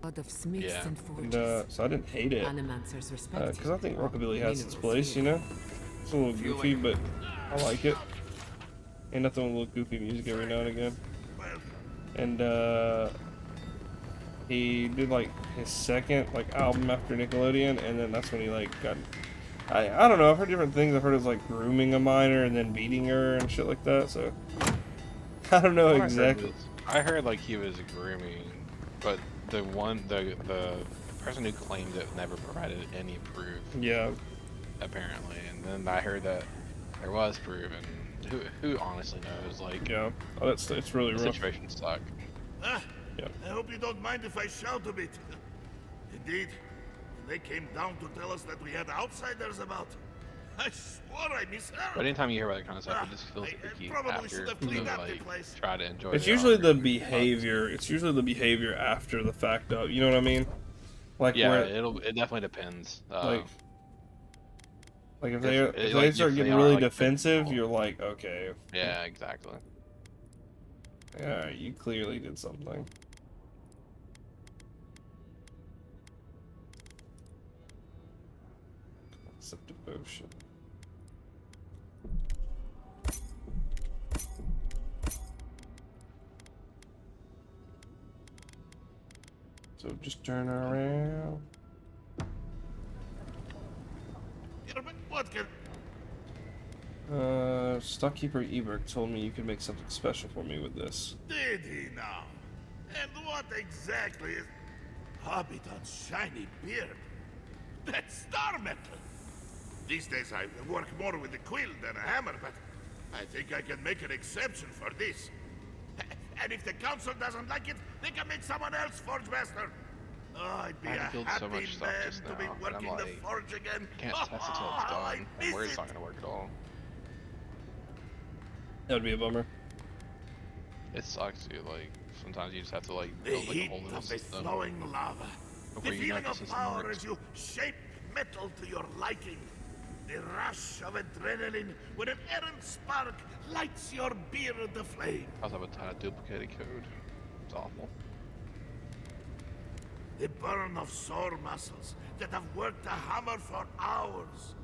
Of smiths Yeah. and forges. So I didn't hate it. Animancers respect Because I think rockabilly has its Minerals place, here. you know? It's a little goofy, but I like it. Ain't nothing with a little goofy music every now and again. And he did like his second like album after Nickelodeon, and then that's when he like got. I don't know. I've heard different things. I've heard it was like grooming a minor and then beating her and shit like that. So I don't know exactly. I heard like he was grooming, but the person who claimed it never provided any proof. Yeah. Apparently, and then I heard that there was proof, and who honestly knows? Like, Yeah. Oh, it's really rough. The situation suck. Yeah. I hope you don't mind if I shout a bit. Indeed, they came down to tell us that we had outsiders about. I swore I misheard. But anytime you hear about that kind of stuff, it just feels icky after you place. try to enjoy. It's usually the behavior. It's usually the behavior after the fact of. You know what I mean? Like yeah, where, it definitely depends. Like if they start getting really defensive, you're like, okay. Yeah, exactly. Yeah, you clearly did something. Concept devotion. So just turn around. What can... Stockkeeper Eberg told me you could make something special for me with this. Did he now? And what exactly is... Hobbiton's shiny beard? That's star metal! These days I work more with a quill than a hammer, but I think I can make an exception for this. And if the council doesn't like it, they can make someone else forge master. Oh, I'd be a happy so much stuff man just to now, be but working I'm the like, forge again. Can't test it till it's done. And where it's not gonna work at all. That would be a bummer. It sucks, dude. Like sometimes you just have to like The build like a heat whole new of the system flowing lava. before The you know feeling the of system power works. as you shape metal to your liking. The rush of adrenaline when an errant spark lights your beard aflame. I also have a ton of duplicated code. It's awful. The burn of sore muscles that have worked a hammer for hours.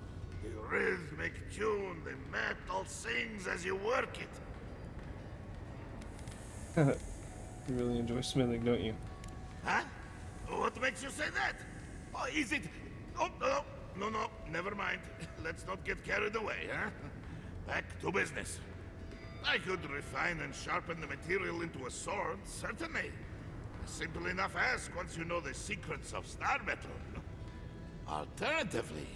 The rhythmic tune the metal sings as you work it. You really enjoy smithing, don't you? Huh? What makes you say that? Oh, is it... Oh, no, never mind. Let's not get carried away, huh? Back to business. I could refine and sharpen the material into a sword, certainly. A simple enough ask once you know the secrets of star metal. Alternatively,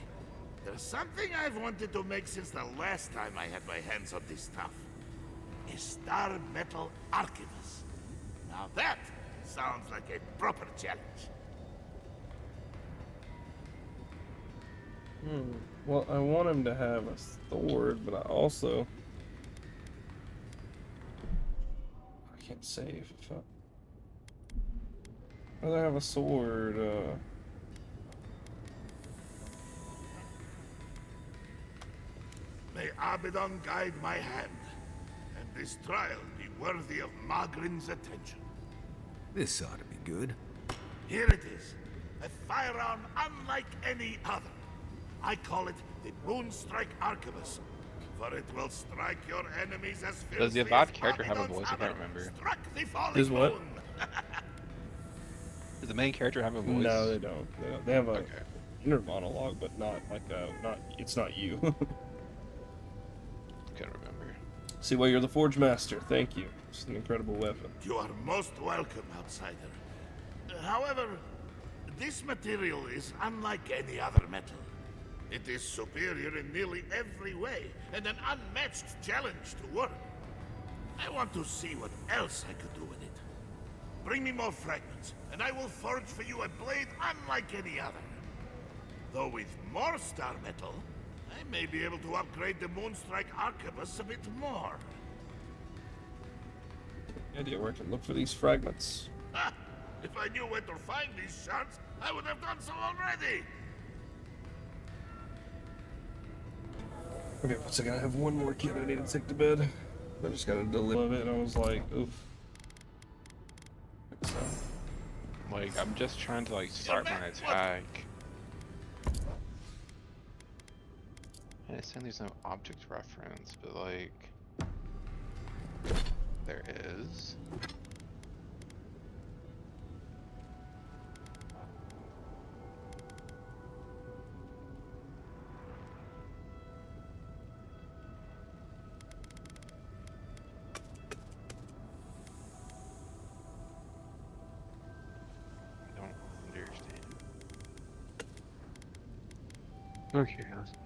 there's something I've wanted to make since the last time I had my hands on this stuff. A star metal archivist. Now that sounds like a proper challenge. Well, I want him to have a sword, but I also... I can't save. If I'd rather have a sword, May Abaddon guide my hand, and this trial be worthy of Magrin's attention. This ought to be good. Here it is, a firearm unlike any other. I call it the Moonstrike Arquebus, for it will strike your enemies as fiercely Does the AVOWED character have a voice? I can't remember. Is what? Does the main character have a voice? No, they don't. They have a inner monologue, but not like it's not you. Can't remember. See, well, you're the Forge Master. Thank you. It's an incredible weapon. You are most welcome, outsider. However, this material is unlike any other metal. It is superior in nearly every way, and an unmatched challenge to work. I want to see what else I could do with it. Bring me more fragments, and I will forge for you a blade unlike any other. Though with more star metal, I may be able to upgrade the Moonstrike Arquebus a bit more. Idea where I can look for these fragments. Ha! If I knew where to find these shards, I would have done so already. Okay, one second. I have one more kid I need to take to bed. I just got a deliver of it, and I was like, oof. So. Like, I'm just trying to, like, start my attack. And it's saying there's no object reference, but, like... There is. Okay, let's see.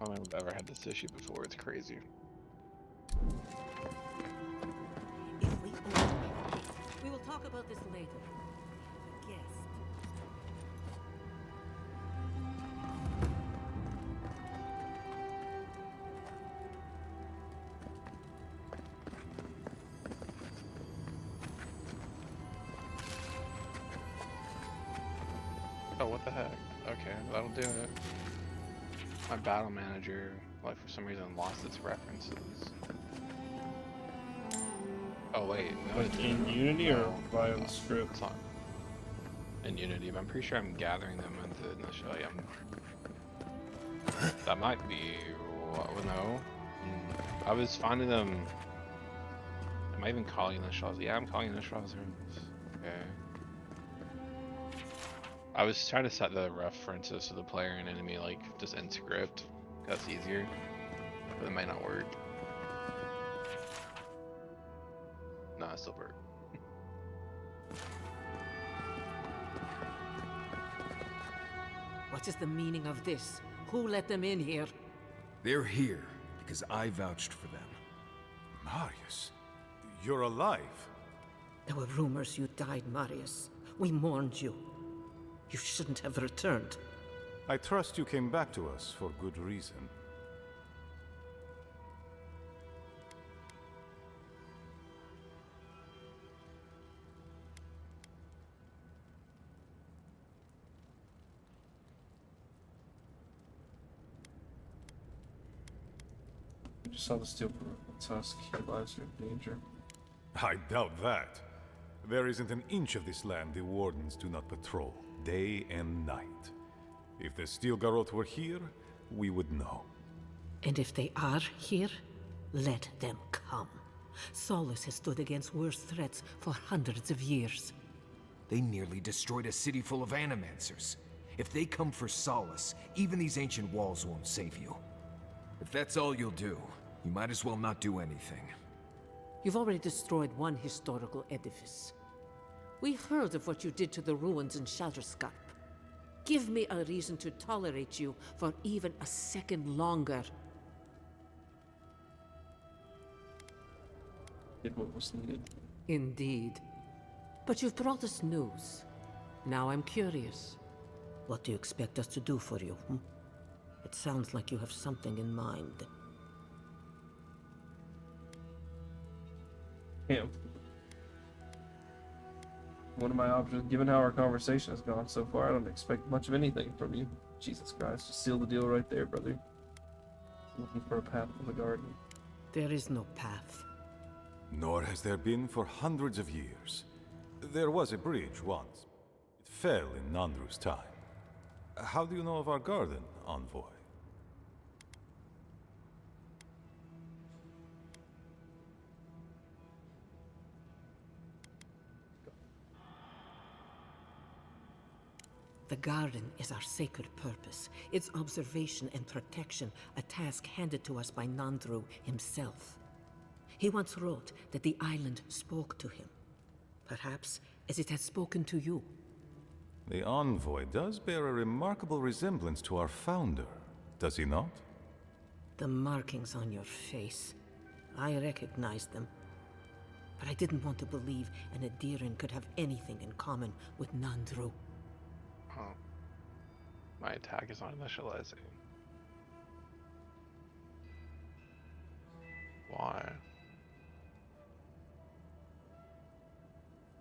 I don't think I've ever had this issue before, it's crazy. If we open it, we will talk about this later. The guest. Oh, what the heck? Okay, that'll do it. My battle manager, like, for some reason lost its references. Oh wait, no, Like in Unity or via the script? it's not in Unity, but I'm pretty sure I'm gathering them into initially. That might be, well, no. I was finding them. Am I even calling initials? Yeah, I'm calling initials. Okay. I was trying to set the references to the player and enemy like just in script. That's easier, but it might not work. No, it still worked. What is the meaning of this? Who let them in here? They're here because I vouched for them. Marius, you're alive. There were rumors you died, Marius. We mourned you. You shouldn't have returned. I trust you came back to us for good reason. You just saw the steel tusk. Your lives are in danger. I doubt that. There isn't an inch of this land the wardens do not patrol, day and night. If the Steel Garrote were here, we would know. And if they are here, let them come. Solace has stood against worse threats for hundreds of years. They nearly destroyed a city full of animancers. If they come for Solace, even these ancient walls won't save you. If that's all you'll do, you might as well not do anything. You've already destroyed one historical edifice. We heard of what you did to the ruins in Shatterscarp. Give me a reason to tolerate you for even a second longer. Did what was needed. Indeed. But you've brought us news. Now I'm curious. What do you expect us to do for you? It sounds like you have something in mind. Him. One of my options, given how our conversation has gone so far, I don't expect much of anything from you. Jesus Christ, just seal the deal right there, brother. Looking for a path to the garden. There is no path. Nor has there been for hundreds of years. There was a bridge once. It fell in Nandru's time. How do you know of our garden, envoy? The garden is our sacred purpose, its observation and protection, a task handed to us by Nandru himself. He once wrote that the island spoke to him, perhaps as it has spoken to you. The envoy does bear a remarkable resemblance to our founder. does he not? The markings on your face. I recognized them. But I didn't want to believe an Adiran could have anything in common with Nandru. Oh. My attack is not initializing. Why?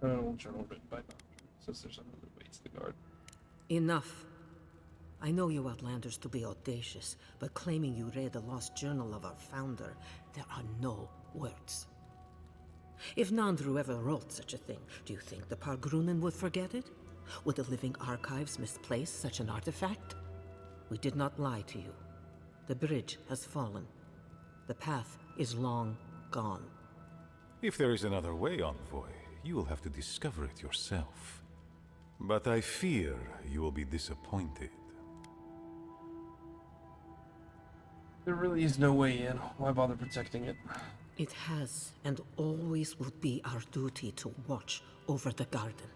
Journal written by Nandru. Says there's another waits the guard. Enough. I know you Outlanders to be audacious, but claiming you read the lost journal of our founder, there are no words. If Nandru ever wrote such a thing, do you think the Pargrunen would forget it? Would the living archives misplace such an artifact? We did not lie to you. The bridge has fallen. The path is long gone. If there is another way, Envoy, you will have to discover it yourself. But I fear you will be disappointed. There really is no way in. Why bother protecting it? It has and always will be our duty to watch over the garden.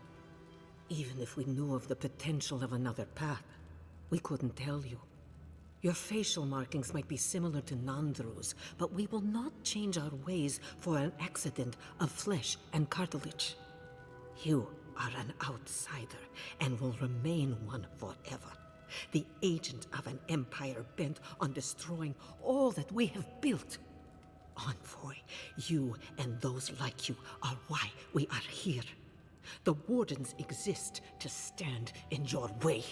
Even if we knew of the potential of another path, we couldn't tell you. Your facial markings might be similar to Nandru's, but we will not change our ways for an accident of flesh and cartilage. You are an outsider and will remain one forever. The agent of an empire bent on destroying all that we have built. Envoy, you and those like you are why we are here. The Wardens exist to stand in your way.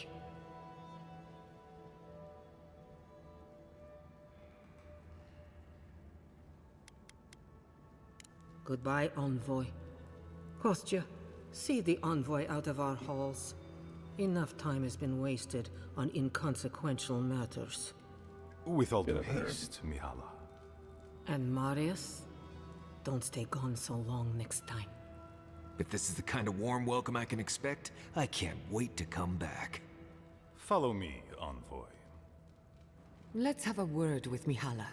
Goodbye, Envoy. Kostya, see the Envoy out of our halls. Enough time has been wasted on inconsequential matters. With all due haste, Mihala. And Marius? Don't stay gone so long next time. If this is the kind of warm welcome I can expect, I can't wait to come back. Follow me, Envoy. Let's have a word with Mihala.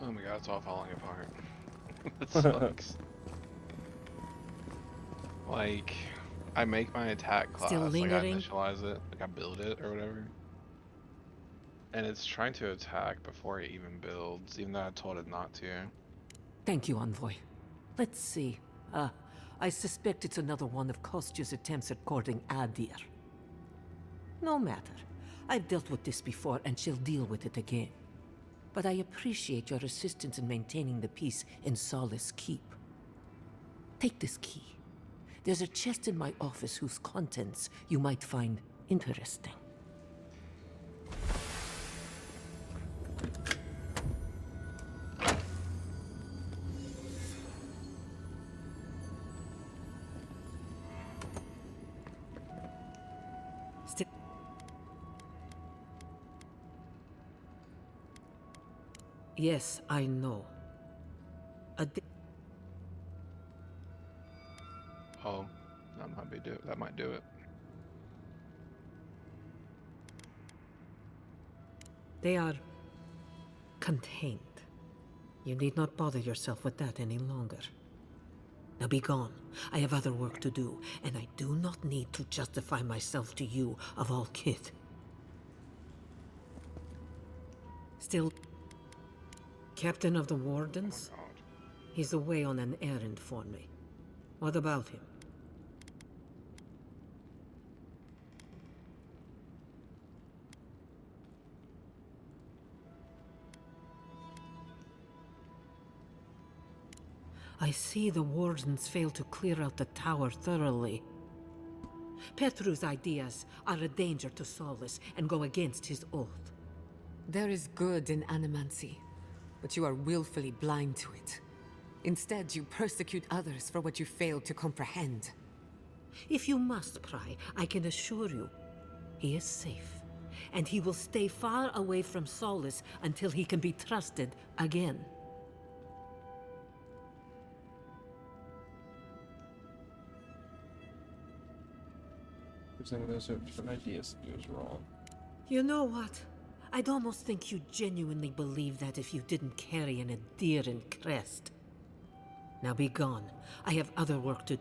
Oh my god, it's all falling apart. That sucks. Like, I make my attack class, Still like I lingering? initialize it, like I build it or whatever. And it's trying to attack before it even builds, even though I told it not to. Thank you, Envoy. Let's see. I suspect it's another one of Kostya's attempts at courting Adir. No matter. I've dealt with this before, and she'll deal with it again. But I appreciate your assistance in maintaining the peace in Solace Keep. Take this key. There's a chest in my office whose contents you might find interesting. Yes, I know. Oh, that might do it. They are contained. You need not bother yourself with that any longer. Now be gone. I have other work to do, and I do not need to justify myself to you of all kith. Still, Captain of the Wardens? Oh my god. He's away on an errand for me. What about him? I see the Wardens failed to clear out the tower thoroughly. Petru's ideas are a danger to Solace and go against his oath. There is good in animancy, but you are willfully blind to it. Instead, you persecute others for what you failed to comprehend. If you must pry, I can assure you, he is safe. And he will stay far away from Solace until he can be trusted again. Presenting those are different ideas that he was wrong. You know what? I'd almost think you genuinely believe that if you didn't carry an Adiran crest. Now be gone. I have other work to...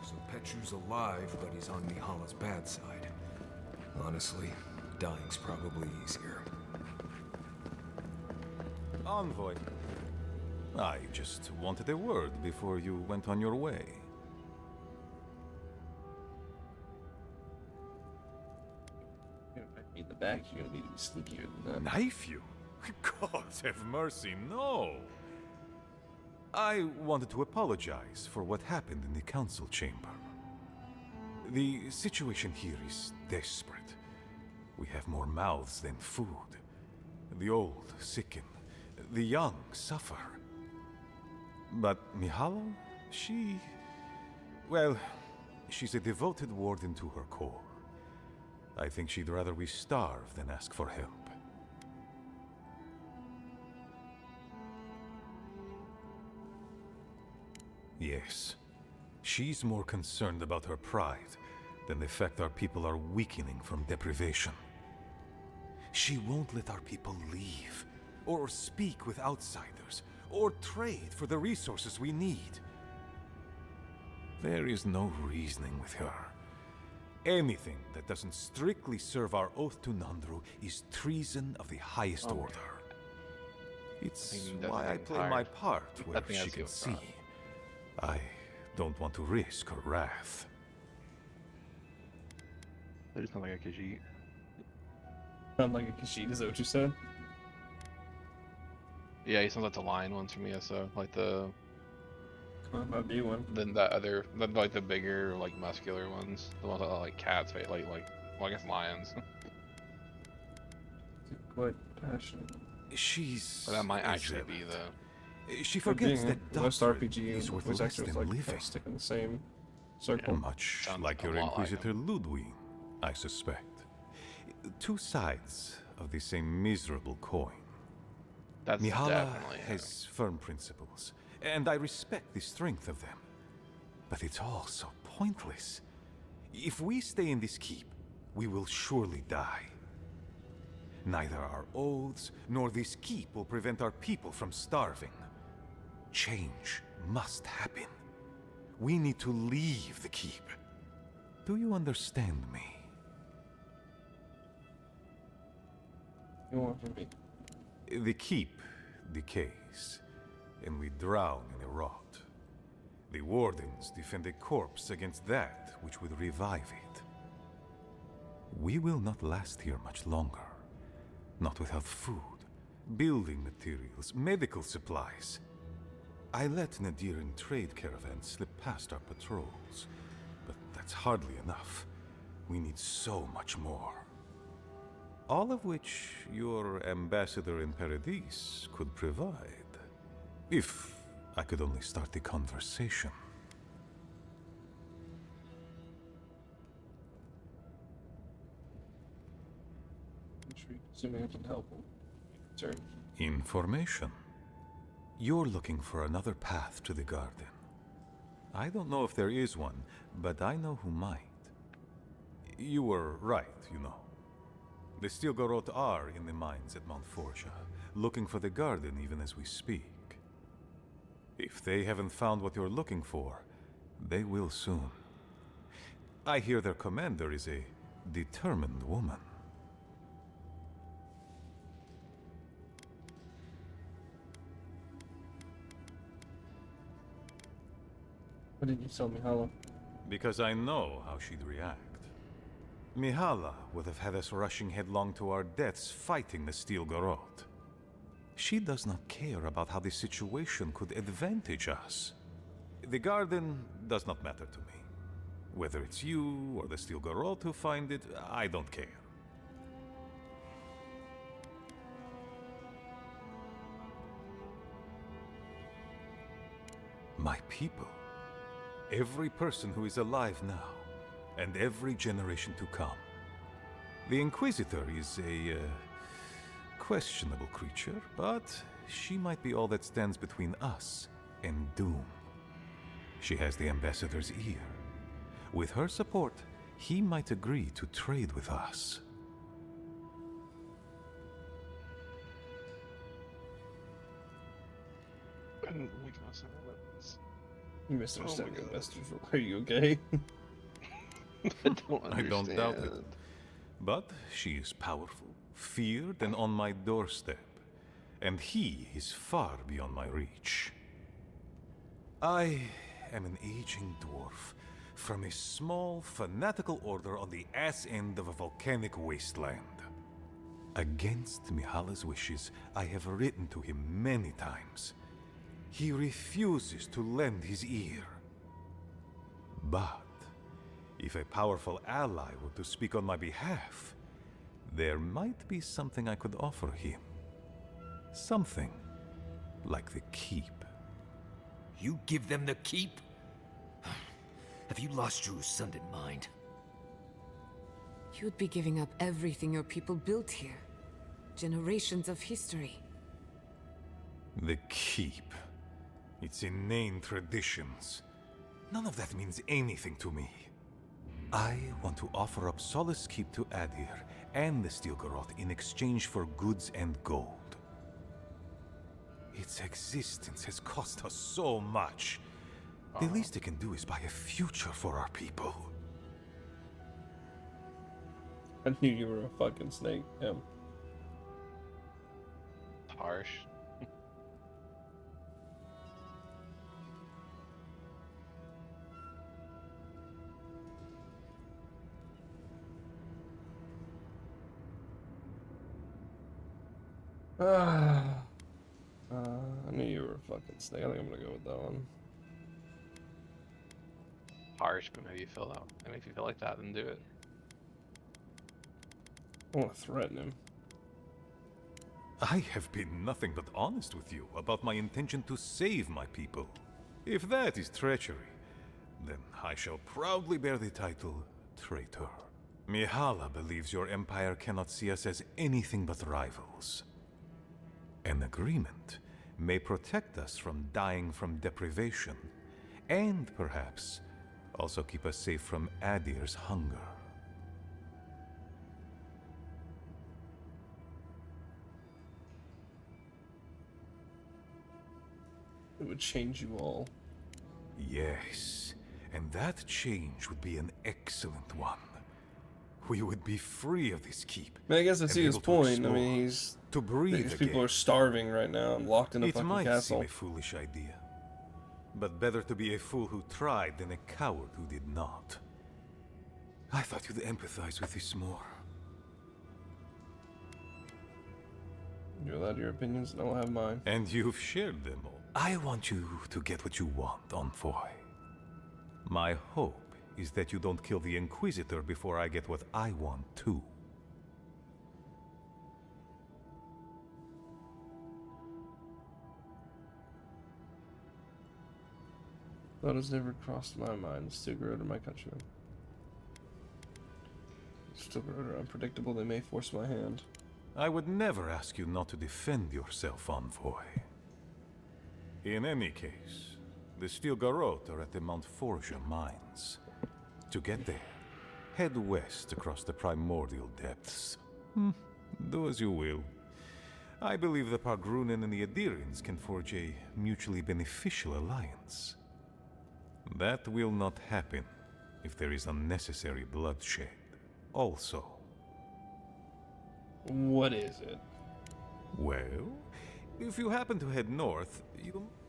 So Petru's alive, but he's on Mihala's bad side. Honestly, dying's probably easier. Envoy. I just wanted a word before you went on your way. In the back, you're gonna be sneakier than that. Knife you? God have mercy, no! I wanted to apologize for what happened in the council chamber. The situation here is desperate. We have more mouths than food. The old sicken. The young suffer. But Mihala, well, she's a devoted warden to her core. I think she'd rather we starve than ask for help. Yes, she's more concerned about her pride than the fact our people are weakening from deprivation. She won't let our people leave, or speak with outsiders, or trade for the resources we need. There is no reasoning with her. Anything that doesn't strictly serve our oath to Nandru is treason of the highest order. It's why I play my part where she can see. I don't want to risk her wrath. That just sounds like a Khajiit. Sound like a Khajiit, is that what you said? Yeah, he sounds like the lion ones from ESO, like the... Might be one. Then that other, like the bigger, like muscular ones, the ones that are like cats, like well, I guess lions. Quite passionate. She's... But that might actually be the... She forgets that most doctrine RPG is worth voice less actors than like living. stick in the same circle. Much Sounds like a your lot like Inquisitor Ludwig, I suspect. Two sides of the same miserable coin. That's Mihala definitely has firm principles, and I respect the strength of them. But it's all so pointless. If we stay in this keep, we will surely die. Neither our oaths nor this keep will prevent our people from starving. Change must happen. We need to leave the keep. Do you understand me? You want from me? The keep decays, and we drown in a rot. The wardens defend a corpse against that which would revive it. We will not last here much longer. Not without food, building materials, medical supplies. I let Nadiran trade caravans slip past our patrols, but that's hardly enough. We need so much more. All of which your ambassador in Paradis could provide. If I could only start the conversation. Assuming I can help him. Sorry. Information. You're looking for another path to the garden. I don't know if there is one, but I know who might. You were right, you know. The Stilgarot are in the mines at Mount Forja, looking for the garden even as we speak. If they haven't found what you're looking for, they will soon. I hear their commander is a determined woman. What did you tell Mihala? Because I know how she'd react. Mihala would have had us rushing headlong to our deaths fighting the Stilgarot. She does not care about how the situation could advantage us. The garden does not matter to me. Whether it's you or the Stilgarot who find it, I don't care. My people. Every person who is alive now, and every generation to come. The Inquisitor is a questionable creature, but she might be all that stands between us and doom. She has the Ambassador's ear. With her support, he might agree to trade with us. We can also have it. You misunderstand your investors. Are you okay? I don't I don't doubt it. understand. But she is powerful, feared, and on my doorstep. And he is far beyond my reach. I am an aging dwarf from a small, fanatical order on the ass end of a volcanic wasteland. Against Mihala's wishes, I have written to him many times. He refuses to lend his ear. But if a powerful ally were to speak on my behalf, there might be something I could offer him. Something like the keep. You give them the keep? Have you lost your Sundan mind? You'd be giving up everything your people built here. Generations of history. The keep. Its inane traditions. None of that means anything to me. I want to offer up Solace Keep to Adir and the Stilgaroth in exchange for goods and gold. Its existence has cost us so much. The least it can do is buy a future for our people. I knew you were a fucking snake, Em. Harsh. I knew you were a fucking snake. I think I'm gonna go with that one. Harsh, but maybe you feel that. And if you feel like that, then do it. I want to threaten him. I have been nothing but honest with you about my intention to save my people. If that is treachery, then I shall proudly bear the title traitor. Mihala believes your empire cannot see us as anything but rivals. An agreement may protect us from dying from deprivation, and perhaps also keep us safe from Adir's hunger. It would change you all. Yes, and that change would be an excellent one. We would be free of this keep. I mean, I guess I and see be his able to point. I explore, mean, he's to breathe these people again. are starving right now and locked in a It fucking might castle. seem a foolish idea, but better to be a fool who tried than a coward who did not. I thought you'd empathize with this more. You're allowed your opinions, and I'll have mine. And you've shared them all. I want you to get what you want, Envoy. My hope is that you don't kill the Inquisitor before I get what I want too. Thought has never crossed my mind. Stilgaroth are my countrymen. Stilgaroth are unpredictable. They may force my hand. I would never ask you not to defend yourself, Envoy. In any case, the Stilgaroth are at the Mount Forja mines. To get there, head west across the primordial depths. Do as you will. I believe the Pargrunen and the Adirians can forge a mutually beneficial alliance. That will not happen if there is unnecessary bloodshed. Also, What is it? well, if you happen to head north,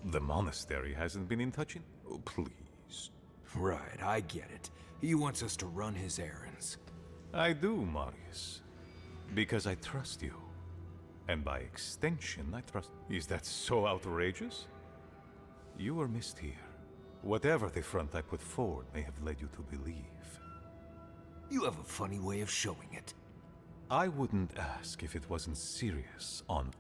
the monastery hasn't been in touch in... Oh, please. Right, I get it. He wants us to run his errands. I do, Marius. Because I trust you. And by extension, I trust... Is that so outrageous? You were missed here. Whatever the front I put forward may have led you to believe. You have a funny way of showing it. I wouldn't ask if it wasn't serious on...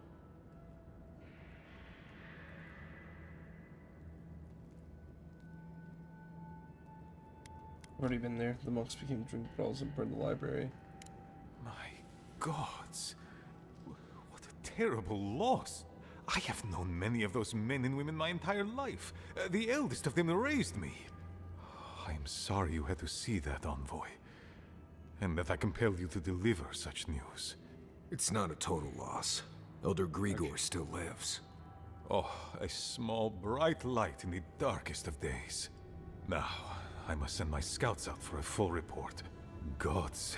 Already been there. The monks became drink brawls and burned the library. My gods. What a terrible loss. I have known many of those men and women my entire life. The eldest of them raised me. I'm sorry you had to see that, Envoy. And that I compelled you to deliver such news. It's not a total loss. Elder Grigor still lives. Oh, a small, bright light in the darkest of days. Now, I must send my scouts out for a full report. Gods.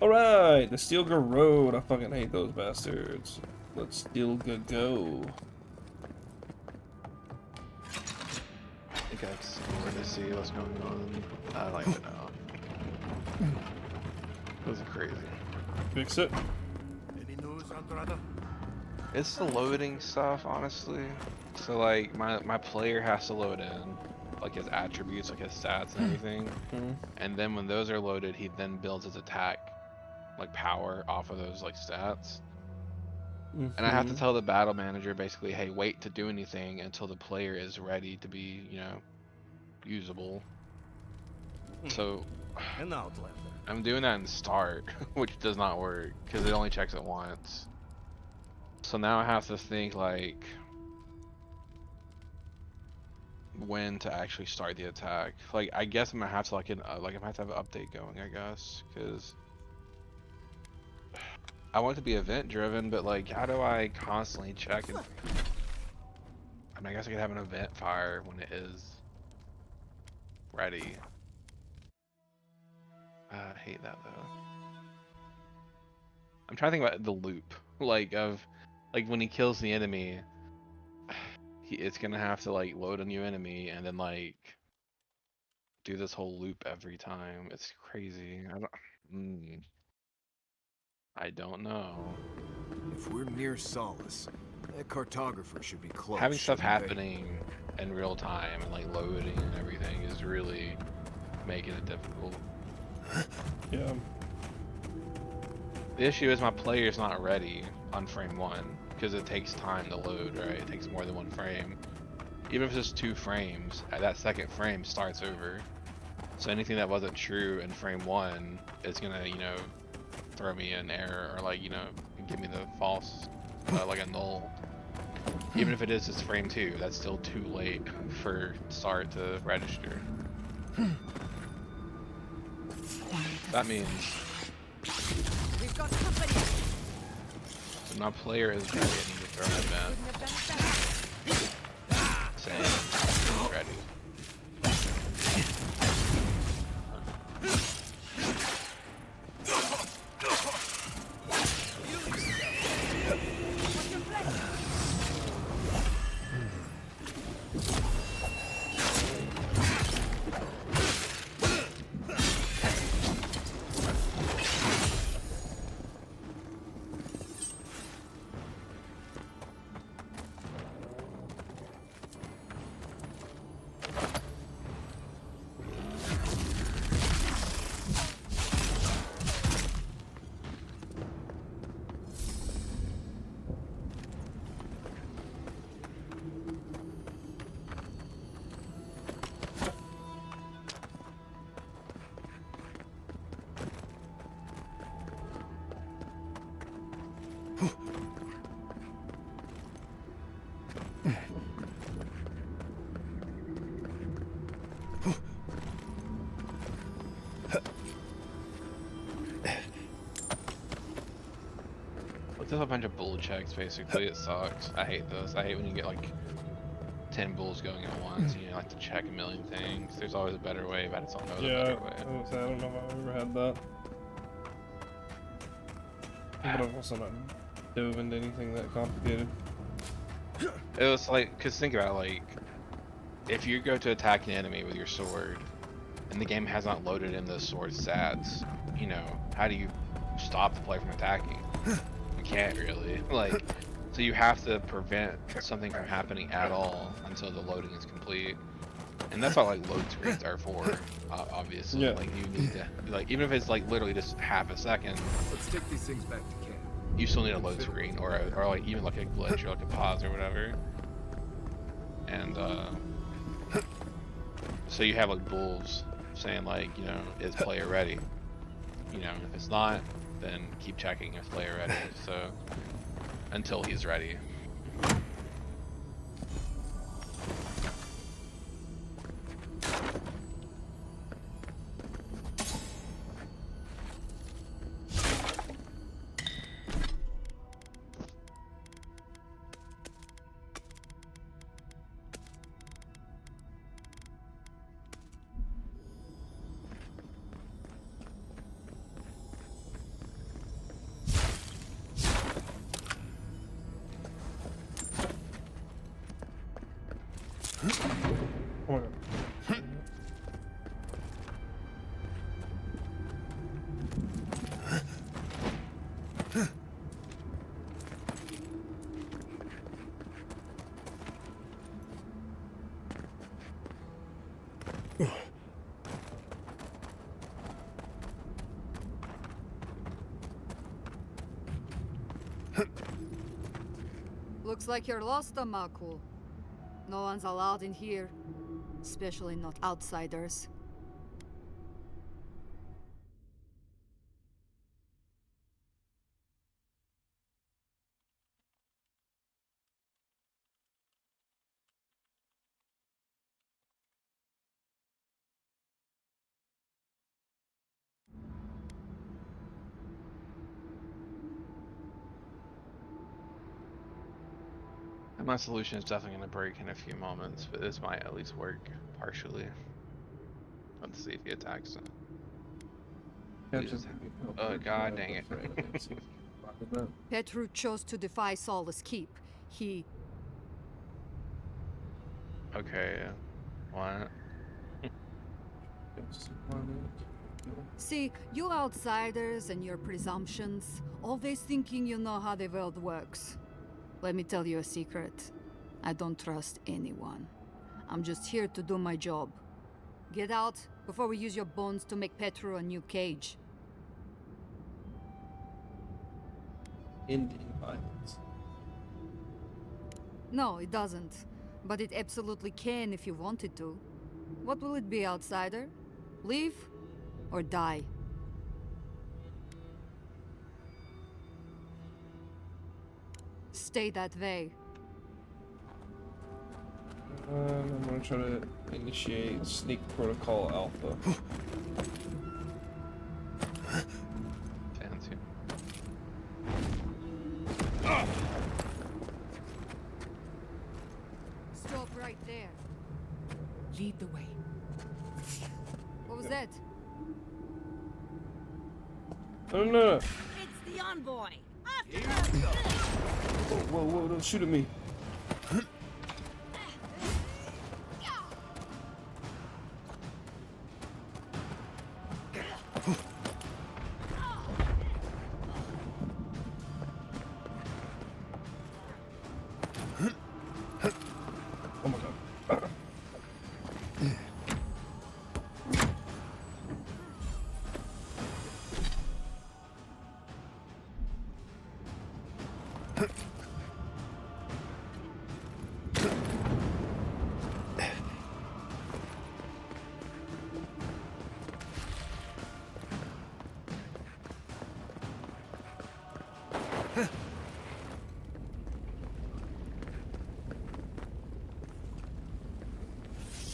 Alright, the Steelga Road. I fucking hate those bastards. Let's Steelga go. I think I explored to see what's going on. I don't even know. Those are crazy. Fix it. Any news, Andrada? It's the loading stuff, honestly. So like my player has to load in like his attributes, like his stats and everything. And then when those are loaded, he then builds his attack like power off of those like stats. And I have to tell the battle manager basically, hey, wait to do anything until the player is ready to be, you know, usable. So An outlander. I'm doing that in start, which does not work because it only checks it once. So now I have to think like when to actually start the attack. Like I guess I'm gonna have to like I'm gonna have to have an update going, I guess, because I want it to be event driven, but like how do I constantly check it? I mean, I guess I could have an event fire when it is ready. I hate that though. I'm trying to think about the loop, like when he kills the enemy, it's gonna have to like load a new enemy and then like do this whole loop every time. It's crazy. I don't know. If we're near Solace, that cartographer should be close. Having stuff shouldn't they? happening in real time and like loading and everything is really making it difficult. Yeah. The issue is my player's not ready on frame 1 because it takes time to load, right? It takes more than 1 frame. Even if it's just 2 frames, that second frame starts over. So anything that wasn't true in frame 1 is gonna, you know, throw me an error or like, you know, give me the false, like a null. Even if it is just frame 2, that's still too late for start to register. That means We've got company. when my player is ready, I need to throw an event saying he's ready. There's a bunch of bull checks basically. It sucks. I hate this. I hate when you get like 10 bulls going at once and you like to check a million things. There's always a better way, but I just don't know the better way. I don't know if I've ever had that. But I've also not dove into anything that complicated. It was like, cause think about it, like, if you go to attack an enemy with your sword, and the game has not loaded in the sword stats, you know, how do you stop the player from attacking? You can't really. Like, so you have to prevent something from happening at all until the loading is complete. And that's what like load screens are for, obviously. Yeah. Like you need to, like, even if it's like literally just half a second, Let's take these things back to camp. you still need a load screen or like even like a glitch or like a pause or whatever. And so you have like bulls saying like, you know, is player ready? You know, if it's not, then keep checking if player ready. So until he's ready. Oh my god. Looks like you're lost, Amaku. No one's allowed in here. Especially not outsiders. And my solution is definitely going to break in a few moments, but this might at least work partially. Let's see if he attacks it. Please. Oh god dang it. Petru chose to defy Solace Keep. He... Okay. What? See, you outsiders and your presumptions, always thinking you know how the world works. Let me tell you a secret. I don't trust anyone. I'm just here to do my job. Get out before we use your bones to make Petru a new cage. Ending violence. No, it doesn't. But it absolutely can if you wanted to. What will it be, outsider? Leave or die? Stay that way. I'm gonna try to initiate Sneak Protocol Alpha. Fancy. Stop right there. Lead the way. What was that? No. It's the envoy. Whoa, don't shoot at me. Oh my god.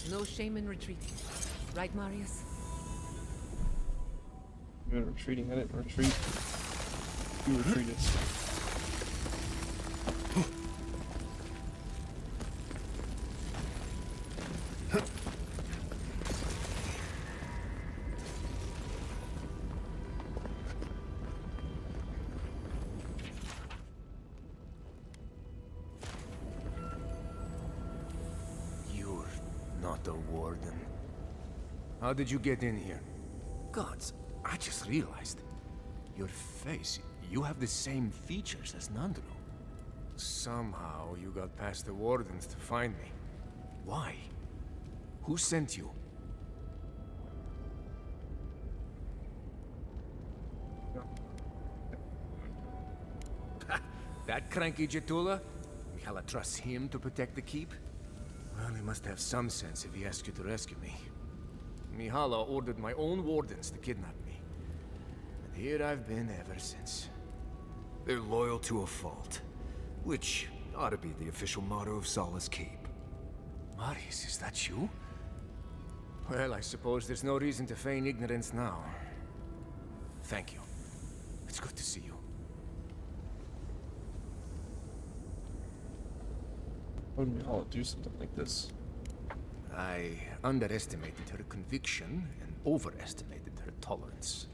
No shame in retreating. Right, Marius? You're retreating. I didn't retreat. You retreated. You're not a warden. How did you get in here? Gods, I just realized. Your face, you have the same features as Nandru. Somehow you got past the wardens to find me. Why? Who sent you? That cranky Jetula? Mihala trusts him to protect the keep? Well, he must have some sense if he asked you to rescue me. Mihala ordered my own wardens to kidnap me. And here I've been ever since. They're loyal to a fault. Which ought to be the official motto of Solace Keep. Marius, is that you? Well, I suppose there's no reason to feign ignorance now. Thank you. It's good to see you. Why would Mihala do something like this? I underestimated her conviction and overestimated her tolerance.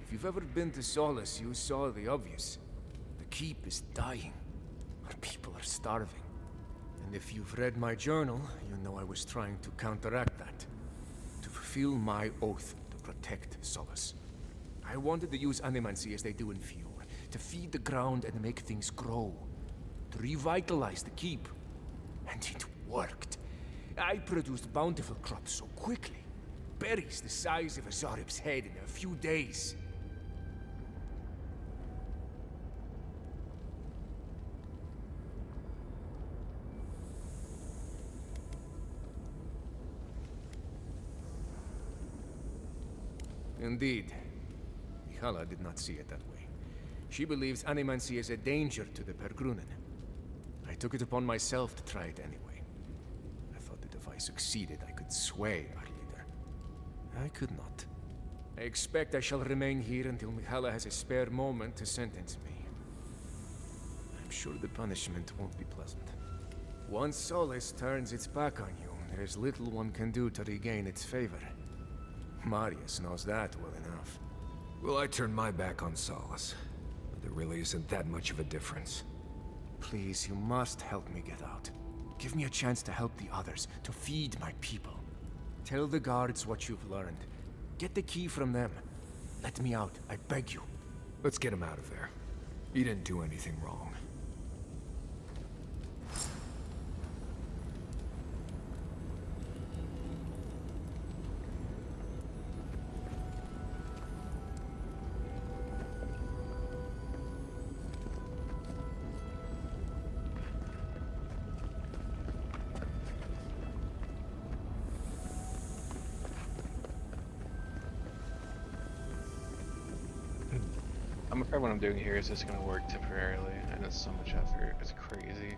If you've ever been to Solace, you saw the obvious. The keep is dying. Our people are starving. And if you've read my journal, you know I was trying to counteract that. To fulfill my oath to protect Solace. I wanted to use animancy as they do in Fior, to feed the ground and make things grow. To revitalize the keep. And it worked. I produced bountiful crops so quickly. Berries the size of a Zarib's head in a few days. Indeed. Mihala did not see it that way. She believes animancy is a danger to the Pergrunen. I took it upon myself to try it anyway. I thought that if I succeeded, I could sway our leader. I could not. I expect I shall remain here until Mihala has a spare moment to sentence me. I'm sure the punishment won't be pleasant. Once Solace turns its back on you, there is little one can do to regain its favor. Marius knows that well enough. Well, I turned my back on Solace, but there really isn't that much of a difference. Please, you must help me get out. Give me a chance to help the others, to feed my people. Tell the guards what you've learned. Get the key from them. Let me out, I beg you. Let's get him out of there. He didn't do anything wrong. I'm afraid what I'm doing here is just gonna work temporarily, and it's so much effort. It's crazy.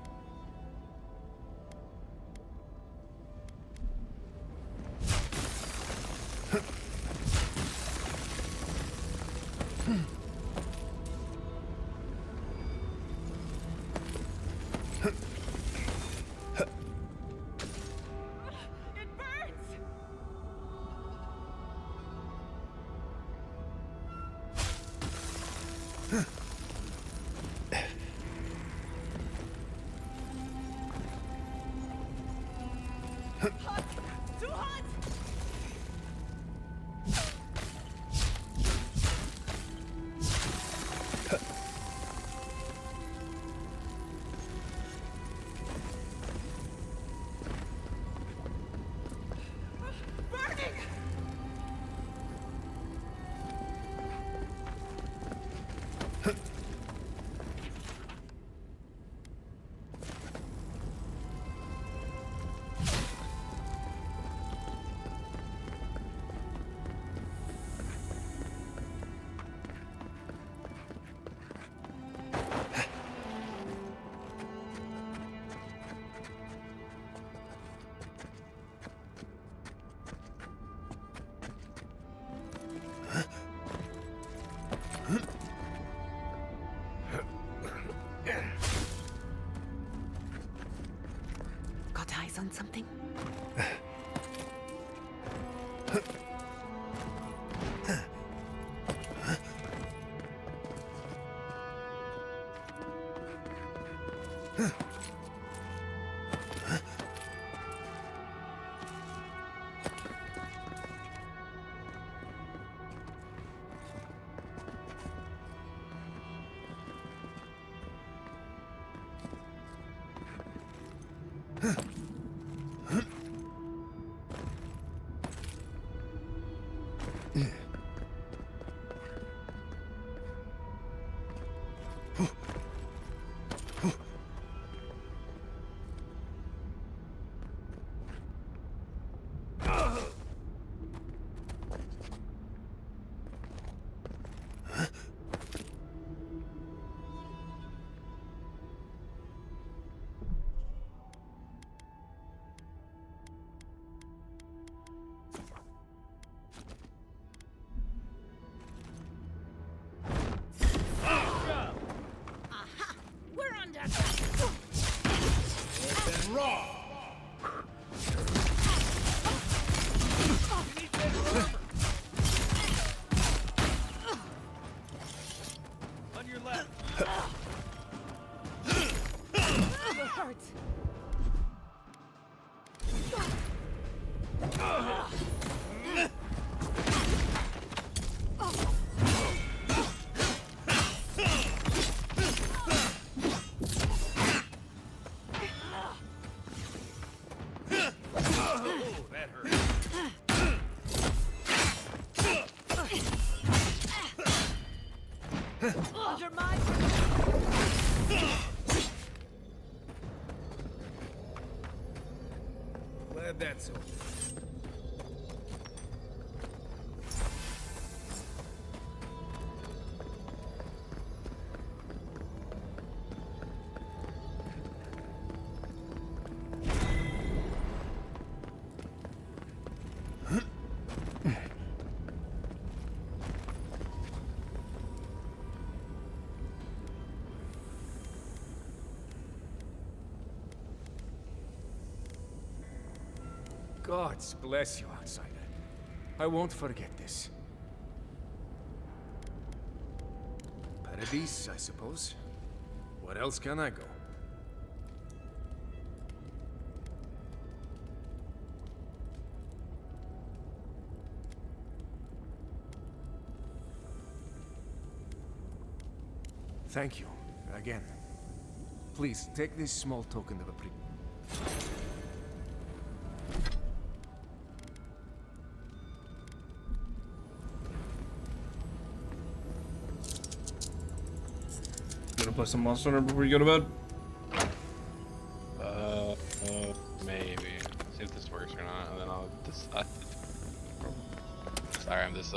Got eyes on something? Glad that's over. Gods bless you, outsider. I won't forget this. Paradise, I suppose. Where else can I go? Thank you, again. Please, take this small token of appreciation. Gonna play some Monster Hunter before you go to bed? Maybe. See if this works or not, and then I'll decide. Sorry, I'm just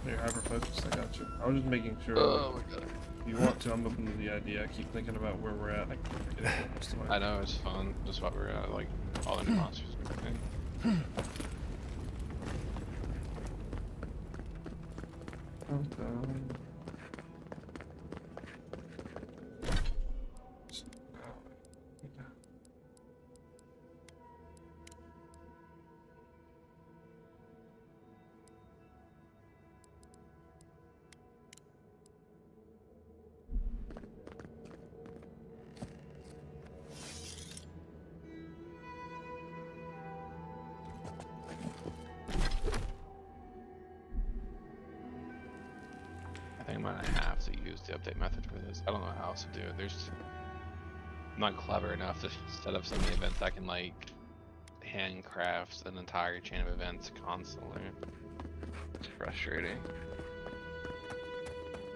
You're hyper-focused, I got you. I was just making sure. Oh my god. If you want to, I'm open to the idea. I keep thinking about where we're at. I keep forgetting most of I know, it's fun. Just what we're at, like all the new monsters and everything. I think I might have to use the update method for this. I don't know how else to do it. I'm not clever enough to set up so many events I can like handcraft an entire chain of events constantly. It's frustrating.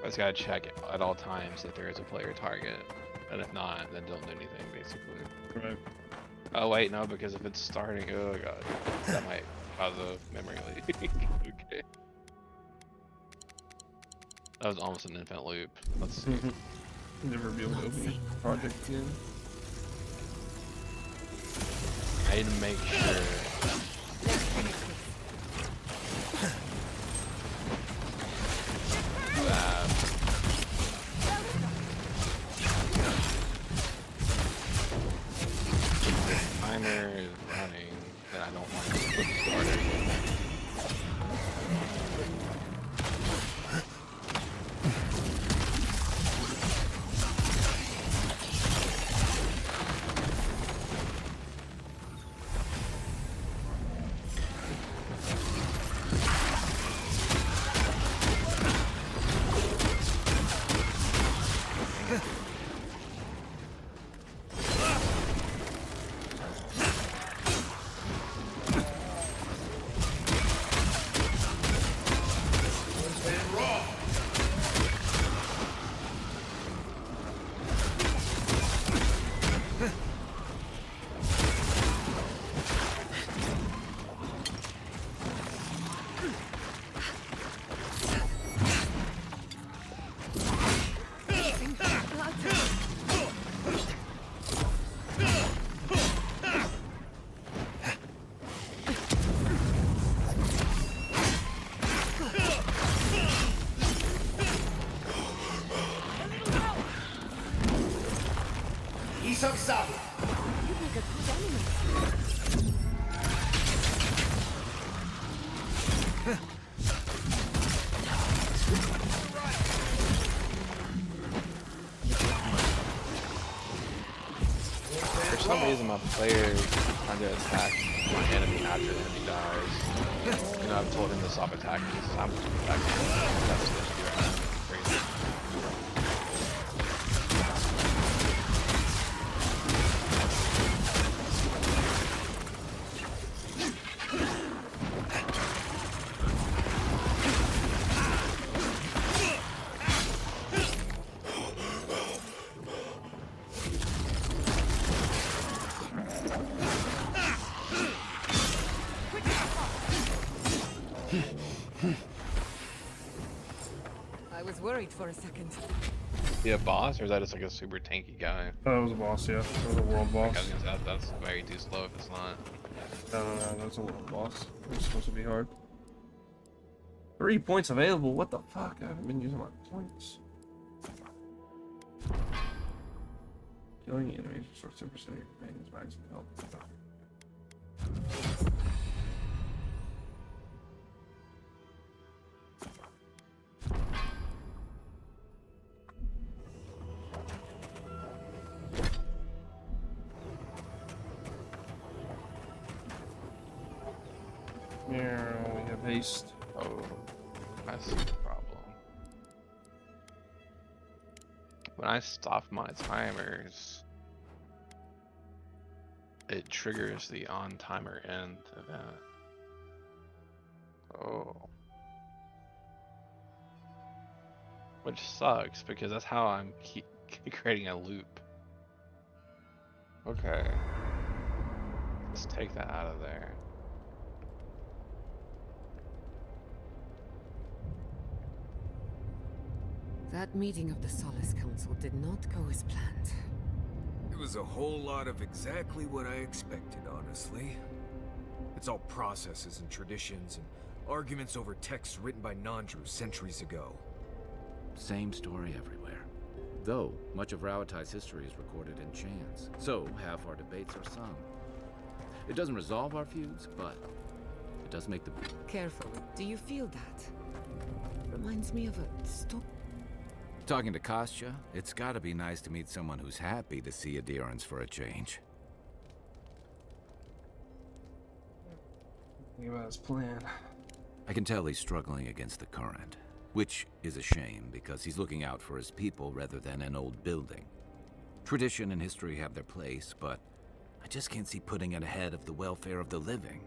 I just gotta check at all times if there is a player target, and if not, then don't do anything basically. Right. Oh wait, no, because if it's starting, oh god, that might cause a memory leak. Okay. That was almost an infinite loop. Let's see. Never be able to open your project again. I need to make sure. The timer is running, then I don't want to put the starter. For some reason, my player trying to attack my enemy after the enemy dies. You know, I've told him to stop attacking. I'm attacking. That's what they do right now. Crazy. I was worried for a second. Be a boss, or is that just like a super tanky guy? Oh, that was a boss, yeah. That was a world boss. I was gonna say, that's very too slow if it's not. No, that's a world boss. It's supposed to be hard. 3 points available. What the fuck? I haven't been using my points. Killing enemies restores 10% of your companion's maximum health. Yeah, we have haste. Oh, I see the problem. When I stop my timers, it triggers the on timer end event. Oh. Which sucks because that's how I'm keep creating a loop. Okay. Let's take that out of there. That meeting of the Solace Council did not go as planned. It was a whole lot of exactly what I expected, honestly. It's all processes and traditions and arguments over texts written by non-Drew centuries ago. Same story everywhere. Though, much of Rauatai's history is recorded in chants, so half our debates are sung. It doesn't resolve our feuds, but it does make the... Careful. Do you feel that? Reminds me of a stop. Talking to Kostya, it's gotta be nice to meet someone who's happy to see adherence for a change. Think about his plan. I can tell he's struggling against the current, which is a shame because he's looking out for his people rather than an old building. Tradition and history have their place, but I just can't see putting it ahead of the welfare of the living.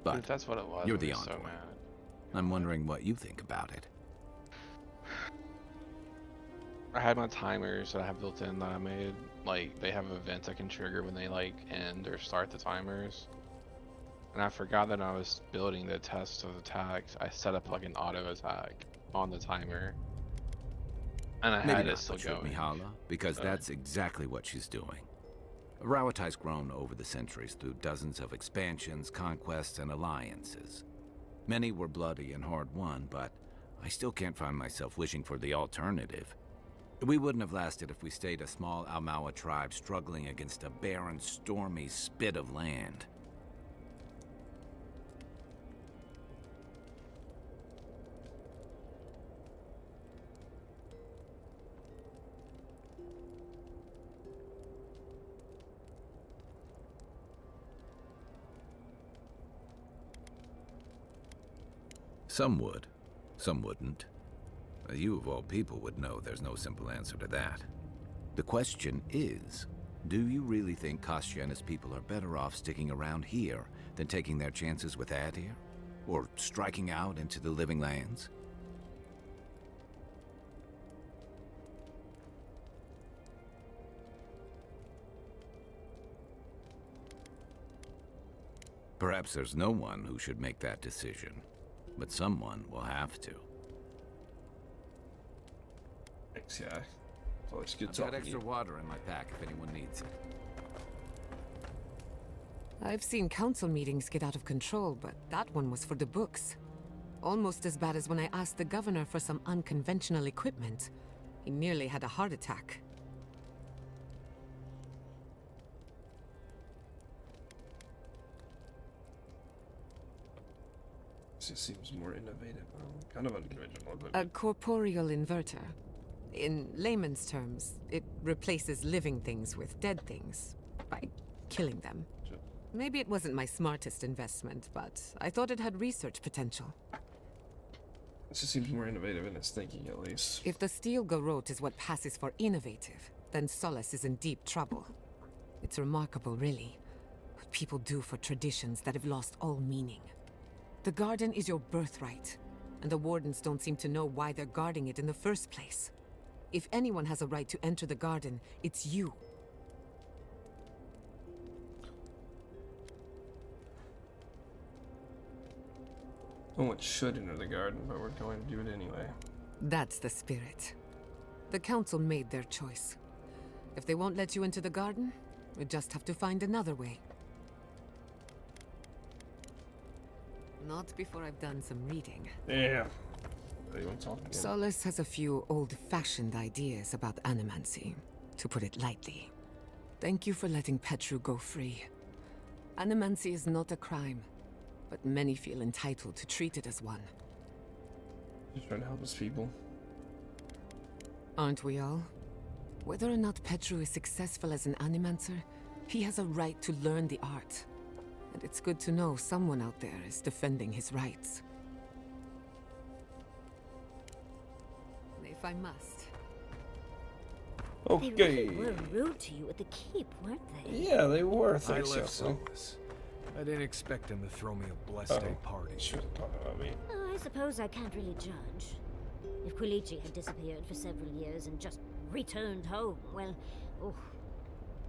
But If that's what it was, you're I'd the be envoy. so mad. I'm wondering what you think about it. I had my timers that I have built in that I made. Like, they have events I can trigger when they, like, end or start the timers. And I forgot that I was building the test of attacks. I set up, like, an auto attack on the timer. And I Maybe had it not still much with going. Mihala, because that's exactly what she's doing. Rauatai's grown over the centuries through dozens of expansions, conquests, and alliances. Many were bloody and hard-won, but I still can't find myself wishing for the alternative. We wouldn't have lasted if we stayed a small Almawa tribe struggling against a barren, stormy spit of land. Some would, some wouldn't. You of all people would know there's no simple answer to that. The question is, do you really think Kostya and his people are better off sticking around here than taking their chances with Adir? Or striking out into the living lands? Perhaps there's no one who should make that decision, but someone will have to. Thanks, yeah. It's always good I've got talking to extra you. water in my pack if anyone needs it. I've seen council meetings get out of control, but that one was for the books. Almost as bad as when I asked the governor for some unconventional equipment. He nearly had a heart attack. This seems more innovative. Kind of unconventional, but A corporeal inverter. In layman's terms, it replaces living things with dead things by killing them. Sure. Maybe it wasn't my smartest investment, but I thought it had research potential. this just seems more innovative in its thinking, at least. If the steel garrote is what passes for innovative, then Solace is in deep trouble. It's remarkable, really, what people do for traditions that have lost all meaning. The garden is your birthright, and the wardens don't seem to know why they're guarding it in the first place. If anyone has a right to enter the garden, it's you. No one should enter the garden, but we're going to do it anyway. That's the spirit. The council made their choice. If they won't let you into the garden, we just have to find another way. Not before I've done some reading. Yeah. You want to talk again? Solace has a few old-fashioned ideas about animancy, to put it lightly. Thank you for letting Petru go free. Animancy is not a crime, but many feel entitled to treat it as one. Just trying to help his people. Aren't we all? Whether or not Petru is successful as an animancer, he has a right to learn the art. And it's good to know someone out there is defending his rights. If I must. Okay. They really were rude to you at the keep, weren't they? Yeah, they were. I Thanks, left Chelsea. Solace. I didn't expect him to throw me a blessed day party. She wasn't talking about me. Oh, I suppose I can't really judge. If Quilici had disappeared for several years and just returned home, well, oh,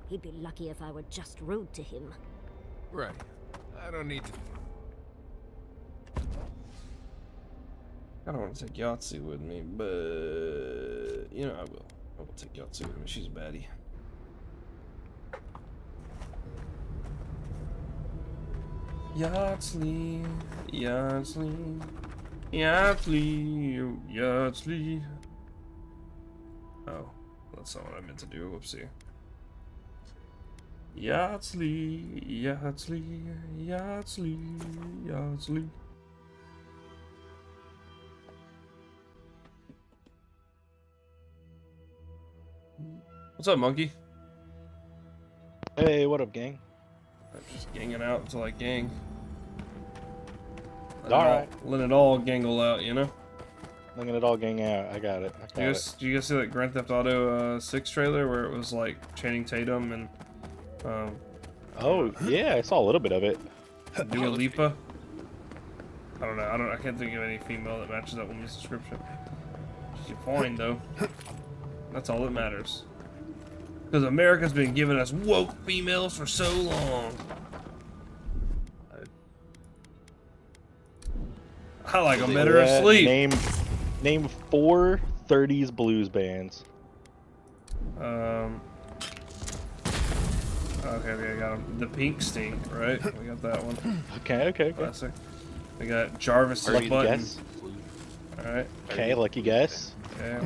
he'd be lucky if I were just rude to him. Right. I don't need to... I don't want to take Yahtzee with me, but you know I will. I will take Yahtzee with me. She's a baddie. Yahtzee, Yahtzee, Yahtzee, Yahtzee. Oh, that's not what I meant to do. Whoopsie. Yahtzee, Yahtzee, Yahtzee, Yahtzee. What's up, monkey? Hey, what up, gang? I'm just ganging out until I gang. Alright. Let it all gangle out, you know? Letting it all gang out. I got it. Do you guys see that Grand Theft Auto 6 trailer where it was like Channing Tatum and Oh yeah, I saw a little bit of it. Dua Lipa? I don't know. I can't think of any female that matches that woman's description. She's fine though. That's all that matters. Because America's been giving us woke females for so long. I like them better asleep. Name 4 30s blues bands. Okay, I got them. The Pink Stink, right? We got that one. Okay. Classic. We got Jarvis' Lucky Button. guess. Alright. Okay, lucky guess. Yeah,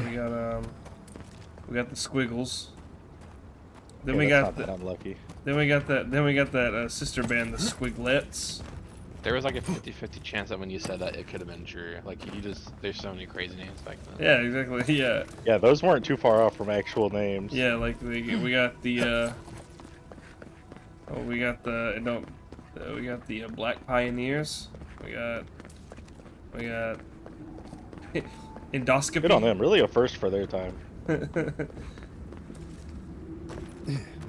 we got the Squiggles. Then Okay, we that's got not that unlucky. Then we got that sister band, the Squiglets. There was like a 50-50 chance that when you said that, it could have been true. Like, there's so many crazy names back then. Yeah, exactly. Yeah. Yeah, those weren't too far off from actual names. Yeah, like we got the we got the Black Pioneers. We got Endoscopy. Good on them. Really a first for their time.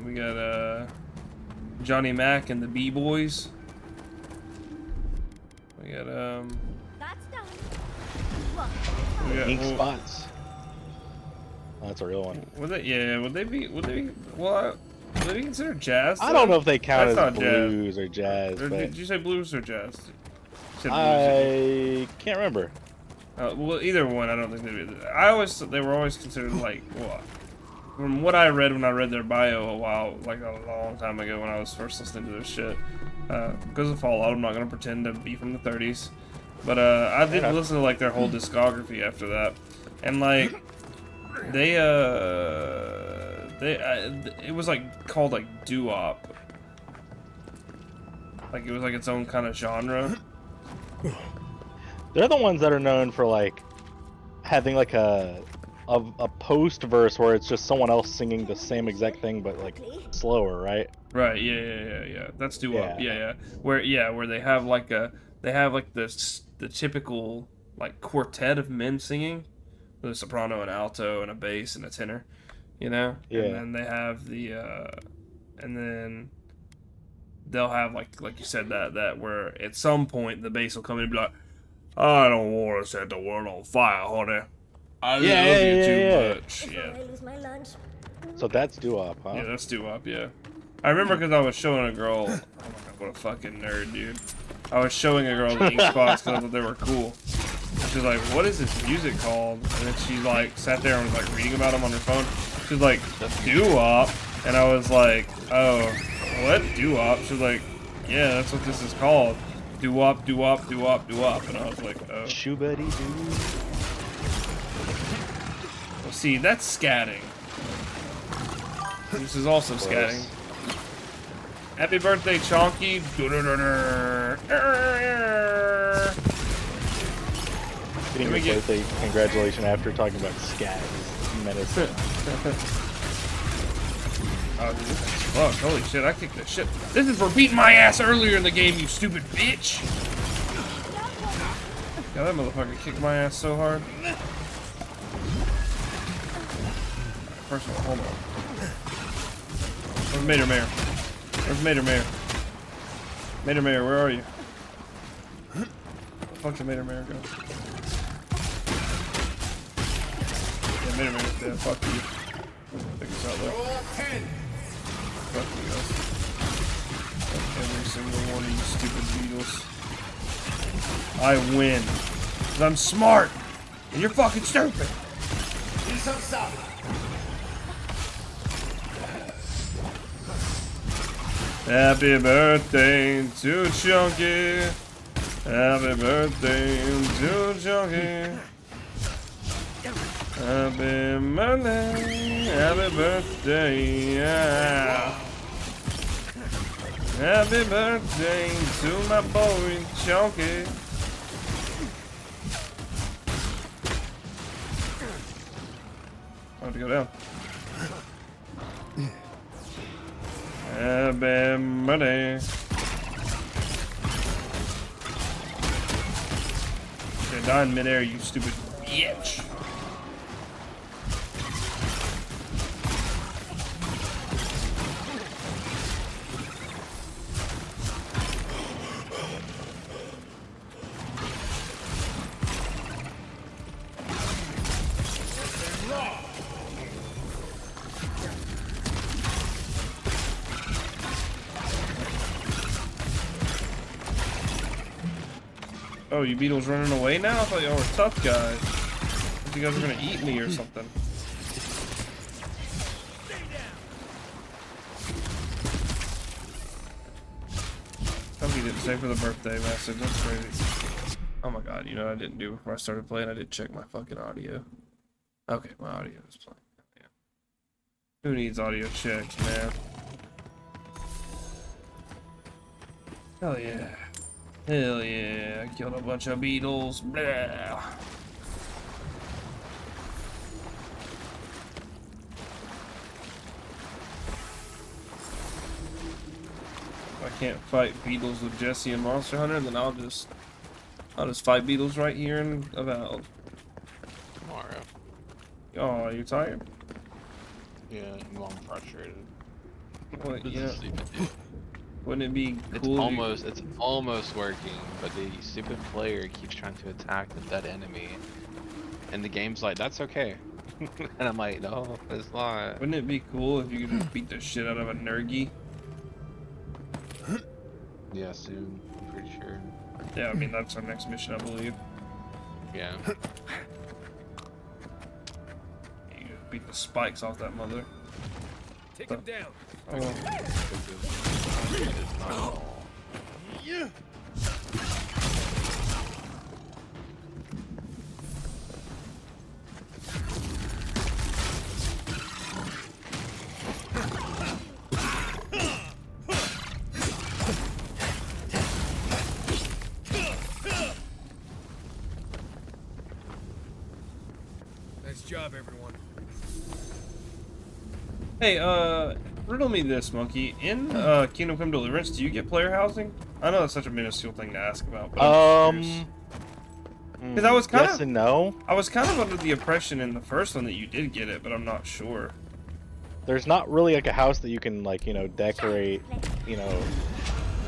We got Johnny Mac and the B-Boys. We got That's done. Ink Spots. Oh, that's a real one. Would they be considered jazz? I don't know if they count That's as not jazz. blues or jazz. Or But did you say blues or jazz? You said blues. I can't remember. Well, either one. I don't think they. They were always considered like. Well, from what I read when I read their bio a long time ago when I was first listening to their shit. Because of Fallout, I'm not gonna pretend to be from the 30s, but I did listen to like their whole discography after that, and like it was like called like doo-wop. Like it was like its own kind of genre. They're the ones that are known for like having like a post verse where it's just someone else singing the same exact thing but like slower, right? Right. Yeah. That's doo-wop. Yeah. Where they have like the typical like quartet of men singing, with a soprano, an alto, and a bass and a tenor, you know. Yeah. And then they have and then they'll have like you said that where at some point the bass will come in and be like, I don't want to set the world on fire, honey. I love you too much. Yeah. I lose my lunch. So that's doo-wop, huh? Yeah, that's doo-wop. Yeah. I remember because I was showing a girl. Oh my god, what a fucking nerd, dude. I was showing a girl the ink spots because I thought they were cool. She was like, "What is this music called?" And then she like sat there and was like reading about them on her phone. She was like, "Doo-wop," and I was like, "Oh, what doo-wop?" She was like, "Yeah, that's what this is called. Doo-wop, doo-wop, doo-wop, doo-wop." And I was like, "Oh." Shoobity-doo. Well, see, that's scatting. This is also scatting. Happy birthday, Chonky. Getting your birthday congratulations after talking about scat is menacing. Oh, dude, fuck, holy shit, I kicked the shit. This is for beating my ass earlier in the game, you stupid bitch! God, that motherfucker kicked my ass so hard. First of all, hold on. Where's Mater Mayor? Where's Mater Mayor? Mater Mayor, where are you? Where the fuck did Mater Mayor go? Yeah, Mater Mayor's dead. Fuck you. Take us out there. Fuck you guys. Fuck every single one of you stupid beetles. I win. Because I'm smart. And you're fucking stupid. Need some stuff. Happy birthday to Chunky. Happy birthday to Chunky. Happy birthday. Happy birthday. Yeah. Happy birthday to my boy Chunky. Time to go down. Happy birthday. You're dying in midair, you stupid bitch. Oh, you beetles running away now? I thought y'all were tough guys. I thought you guys were gonna eat me or something. Somebody didn't say for the birthday message. That's crazy. Oh my god, you know what I didn't do before I started playing? I did check my fucking audio. Okay, my audio is playing. Yeah. Who needs audio checks, man? Hell yeah. Hell yeah, I killed a bunch of beetles. Blah. If I can't fight beetles with Jesse and Monster Hunter, then I'll just fight beetles right here in Avowed. Tomorrow. Oh, are you tired? Yeah, I'm frustrated. What, This yeah. is stupid, dude. Wouldn't it be It's cool? almost working, but the stupid player keeps trying to attack the dead enemy, and the game's like, that's okay. And I'm like, no, it's not. Wouldn't it be cool if you could just beat the shit out of a Nergi? Yeah, soon, I'm pretty sure. Yeah, I mean that's our next mission, I believe. Yeah. You beat the spikes off that mother. Take him down. Oh. Yeah. Nice job, everyone. Hey, riddle me this, Monkey. In Kingdom Come Deliverance, do you get player housing? I know that's such a minuscule thing to ask about, but I'm because I was kind yes of and no. I was kind of under the impression in the first one that you did get it, but I'm not sure. There's not really like a house that you can like, you know, decorate, you know,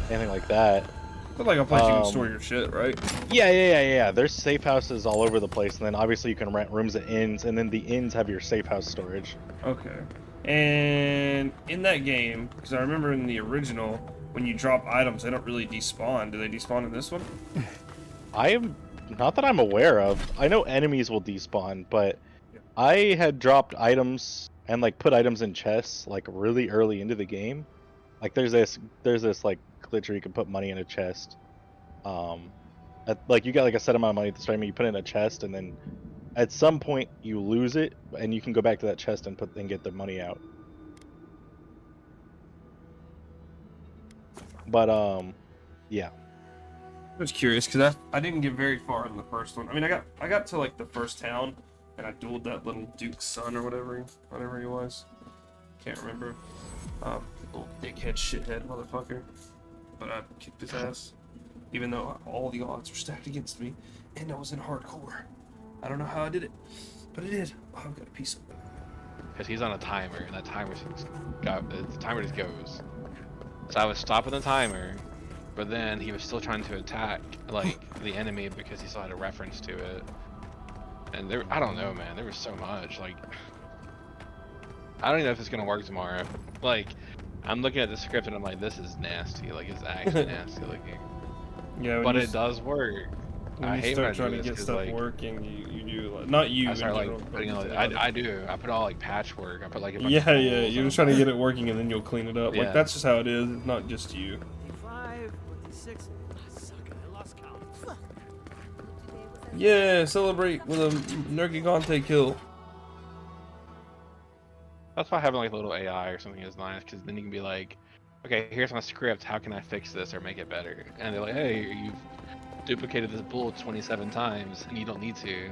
anything like that. But like a place you can store your shit, right? Yeah. There's safe houses all over the place, and then obviously you can rent rooms at inns, and then the inns have your safe house storage. Okay. And in that game, because I remember in the original, when you drop items, they don't really despawn. Do they despawn in this one? I am not that I'm aware of. I know enemies will despawn, but I had dropped items and like put items in chests like really early into the game. Like there's this like glitch where you can put money in a chest. Like you got like a set amount of money at the start, you put it in a chest, and then at some point you lose it, and you can go back to that chest and get the money out. But yeah. I was curious because I didn't get very far in the first one. I mean, I got to like the first town, and I dueled that little Duke's son or whatever he was. Can't remember. Little dickhead shithead motherfucker. But I kicked his ass, even though all the odds were stacked against me, and I was in hardcore. I don't know how I did it, but I did. Oh, I've got a piece of it. Because he's on a timer, and that timer the timer just goes. So I was stopping the timer, but then he was still trying to attack like the enemy because he still had a reference to it. And there, I don't know, man. There was so much. Like, I don't even know if it's gonna work tomorrow. Like, I'm looking at the script and I'm like, this is nasty. Like, it's actually nasty looking. Yeah, but it does work. When you start trying to get stuff working, you do like, not you. I start in general, like putting all, I do. I put all like patchwork. I put like a bunch yeah, of yeah. You're just trying to get it working, and then you'll clean it up. Yeah. Like that's just how it is. It's not just you. 5, 46. Suck it, I lost count. Yeah, celebrate with a Nergigante kill. That's why having like a little AI or something is nice, because then you can be like, okay, here's my script. How can I fix this or make it better? And they're like, hey, you've duplicated this bullet 27 times, and you don't need to.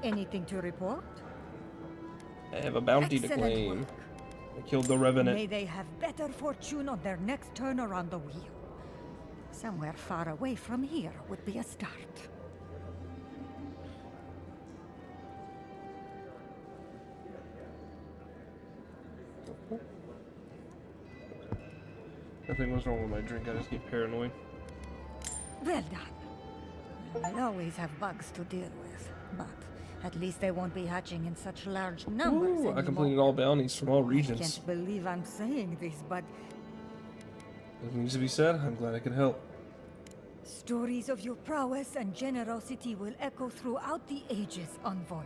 Anything to report? I have a bounty to claim. I killed the Revenant. May they have better fortune on their next turn around the wheel. Somewhere far away from here would be a start. Nothing was wrong with my drink. I just get paranoid. Well done. I'll always have bugs to deal with, but at least they won't be hatching in such large numbers Ooh, anymore. I completed all bounties from all I regions. can't believe I'm saying this, but It needs to be said. I'm glad I could help. stories of your prowess and generosity will echo throughout the ages, Envoy.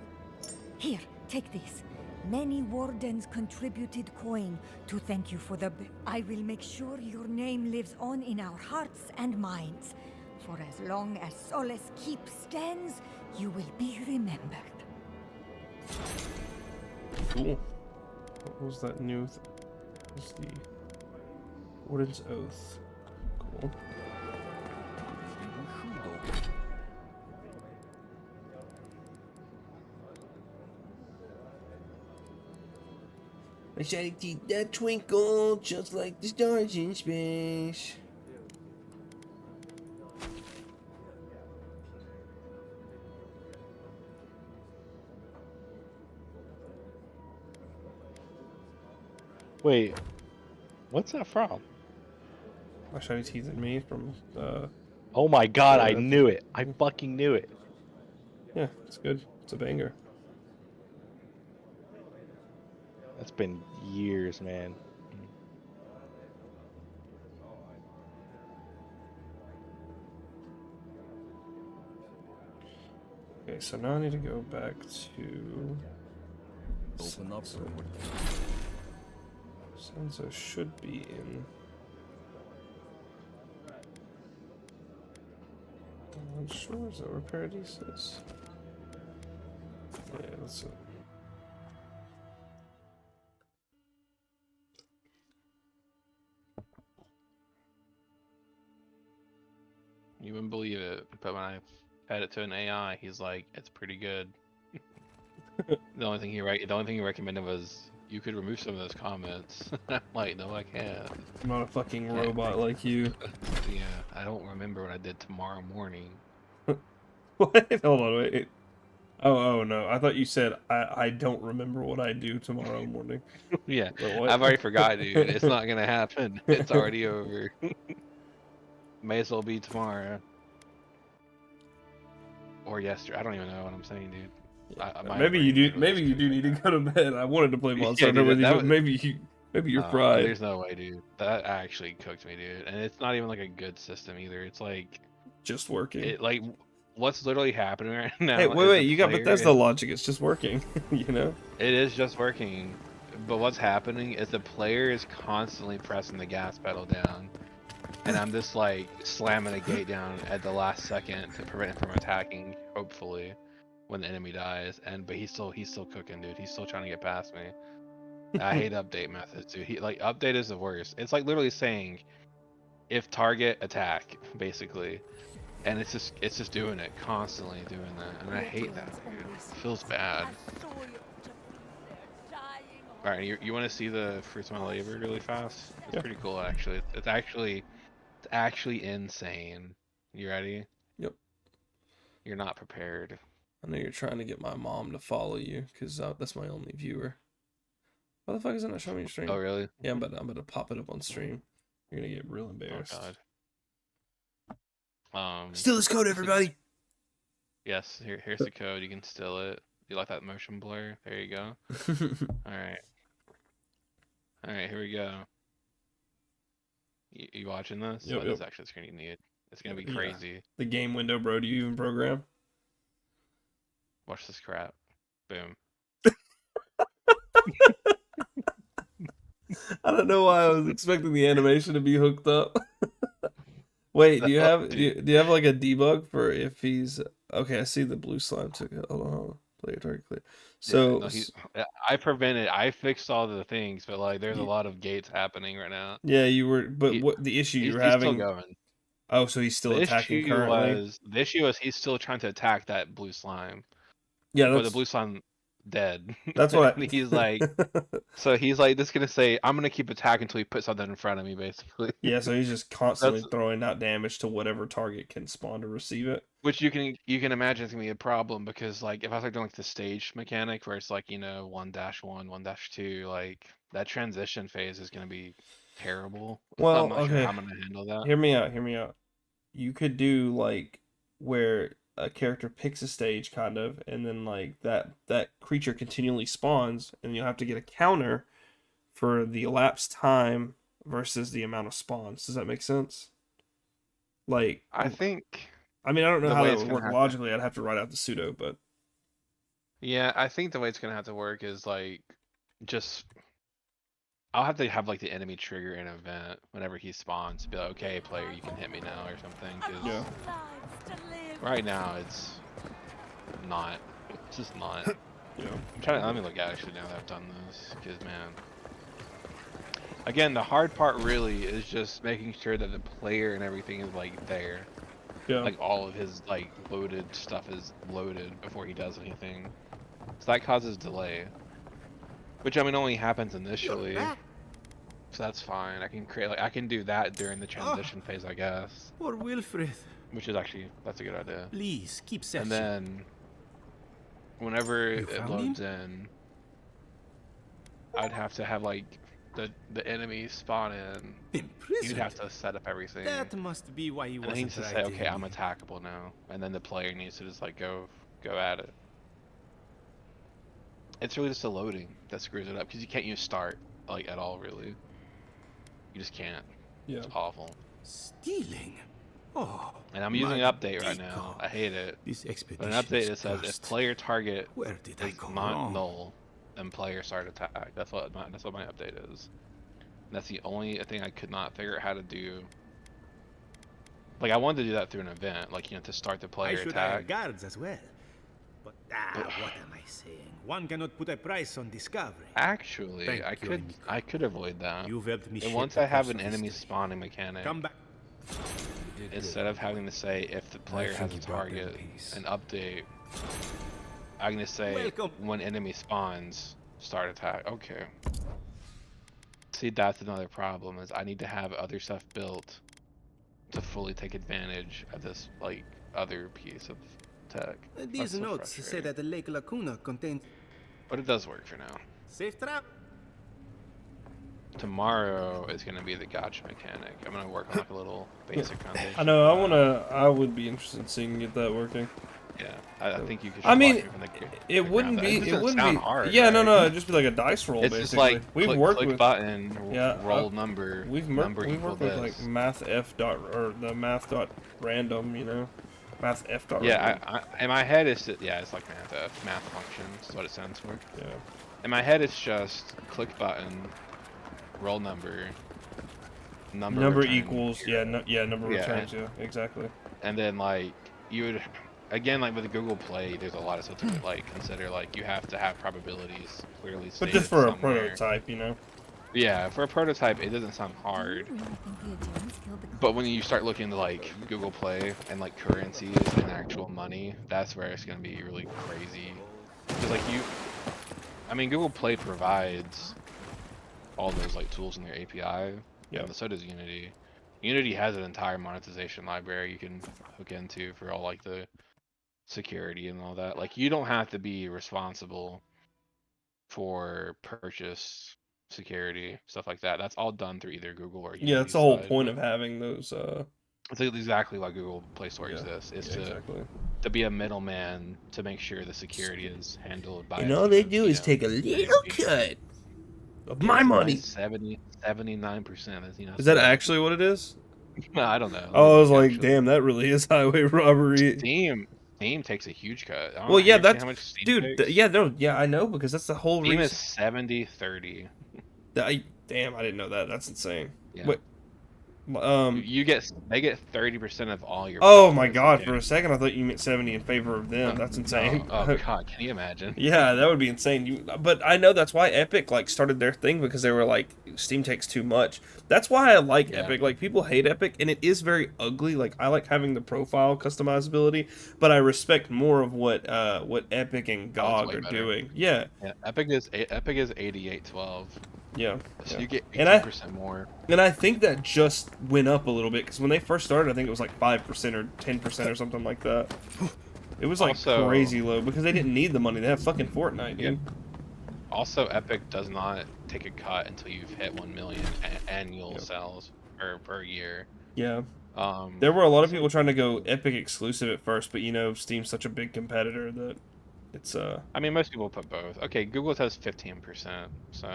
Here, take this. Many wardens contributed coin to thank you for the... I will make sure your name lives on in our hearts and minds. For as long as Solace Keep stands, you will be remembered. Cool. What was that new? Was the Warden's Oath? Cool. I shall keep that twinkle just like the stars in space. Wait, what's that from? My shiny teeth and me from. Oh my god, I knew it. I fucking knew it. Yeah, it's good. It's a banger. That's been years, man. Okay, so now I need to go back to. Open up. Senzo should be in. I'm not sure. Is that where Paradise is? Yeah, that's it. You wouldn't believe it, but when I fed it to an AI, he's like, "It's pretty good." The only thing he recommended was you could remove some of those comments. I'm like, no, I can't. I'm not a fucking robot like you. Yeah, I don't remember what I did tomorrow morning. What? Hold on, wait. Oh no! I thought you said I don't remember what I do tomorrow morning. Yeah, What? I've already forgot, dude. It's not gonna happen. It's already over. May as well be tomorrow. Or yesterday. I don't even know what I'm saying, dude. Maybe you do. Maybe you do need to go to bed. I wanted to play Monster Hunter with you, but maybe you. Maybe your pride. There's no way, dude. That actually cooked me, dude. And it's not even like a good system either. It's like Just working. it like what's literally happening right now. Hey, is wait, you got, but player that's the logic. It's just working, you know? It is just working. But what's happening is the player is constantly pressing the gas pedal down. And I'm just like slamming the gate down at the last second to prevent him from attacking, hopefully, when the enemy dies. But he's still cooking, dude. He's still trying to get past me. I hate update methods, dude. Update is the worst. It's like literally saying if target attack, basically. And it's just doing it, constantly doing that. And I hate that, dude. It feels bad. Alright, you want to see the fruits of my labor really fast? It's pretty cool, actually. It's actually insane. You ready? Yep. You're not prepared. I know you're trying to get my mom to follow you, because that's my only viewer. Why the fuck is it not showing me your stream? Oh, really? Yeah, I'm about to pop it up on stream. You're gonna get real embarrassed. Oh, God. Steal this code, everybody! Yes, here's the code. You can steal it. You like that motion blur? There you go. Alright. Alright, here we go. You watching this? Yep, This is actually the screen you need. It's gonna be crazy. Yeah. The game window, bro. Do you even program? Watch this crap. Boom. I don't know why I was expecting the animation to be hooked up. Wait, do you have like a debug for if he's okay? I see the blue slime took it. Hold on. Play target clear. So I fixed all the things, but like there's a lot of gates happening right now. Yeah, you were, but what the issue you were having? Still going. Oh, so he's still attacking currently. The issue was he's still trying to attack that blue slime. Yeah, but the blue slime dead. That's what he's like. So he's like just gonna say, I'm gonna keep attacking until he puts something in front of me, basically. Yeah, so he's just constantly throwing out damage to whatever target can spawn to receive it. Which you can imagine is gonna be a problem because like if I start doing like the stage mechanic where it's like 1-1, 1-2, like that transition phase is gonna be terrible. Well, I'm not sure how I'm gonna handle that. Hear me out. You could do like where a character picks a stage kind of, and then like that creature continually spawns, and you'll have to get a counter for the elapsed time versus the amount of spawns. Does that make sense? Like I mean, I don't know how that would work logically. I'd have to write out the pseudo, but yeah, I think the way it's gonna have to work is like just I'll have to have like the enemy trigger an event whenever he spawns to be like, okay, player, you can hit me now or something. Cause right now it's not. It's just not. Yeah. I'm trying to let me look at actually now that I've done this, because man. Again, the hard part really is just making sure that the player and everything is like there. Yeah. Like all of his like loaded stuff is loaded before he does anything. So that causes delay. Which I mean only happens initially. So that's fine. I can create I can do that during the transition phase, I guess. Poor Wilfred. Which is actually that's a good idea. Please keep searching. And then whenever it loads in, I'd have to have like the enemy spawn in. You'd have to set up everything. That must be why he wasn't. And he needs to say, okay, I'm attackable now, and then the player needs to just like go at it. It's really just the loading that screws it up because you can't use start like at all, really. You just can't. Yeah. It's awful. Stealing. Oh. And I'm using an update right now. I hate it. But an update that says if player target is not null, then player start attack. That's what my update is. And that's the only thing I could not figure out how to do. Like I wanted to do that through an event, like to start the player I should attack. hire guards as well. But what am I saying? One cannot put a price on discovery. Actually, I could avoid that. You've helped me. And once I have an enemy spawning mechanic, come back. Instead of having to say if the player has a target, an update, I'm gonna say when enemy spawns, start attack. Okay. See, that's another problem is I need to have other stuff built to fully take advantage of this like other piece of tech. These notes say that the Lake Lacuna contains. But it does work for now. Safe trap. Tomorrow is gonna be the gotcha mechanic. I'm gonna work on like a little basic foundation. I know. I would be interested in seeing get that working. Yeah, I think you could. I mean, watch it from the it wouldn't be. It It doesn't wouldn't sound be. hard. Yeah, no, right? no. It'd just be like a dice roll, It's basically. just like We've worked click with. button, Yeah, roll number, number we've equal worked with this. like math f dot or the math dot random, you know, math f dot Yeah, random. in my head it's it's like math functions. Is what it stands for. Yeah. In my head it's just click button, roll number, Number return equals 0. number returns, yeah, exactly. And then like you would, again, like with Google Play, there's a lot of stuff to like consider. Like you have to have probabilities clearly But stated just for a somewhere. prototype, you know. Yeah, for a prototype, it doesn't sound hard. But when you start looking into like Google Play and like currencies and actual money, that's where it's gonna be really crazy. Because like I mean, Google Play provides all those like tools in their API. Yeah. And so does Unity. Unity has an entire monetization library you can hook into for all like the security and all that. Like you don't have to be responsible for purchase security, stuff like that. That's all done through either Google or Yeah, that's Unity's the whole side. point of having those. It's exactly why Google Play Store exists. Is to be a middleman to make sure the security is handled by. And all they do is take a little cut of my money. 79%. Is that actually what it is? No, I don't know. Oh, I was like, damn, that really is highway robbery. Steam takes a huge cut. Well, yeah, that's how much Steam dude. takes? Yeah, I know because that's the whole Steam reason. is 70-30. Damn, I didn't know that. That's insane. Yeah. What? They get 30% of all your. Oh my god! For a second, I thought you meant 70 in favor of them. That's No. insane. Oh god, can you imagine? Yeah, that would be insane. But I know that's why Epic like started their thing because they were like Steam takes too much. That's why I like Epic. Like people hate Epic, and it is very ugly. Like I like having the profile customizability, but I respect more of what Epic and GOG are doing. Yeah. Yeah. Epic is 8812. Yeah. So yeah. you get 18% more. And I think that just went up a little bit because when they first started, I think it was like 5% or 10% or something like that. It was like Also, crazy low because they didn't need the money. They have fucking Fortnite, dude. Also, Epic does not take a cut until you've hit 1 million annual sales per year. Yeah. There were a lot of people trying to go Epic exclusive at first, but you know, Steam's such a big competitor that it's I mean, most people put both. Okay, Google says 15%, so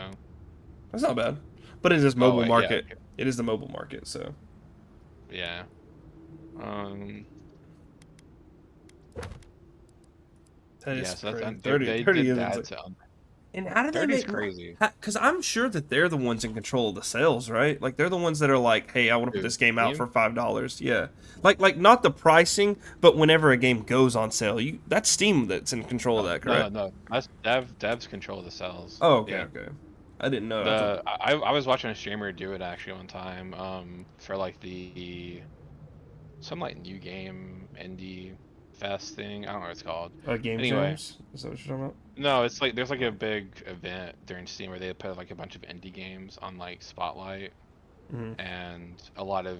that's not bad. But it is mobile market. Yeah, okay. It is the mobile market, so yeah. That is so crazy. that's 30 is that insane. And how do they make crazy? Because I'm sure that they're the ones in control of the sales, right? Like they're the ones that are like, "Hey, I want to put this game out for $5." Yeah, like not the pricing, but whenever a game goes on sale, that's Steam that's in control of that, correct? No, that's Dev's control of the sales. Oh, okay, yeah. okay. I didn't know. I was watching a streamer do it actually one time. For like some like new game indie fest thing. I don't know what it's called. Game Jams? Is that what you're talking about? No, it's like there's like a big event during Steam where they put like a bunch of indie games on like Spotlight, and a lot of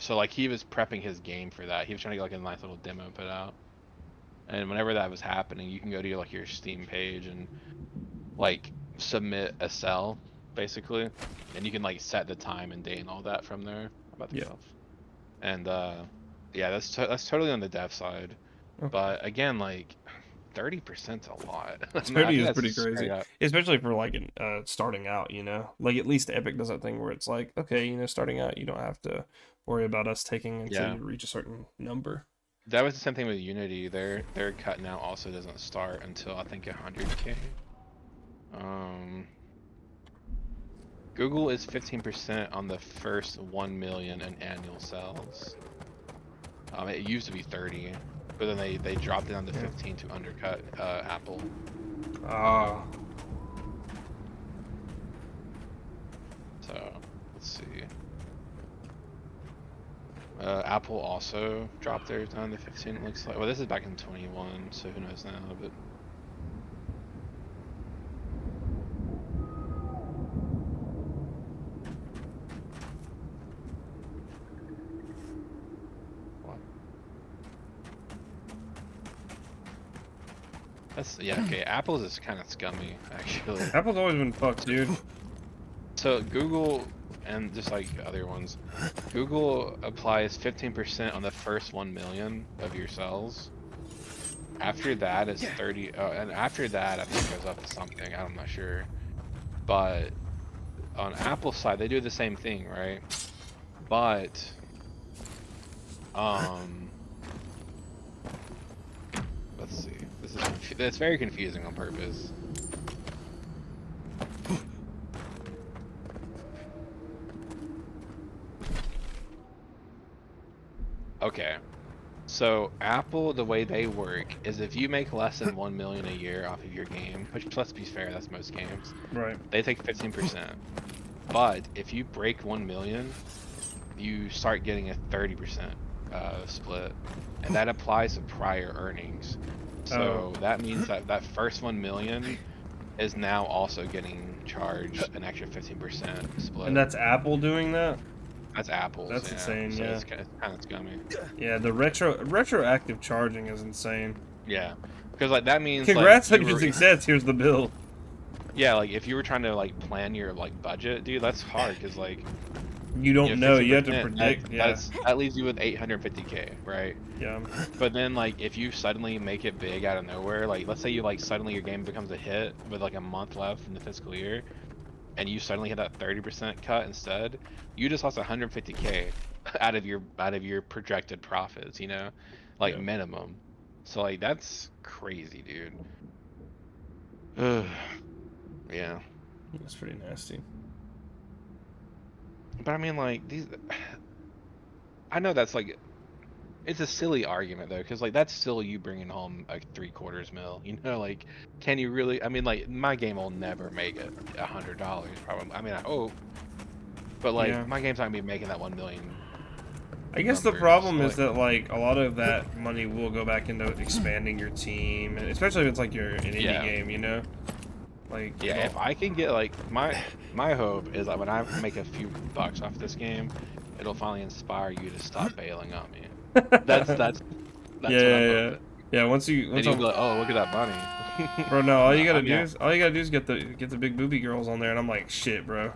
like he was prepping his game for that. He was trying to get like a nice little demo put out, and whenever that was happening, you can go to like your Steam page and like submit a sell basically, and you can like set the time and date and all that from there about the stuff. And yeah, that's totally on the dev side. But again, like 30%'s a lot. 30 is pretty crazy, especially for like starting out. You know, like at least Epic does that thing where it's like, okay, you know, starting out, you don't have to worry about us taking until you reach a certain number. That was the same thing with Unity. Their cut now also doesn't start until I think 100K. Google is 15% on the first 1 million in annual sales. It used to be 30, but then they dropped it down to 15 to undercut Apple. So let's see. Apple also dropped theirs down to 15. It looks like. Well, this is back in 21, so who knows now? But okay. Apple's is kind of scummy, actually. Apple's always been fucked, dude. So Google, and just like other ones, Google applies 15% on the first 1 million of your sales, After that is 30, and after that I think it goes up to something. I'm not sure. But on Apple's side, they do the same thing, right? But let's see. It's very confusing on purpose. Okay. So Apple, the way they work is if you make less than 1 million a year off of your game, which let's be fair, that's most games. Right. They take 15%. But if you break 1 million, you start getting a 30% split, and that applies to prior earnings. So that means that that first 1 million is now also getting charged an extra 15% split. And that's Apple doing that? That's Apple's. That's insane. So yeah. It's kind of scummy. Yeah, the retroactive charging is insane. Yeah, because like that means. Congrats like, on your success. Here's the bill. Yeah, like if you were trying to like plan your like budget, dude, that's hard because like you don't know. You have to predict. That leaves you with 850k, right? Yeah. But then like if you suddenly make it big out of nowhere, like let's say you like suddenly your game becomes a hit with like a month left in the fiscal year, and you suddenly hit that 30% cut instead, you just lost 150k out of your projected profits, you know, like minimum. So like that's crazy, dude. Yeah. That's pretty nasty. But I mean, like these, I know that's like, it's a silly argument though, because like that's still you bringing home a 3/4 mil. You know, like, can you really? I mean, like my game will never make it $100 probably. I mean, I hope, but like my game's not gonna be making that 1 million. I guess the problem is that like a lot of that money will go back into expanding your team, and especially if it's like an indie game, you know. Like if I can get like my hope is that when I make a few bucks off this game, it'll finally inspire you to stop bailing on me. That's what I'm hoping. Yeah. Once you'll be like, oh, look at that money. Bro, no, all you gotta do is get the big booby girls on there, and I'm like, shit, bro,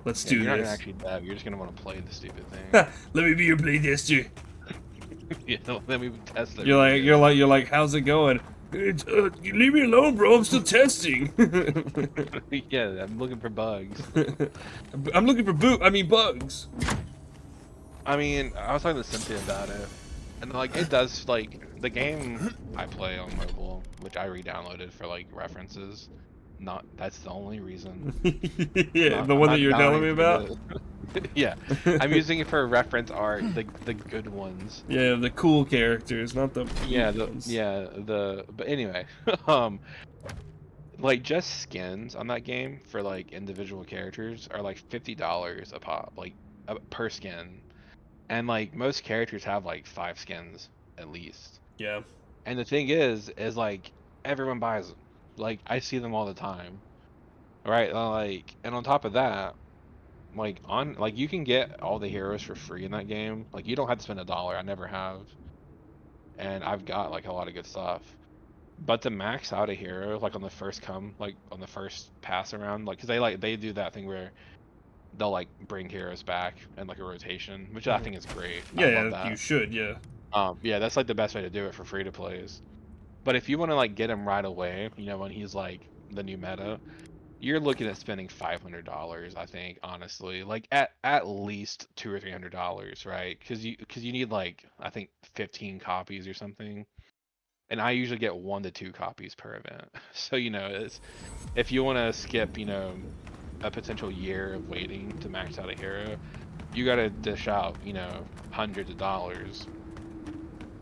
let's do you're this. Not gonna actually dab. You're just gonna want to play the stupid thing. Let me be your playtester. Yeah, let me test it. You're like, how's it going? It's, you leave me alone, bro. I'm still testing. Yeah, I'm looking for bugs. I'm looking for bugs. I mean, I was talking to Cynthia about it, and like it does like the game I play on mobile, which I re-downloaded for like references. That's the only reason. Yeah, the one that you're telling me about. Yeah, I'm using it for reference art, the good ones. Yeah, the cool characters, not the but anyway, like just skins on that game for like individual characters are like $50 a pop, like per skin, and like most characters have like 5 skins at least. Yeah. And the thing is like everyone buys them. Like I see them all the time, right? Like, and on top of that, like you can get all the heroes for free in that game. Like you don't have to spend $1. I never have, and I've got like a lot of good stuff. But to max out a hero, like on the first pass around, like because they do that thing where they'll like bring heroes back in like a rotation, which I think is great. Yeah, you should, yeah. Yeah, that's like the best way to do it for free to plays. But if you want to like get him right away, you know, when he's like the new meta, you're looking at spending $500, I think, honestly, like at least $200 or $300, right? Because you need like I think 15 copies or something, and I usually get 1 to 2 copies per event. So you know, if you want to skip, you know, a potential year of waiting to max out a hero, you gotta dish out, you know, hundreds of dollars.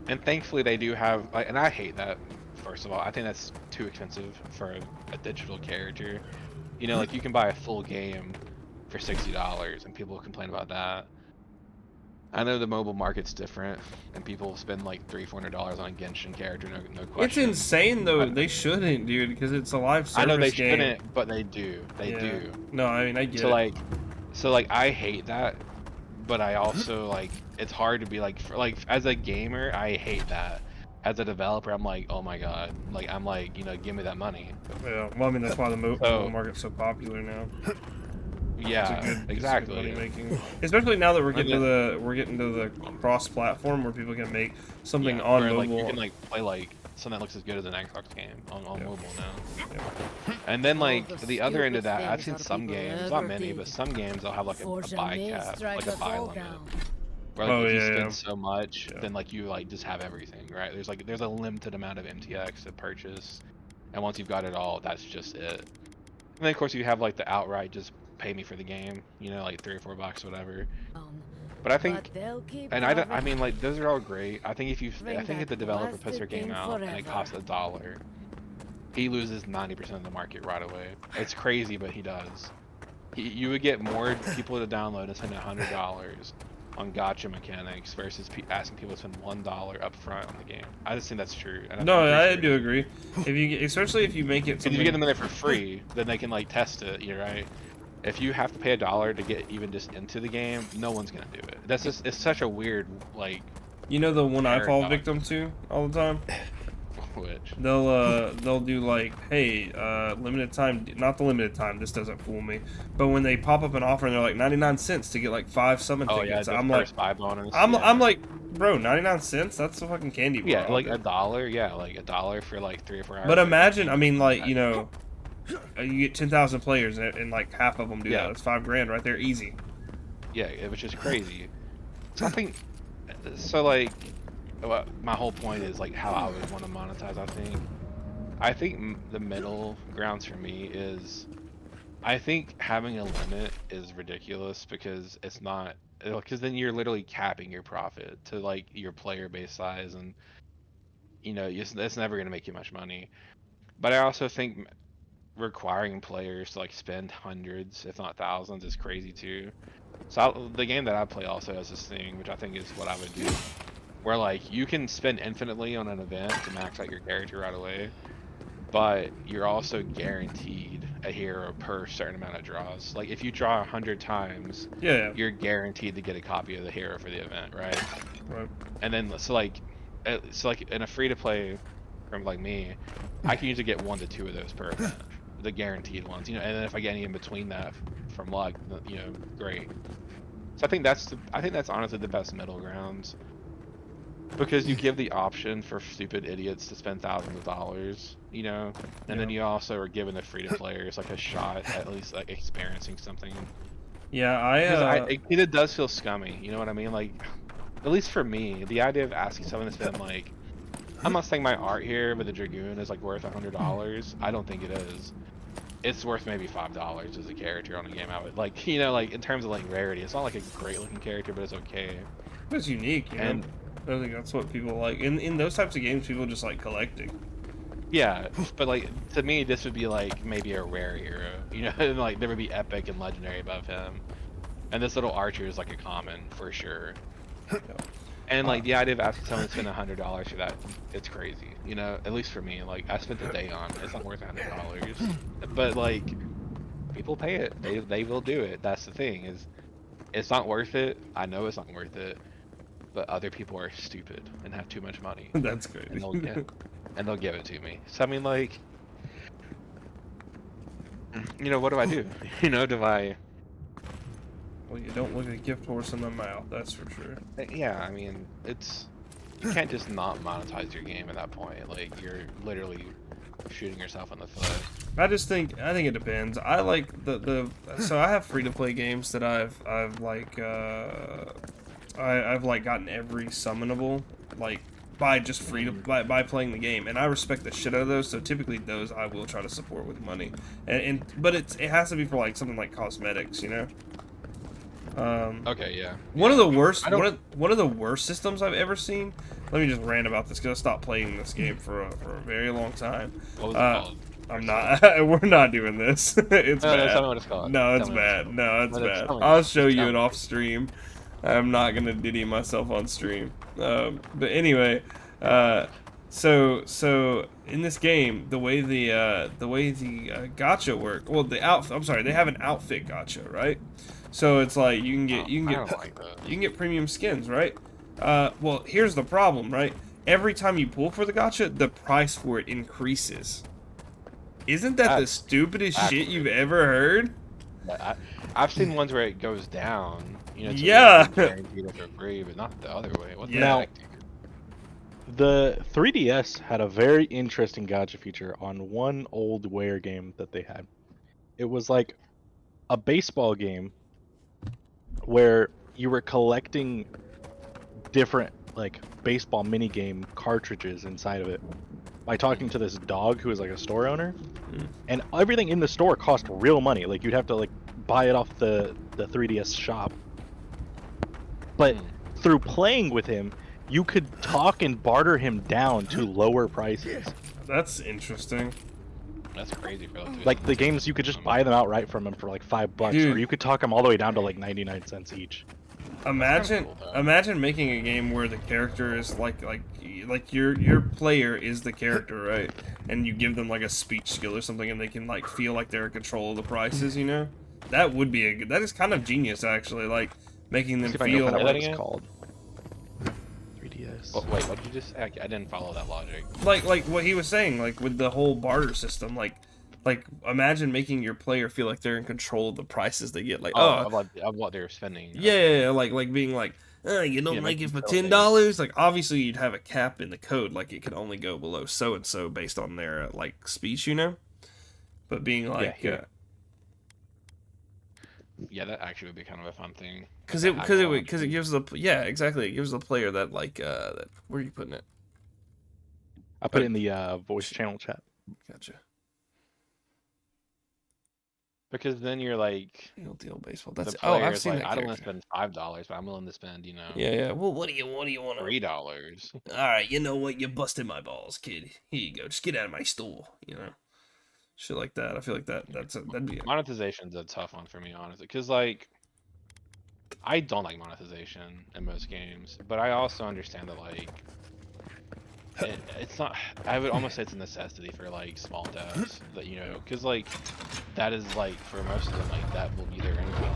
And thankfully they do have, and I hate that. First of all, I think that's too expensive for a digital character. You know, like you can buy a full game for $60, and people complain about that. I know the mobile market's different, and people spend like $300-400 on a Genshin character, no question. It's insane though. They shouldn't, dude, because it's a live service game. I know they shouldn't, but they do. They do. No, I mean I get it. So like I hate that, but I also like it's hard to be like as a gamer, I hate that. As a developer, I'm like, oh my god, like I'm like, you know, give me that money. Yeah, well, I mean that's why the mobile market's so popular now. Yeah, exactly. Money making, especially now that we're getting to the cross-platform where people can make something on mobile. Like you can like play like something that looks as good as an Xbox game on mobile now. And then like the other end of that, I've seen some games, not many, but some games they'll have like a buy cap, like a buy limit. Where like, if you spend so much, then like you like just have everything, right? There's a limited amount of MTX to purchase, and once you've got it all, that's just it. And then of course you have like the outright just pay me for the game, you know, like $3 or $4, whatever. But I think, and I mean like those are all great. I think if the developer puts their game out and it costs $1, he loses 90% of the market right away. It's crazy, but he does. You would get more people to download and spend $100 on gacha mechanics versus asking people to spend $1 up front on the game. I just think that's true. No, I do agree. Especially if you make it, if you get them in there for free, then they can like test it. You're right. If you have to pay $1 to get even just into the game, no one's gonna do it. That's just, it's such a weird like. You know the one I fall victim to all the time? Which? They'll do like, hey, limited time, not the limited time, this doesn't fool me. But when they pop up an offer and they're like 99 cents to get like 5 summon tickets, I'm like, I'm like, bro, 99 cents? That's a fucking candy bar. Yeah, like $1, yeah, like $1 for like 3 or 4 hours. But imagine, I mean, like, you know, you get 10,000 players and like half of them do that. It's $5 grand right there, easy. Yeah, which is crazy. So I think, so like, my whole point is like how I would want to monetize. I think the middle grounds for me is, I think having a limit is ridiculous because it's not, because then you're literally capping your profit to like your player base size, and you know it's never going to make you much money. But I also think requiring players to like spend hundreds if not thousands is crazy too. So the game that I play also has this thing, which I think is what I would do, where like you can spend infinitely on an event to max out your character right away, but you're also guaranteed a hero per certain amount of draws. Like if you draw 100 times, you're guaranteed to get a copy of the hero for the event, right? Right. And then so like in a free to play from like me, I can usually get 1 to 2 of those per event, the guaranteed ones, you know. And then if I get any in between that from luck, you know, great. So I think that's honestly the best middle grounds. Because you give the option for stupid idiots to spend thousands of dollars, you know, and then you also are giving the free-to-players like a shot at least like experiencing something. Yeah, it does feel scummy, you know what I mean? Like, at least for me, the idea of asking someone to spend like, I'm not saying my art here, but the Dragoon is like worth $100. I don't think it is. It's worth maybe $5 as a character on a game. I would like, you know, like in terms of like rarity, it's not like a great-looking character, but it's okay. It's unique, you know? I think that's what people like. In those types of games, people just like collecting. Yeah, but like to me, this would be like maybe a rare hero, you know, and like there would be epic and legendary above him, and this little archer is like a common for sure. And like the idea of asking someone to spend $100 for that, it's crazy, you know. At least for me, like I spent the day on it. It's not worth $100, but like people pay it. They will do it. That's the thing, is it's not worth it. I know it's not worth it. But other people are stupid and have too much money. That's great. And they'll give it to me. So I mean, like, you know, what do I do? You know, do I? Well, you don't look a gift horse in the mouth. That's for sure. Yeah, I mean, you can't just not monetize your game at that point. Like, you're literally shooting yourself in the foot. I think it depends. I like so I have free to play games that I've like I've like gotten every summonable like by just free to by playing the game, and I respect the shit out of those. So typically those I will try to support with money, but it has to be for like something like cosmetics, you know. Okay, yeah. One of the worst systems I've ever seen. Let me just rant about this because I stopped playing this game for a very long time. What was it called? I'm not. We're not doing this. It's bad. Tell me what it's called. No, it's bad. No, it's bad. I'll show you it off stream. I'm not gonna ditty myself on stream. But anyway, so in this game, the way the gacha work. Well, they have an outfit gacha, right? So it's like you can get premium skins, right? Well, here's the problem, right? Every time you pull for the gacha, the price for it increases. Isn't that the stupidest shit you've ever heard? I've seen ones where it goes down. You know, yeah. Guaranteed for free, but not the other way. What the now, heck, The 3DS had a very interesting gacha feature on one old Ware game that they had. It was like a baseball game where you were collecting different like baseball minigame cartridges inside of it by talking to this dog who is like a store owner, and everything in the store cost real money. Like you'd have to like buy it off the 3DS shop, but through playing with him, you could talk and barter him down to lower prices. That's interesting. That's crazy for that. Like the games, you could just buy them outright from him for like $5, Dude. or you could talk them all the way down to like 99 cents each. Imagine making a game where the character is like your player is the character, right? And you give them like a speech skill or something, and they can like feel like they're in control of the prices. You know, that would be that is kind of genius actually. Like making them feel. What it's called. 3DS. Oh, wait, what did you just say? I didn't follow that logic. Like what he was saying, like with the whole barter system, like imagine making your player feel like they're in control of the prices they get. Like of what they're spending. Yeah, like being like, you don't like it for $10. Like obviously you'd have a cap in the code, like it could only go below so and so based on their like speech, you know. But being like, yeah, that actually would be kind of a fun thing. Because it gives the it gives the player that like that, where are you putting it? I put it in the voice channel chat. Gotcha. Because then you're like, deal baseball. That's I've seen like, that. I don't want to spend $5, but I'm willing to spend, you know. Yeah. Well, what do you want? $3. All right, you know what? You busted my balls, kid. Here you go. Just get out of my store. You know, shit like that. I feel like that'd be monetization's a tough one for me, honestly, because like I don't like monetization in most games, but I also understand that like it's not. I would almost say it's a necessity for like small devs that because like that is like for most of them like that will be there anyway.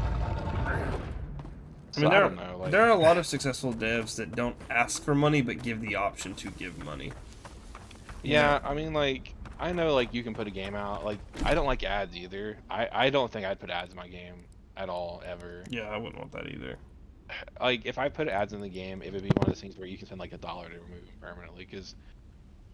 So, I mean, there are a lot of successful devs that don't ask for money but give the option to give money. Yeah, I mean like I know like you can put a game out. Like I don't like ads either. I don't think I'd put ads in my game at all ever. Yeah, I wouldn't want that either. Like if I put ads in the game, it would be one of those things where you can spend like $1 to remove them permanently, because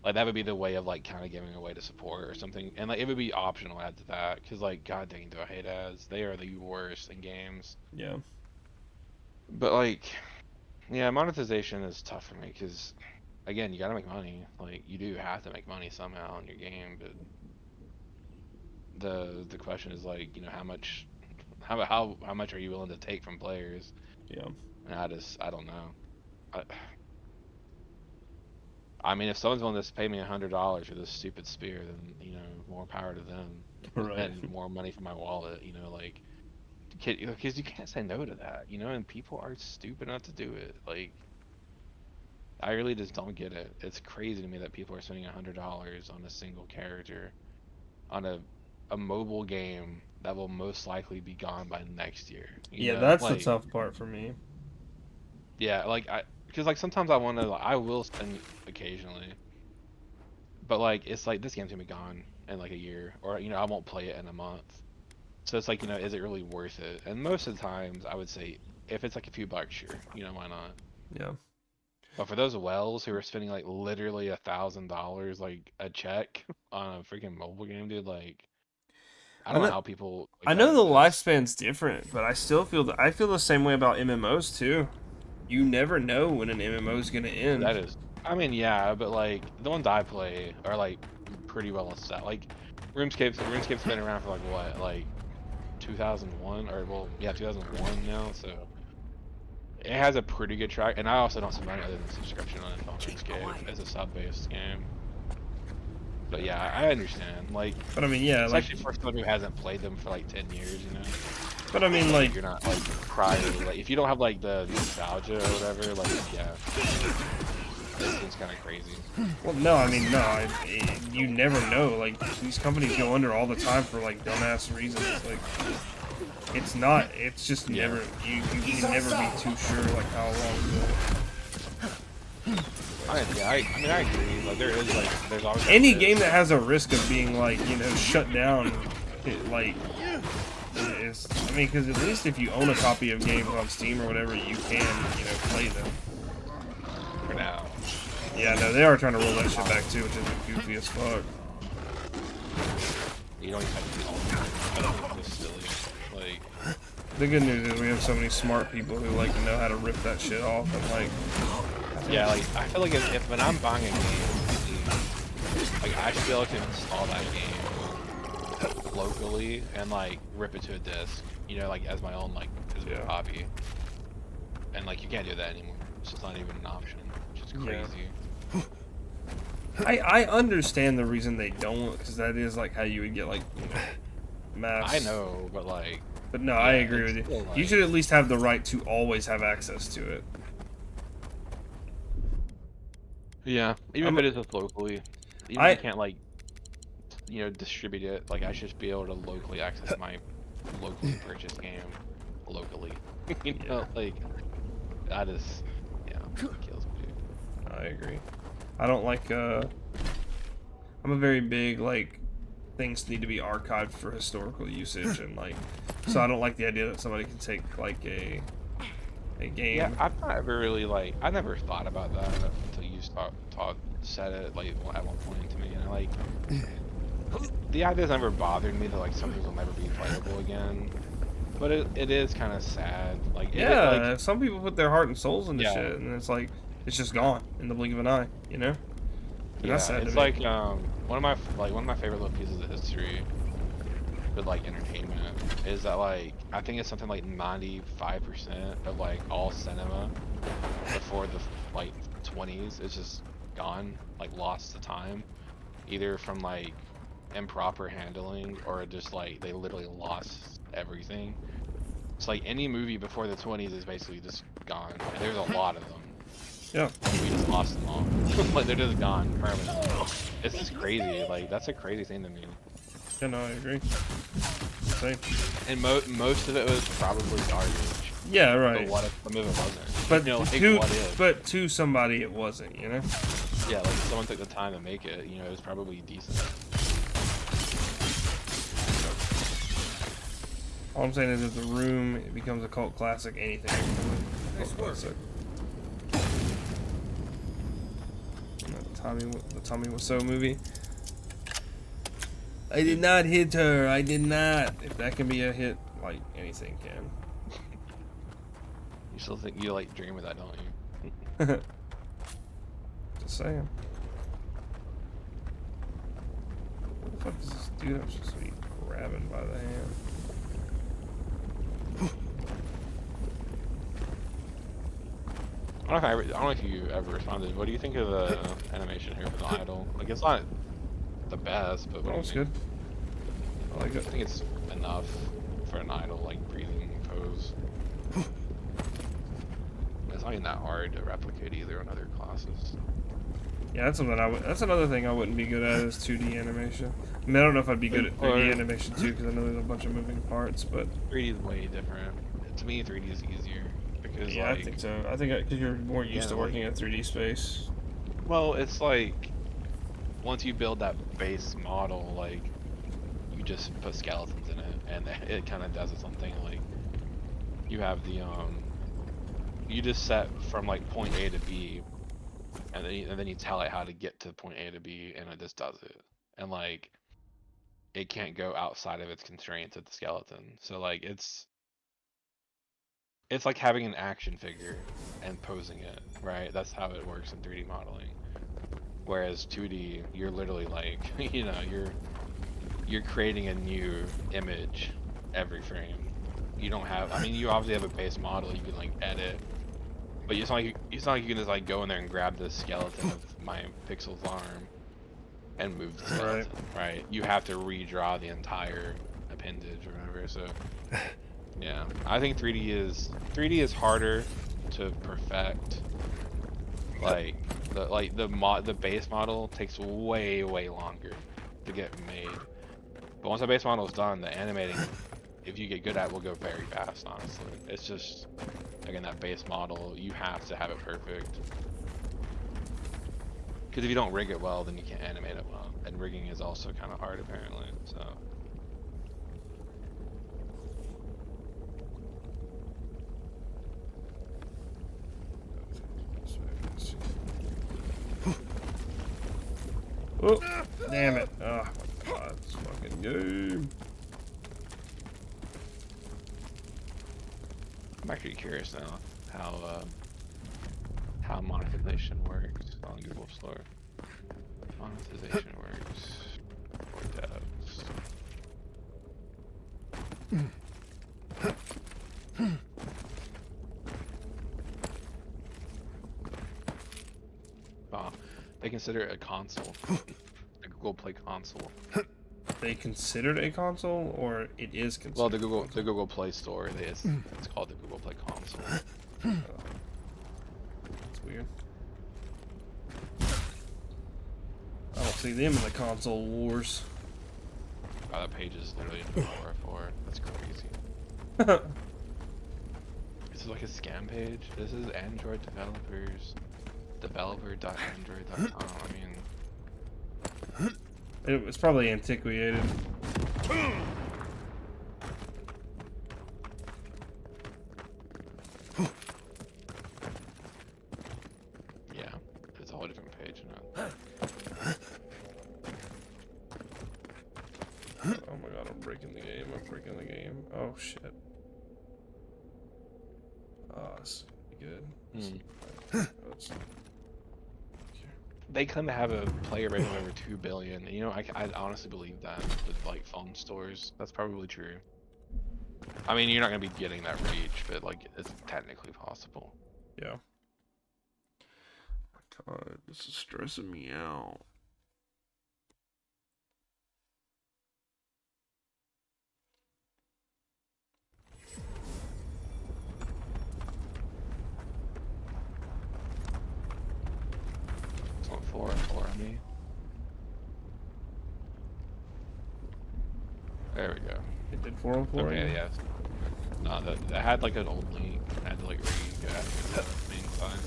like that would be the way of like kind of giving away to support or something, and like it would be optional ads to that, because like god dang do I hate ads. They are the worst in games. Yeah. But like, yeah, monetization is tough for me because again you gotta make money. Like you do have to make money somehow in your game, but the question is like how much are you willing to take from players? Yeah. And I don't know. I mean, if someone's willing to pay me $100 for this stupid spear, then more power to them. Right. And more money for my wallet. Like, because you can't say no to that. And people are stupid enough to do it. Like, I really just don't get it. It's crazy to me that people are spending $100 on a single character on a mobile game that will most likely be gone by next year. Yeah, that's like, the tough part for me. Yeah, like because like sometimes I want to, I will spend occasionally, but like it's like this game's gonna be gone in like a year, or I won't play it in a month. So it's like is it really worth it? And most of the times I would say if it's like a few bucks, sure, why not? Yeah. But for those whales who are spending like literally $1,000 like a check on a freaking mobile game, dude, like. I don't know how people. Like, I know the lifespan's different, but I still feel the same way about MMOs too. You never know when an MMO is gonna end. That is, I mean, yeah, but like the ones I play are like pretty well set. Like RuneScape's been around for like what, like 2001 or 2001 now. So it has a pretty good track, and I also don't spend money other than subscription on it on RuneScape as a sub-based game. But yeah, I understand. Like, but I mean, yeah, especially for someone who hasn't played them for like 10 years, But I mean, like, you're not like crying. Like, if you don't have like the nostalgia or whatever, like, yeah, this seems kind of crazy. Well, no, I mean, no, you never know. Like, these companies go under all the time for like dumbass reasons. Like, it's just never. You can never be too sure like how long. I mean, I agree. Like, there's always any game that has a risk of being like, shut down, is. I mean, because at least if you own a copy of games on Steam or whatever, you can, play them. For now. Yeah, no, they are trying to roll that shit back too, which is goofy as fuck. You don't even have to do all that. It's silly. Like, the good news is we have so many smart people who like know how to rip that shit off and like. Yeah, like I feel like if when I'm buying a game, like I should be able to install that game locally and like rip it to a disc, you know, like as my own like physical copy. And like you can't do that anymore. It's just not even an option. Which is crazy. I understand the reason they don't, because that is like how you would get like, you know, mass. I know, but like. But no, I agree with you. Like, you should at least have the right to always have access to it. Yeah, even if it is just locally, even if you can't like, you know, distribute it. Like I should just be able to locally access my locally purchased game locally. You know, like that is, yeah, it kills me. I agree. I don't like. I'm a very big like things need to be archived for historical usage and like, so I don't like the idea that somebody can take like a game. Yeah, I've not ever really like I never thought about that until you said it like at one point to me, and I like the idea's never bothered me that like some things will never be playable again. But it is kind of sad. Like yeah, some people put their heart and souls into shit, and it's like it's just gone in the blink of an eye, you know. And yeah, that's sad it's to me. like one of my favorite little pieces of history with like entertainment is that like I think it's something like 95% of like all cinema before the like 20s is just gone, like lost to time, either from like improper handling or just like they literally lost everything. It's like any movie before the 20s is basically just gone, and there's a lot of them. Yeah. We just lost them all. Like they're just gone permanently. It's just crazy. Like that's a crazy thing to me. Yeah, no, I agree. Same. And most of it was probably garbage. Yeah, right. But what if some of it wasn't? But you know, but to somebody it wasn't, you know. Yeah, like someone took the time to make it. You know, it was probably decent. All I'm saying is, if The Room it becomes a cult classic, anything can become a cult classic. The Tommy Wiseau movie. I did not hit her. I did not. If that can be a hit, like anything can. You still think you like dream of that, don't you? Just saying. What the fuck is this dude I'm supposed to be grabbing by the hand? I don't know if you ever responded. What do you think of the animation here for the idol? Like, it's not the best, but what do you think? Good. I like it. I think it's enough for an idol, like breathing pose. It's not even that hard to replicate either on other classes. Yeah, that's something that's another thing I wouldn't be good at is 2D animation. I mean, I don't know if I'd be good at 3D animation too, because I know there's a bunch of moving parts, but 3D is way different. To me, 3D is easier because yeah, like, I think so. I think because you're more used to working in 3D space. Well, it's like once you build that base model, like you just put skeletons in it, and it kind of does its own thing. Like you have the you just set from like point A to B, and then you tell it how to get to point A to B, and it just does it. And like it can't go outside of its constraints of the skeleton. So like it's like having an action figure and posing it, right? That's how it works in 3D modeling. Whereas 2D, you're literally like, you know, you're creating a new image every frame. You don't have, I mean, you obviously have a base model you can like edit, but it's not like you can just like go in there and grab the skeleton of my pixel's arm and move the skeleton, right? You have to redraw the entire appendage or whatever. So yeah, I think 3D is harder to perfect. Like the base model takes way longer to get made. But once the base model is done, the animating, if you get good at it, will go very fast. Honestly, it's just again that base model. You have to have it perfect. Because if you don't rig it well, then you can't animate it well. And rigging is also kind of hard apparently. So. Oh, damn it. Oh my god, this fucking game. I'm actually curious now how monetization works on Google Store. Monetization works for devs. They consider it a console, a Google Play console. They considered a console, or it is considered? Well, the Google Play Store, it's called the Google Play console. That's weird. I don't see them in the console wars. Wow, that page is literally an for. That's crazy. This is like a scam page. This is Android developers. Developer.android.com. I mean, it's probably antiquated. yeah, it's a whole different page now. Oh my god, I'm breaking the game. I'm breaking the game. Oh shit. Oh, this is good. They claim to have a player base of over 2 billion. You know, I honestly believe that with like phone stores. That's probably true. I mean, you're not gonna be getting that reach, but like it's technically possible. Yeah. God, this is stressing me out. It's not 4 for me. There we go. It did 404. Okay, yeah. No, that had like an old link. I had to like read after the main sign.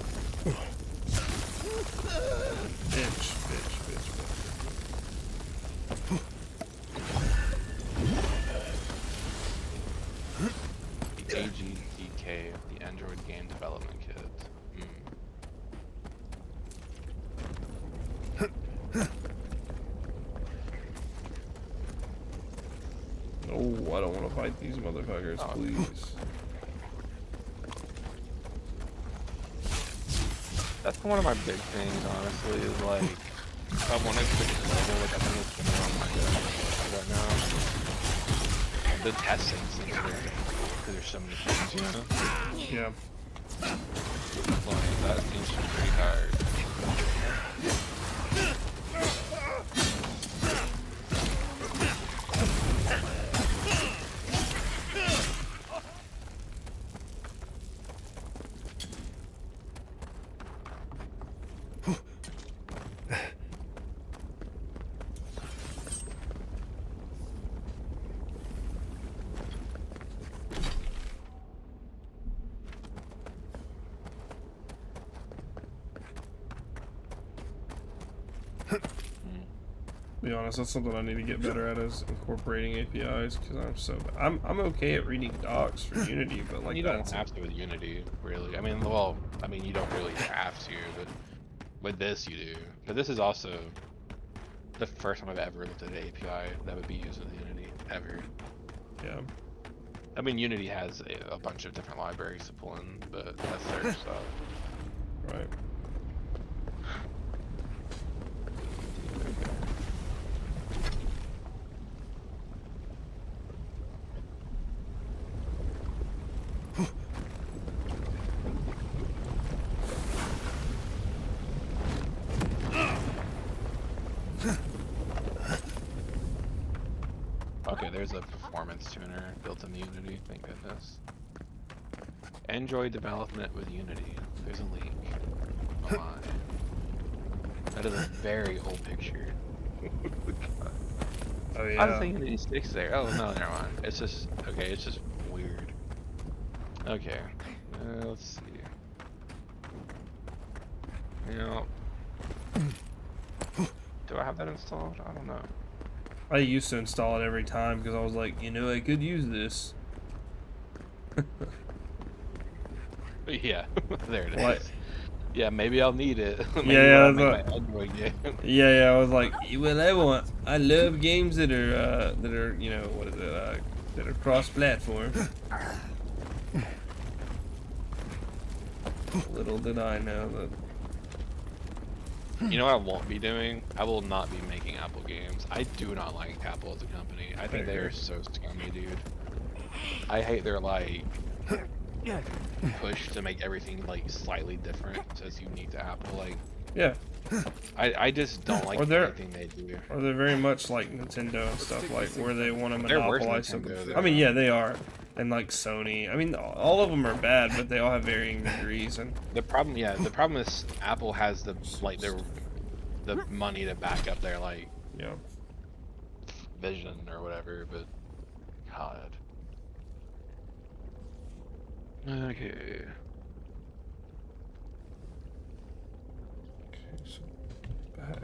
Bitch. The AGDK, the Android Game Development Kit. Oh, I don't want to fight these motherfuckers, please. That's one of my big things, honestly, is like, I want to switch to level, like I think it's been on my right now. The testing seems weird, because there's so many things, you know? Yeah. Like, that seems pretty hard. To be honest, that's something I need to get better at, is incorporating APIs, because I'm okay at reading docs for Unity, but like you don't have to with Unity, really. I mean, well, I mean, you don't really have to, but with this you do. But this is also the first time I've ever looked at an API that would be used with Unity, ever. Yeah. I mean, Unity has a bunch of different libraries to pull in, but that's their stuff. Right. Okay, there's a performance tuner built in Unity, thank goodness. Android development with Unity. There's a link. Oh my. That is a very old picture. Oh yeah. I was thinking Unity 6 there. Oh no, never mind. It's just, okay, it's just weird. Okay, let's see. You know, do I have that installed? I don't know. I used to install it every time because I was like, you know, I could use this. Yeah, there it is. What? Yeah, maybe I'll need it. Maybe Yeah, when I that's make my Android game. Yeah, I was like, well, I love games that are, you know, what is it, that are cross-platform. Little did I know that. You know what I won't be doing? I will not be making Apple games. I do not like Apple as a company. I think they are so scummy, dude. I hate their like push to make everything like slightly different, so it's unique to Apple. Like, Yeah. I just don't like anything they do. Or they're very much like Nintendo and stuff, like where they want to They're worse than monopolize something. Nintendo, I mean, yeah, they are. And like Sony. I mean, all of them are bad, but they all have varying degrees. And the problem is Apple has the money to back up their like vision or whatever. But God. Okay. So back.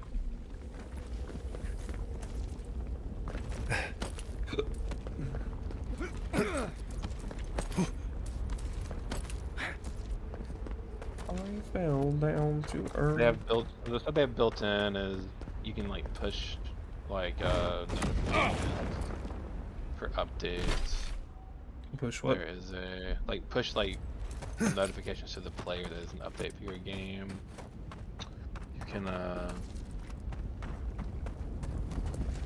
I fell down to earth. They have built. The stuff they have built in is you can like push like notifications for updates. Push what? There is a push notifications to the player that is an update for your game. You can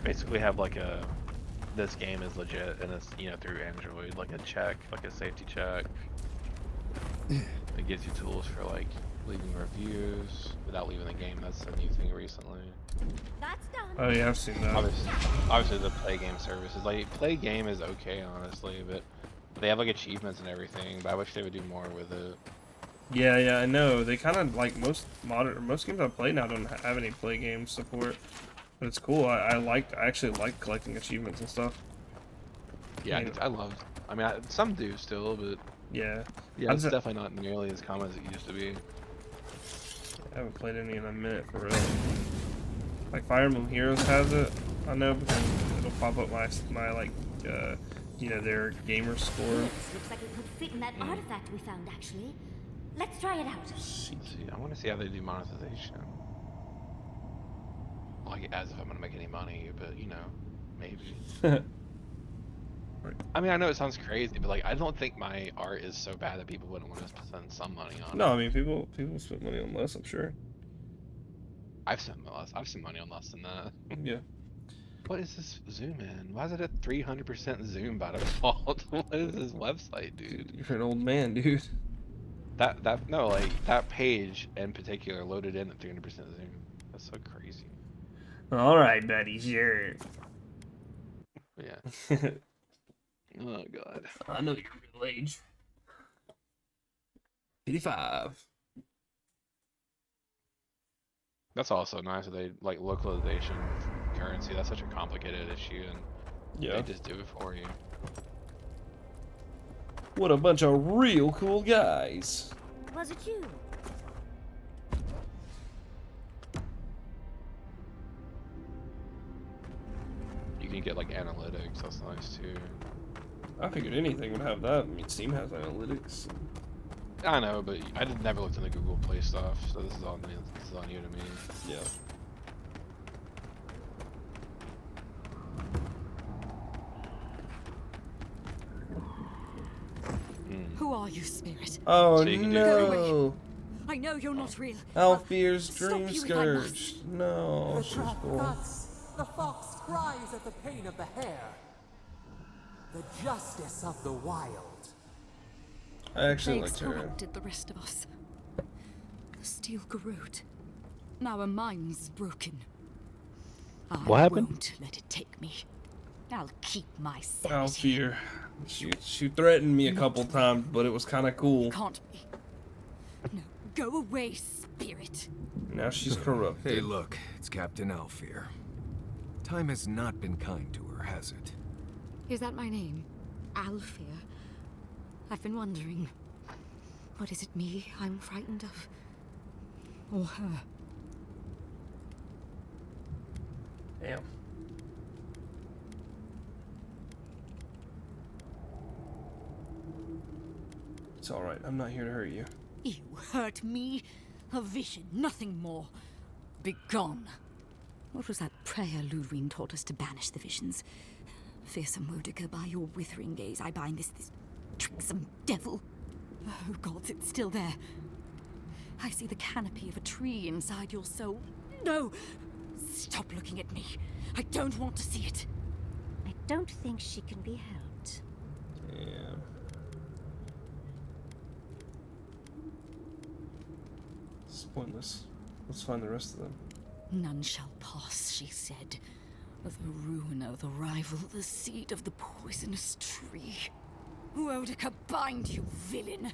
basically have like this game is legit and it's through Android, like a check, like a safety check. It gives you tools for like leaving reviews without leaving the game. That's a new thing recently. That's done. Oh yeah, I've seen that. Obviously the play game services, like play game is okay honestly, but they have like achievements and everything. But I wish they would do more with it. Yeah, I know. They kind of like most games I play now don't have any play game support, but it's cool. I actually like collecting achievements and stuff. Yeah, I mean, some do still, but yeah, it's definitely not nearly as common as it used to be. I haven't played any in a minute for real. Like Fire Emblem Heroes has it, I know, because it'll pop up my like their gamer score. This looks like it could fit in that artifact we found, actually. Let's try it out. See, I want to see how they do monetization. Like, as if I'm gonna make any money, but maybe. I mean, I know it sounds crazy, but like, I don't think my art is so bad that people wouldn't want to spend some money on it. No, I mean, people spend money on less, I'm sure. I've spent money on less than that. Yeah. What is this zoom in? Why is it at 300% zoom by default? What is this website, dude? You're an old man, dude. That page in particular loaded in at 300% zoom. That's so crazy. All right, buddy, sure. Yeah. Oh god. I know your real age. 85. That's also nice that they like localization currency. That's such a complicated issue, and they just do it for you. What a bunch of real cool guys. Was it you? You can get like analytics. That's nice too. I figured anything would have that. I mean, Steam has analytics. I know, but I never looked into Google Play stuff, so this is all new to me. Yeah. Who are you, spirit? Oh So no! I know you're not real. Alfear's Stop Dream you if I must. Scourge. No, she's cool. The fox cries at the pain of the hare. The justice of the wild. I actually Plagues liked her. corrupted the rest of us. The steel garrote. Now our mind's broken. What happened? I won't let it take me. I'll keep my sanity. Alfear. She threatened me a couple times, but it was kind of cool. Can't be. No, go away, spirit. Now she's corrupted. Hey, look, it's Captain Alfear. Time has not been kind to her, has it? Is that my name? Alfear? I've been wondering. What is it me I'm frightened of? Or her? Damn. It's alright, I'm not here to hurt you. You hurt me? A vision, nothing more. Begone. What was that prayer Ludwig taught us to banish the visions? Fearsome Mordecai, by your withering gaze, I bind this tricksome devil. Oh, gods, it's still there. I see the canopy of a tree inside your soul. No! Stop looking at me. I don't want to see it. I don't think she can be helped. Yeah. It's pointless. Let's find the rest of them. None shall pass, she said. The ruiner, the rival, the seed of the poisonous tree. Mordecai, bind you, villain!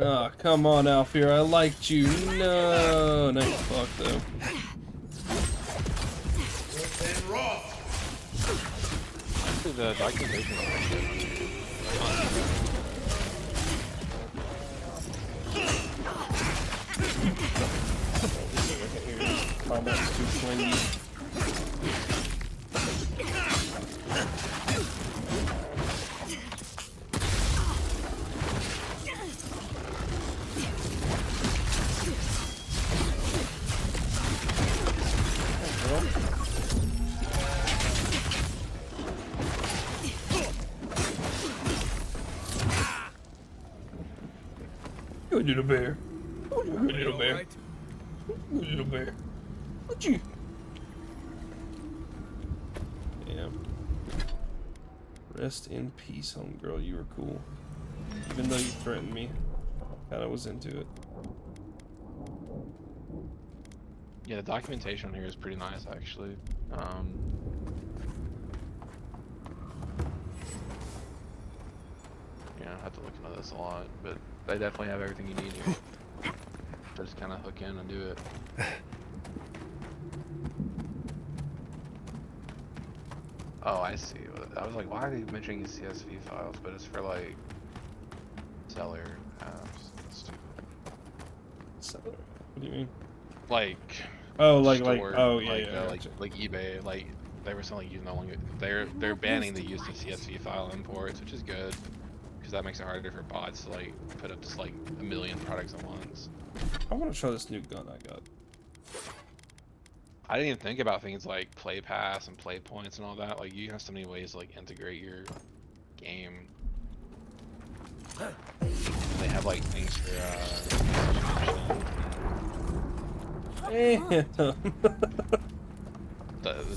Ah, come on, Alfir. I liked you. No, no, fuck though. Actually, the documentation is pretty good. Combat's too swingy. Good little bear. Good little bear. Good little bear. What you? Yeah. Rest in peace, homegirl. You were cool. Even though you threatened me. Kinda was into it. Yeah, the documentation on here is pretty nice, actually. Yeah, I have to look into this a lot, but they definitely have everything you need here. So just kind of hook in and do it. Oh, I see. I was like, why are they mentioning CSV files? But it's for like seller apps. That's stupid. Seller? What do you mean? Like. Oh, like store, oh yeah, like, yeah. Like eBay, like they were saying, like, you no longer they're banning the use of CSV file imports, which is good because that makes it harder for bots to like put up just like a million products at once. I want to try this new gun I got. I didn't even think about things like play pass and play points and all that. Like you have so many ways to like integrate your game. And they have like things for Damn. Is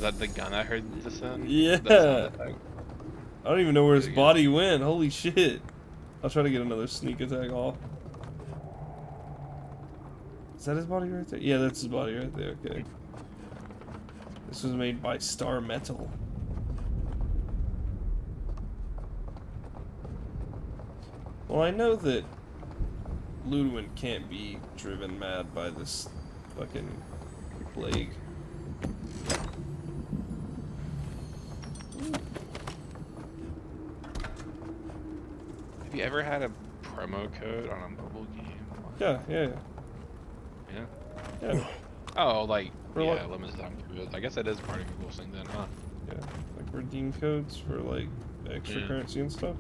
that the gun I heard this in? Yeah. I don't even know where his body went. Holy shit. I'll try to get another sneak attack off. Is that his body right there? Yeah, that's his body right there. Okay. This was made by Star Metal. Well, I know that Ludwig can't be driven mad by this fucking plague. Have you ever had a promo code on a mobile game? Yeah. Yeah? Yeah. Oh, like, For yeah, limited time codes. I guess that is part of Google's thing then, huh? Yeah, like redeem codes for like extra currency and stuff.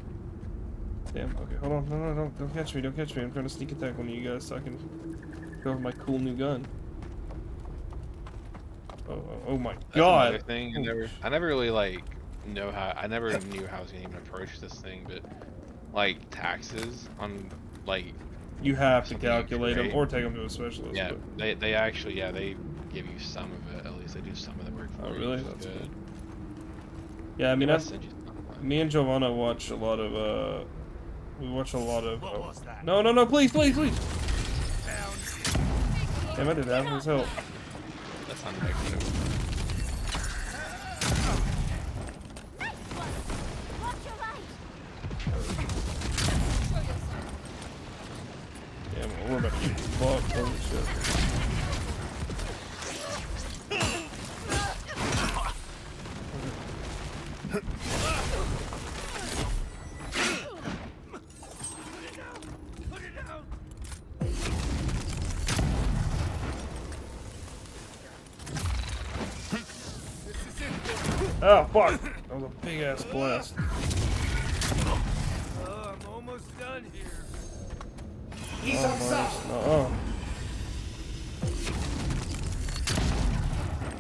Damn, okay, hold on. No, don't catch me, don't catch me. I'm trying to sneak attack one of you guys so I can go with my cool new gun. Oh my god! That's thing. I never really like know how. I never knew how I was gonna even approach this thing, but like taxes on like. You have to calculate them or take them to a specialist. Yeah, but they actually they give you some of it. At least they do some of the work for you. Oh really? That's good. Yeah, I mean, me and Giovanna watch a lot of we watch a lot of. No, please. Damn, I did have his help. That's not negative. Damn, we're about to get fucked. Holy shit. Oh fuck! That was a big ass blast. I'm almost done here. He's outside. Oh.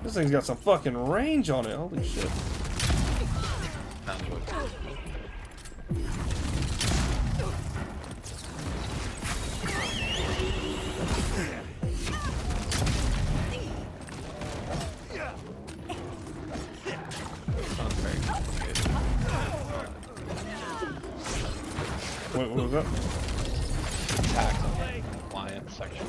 This thing's got some fucking range on it. Holy shit. Wait, what was that? Attack client section.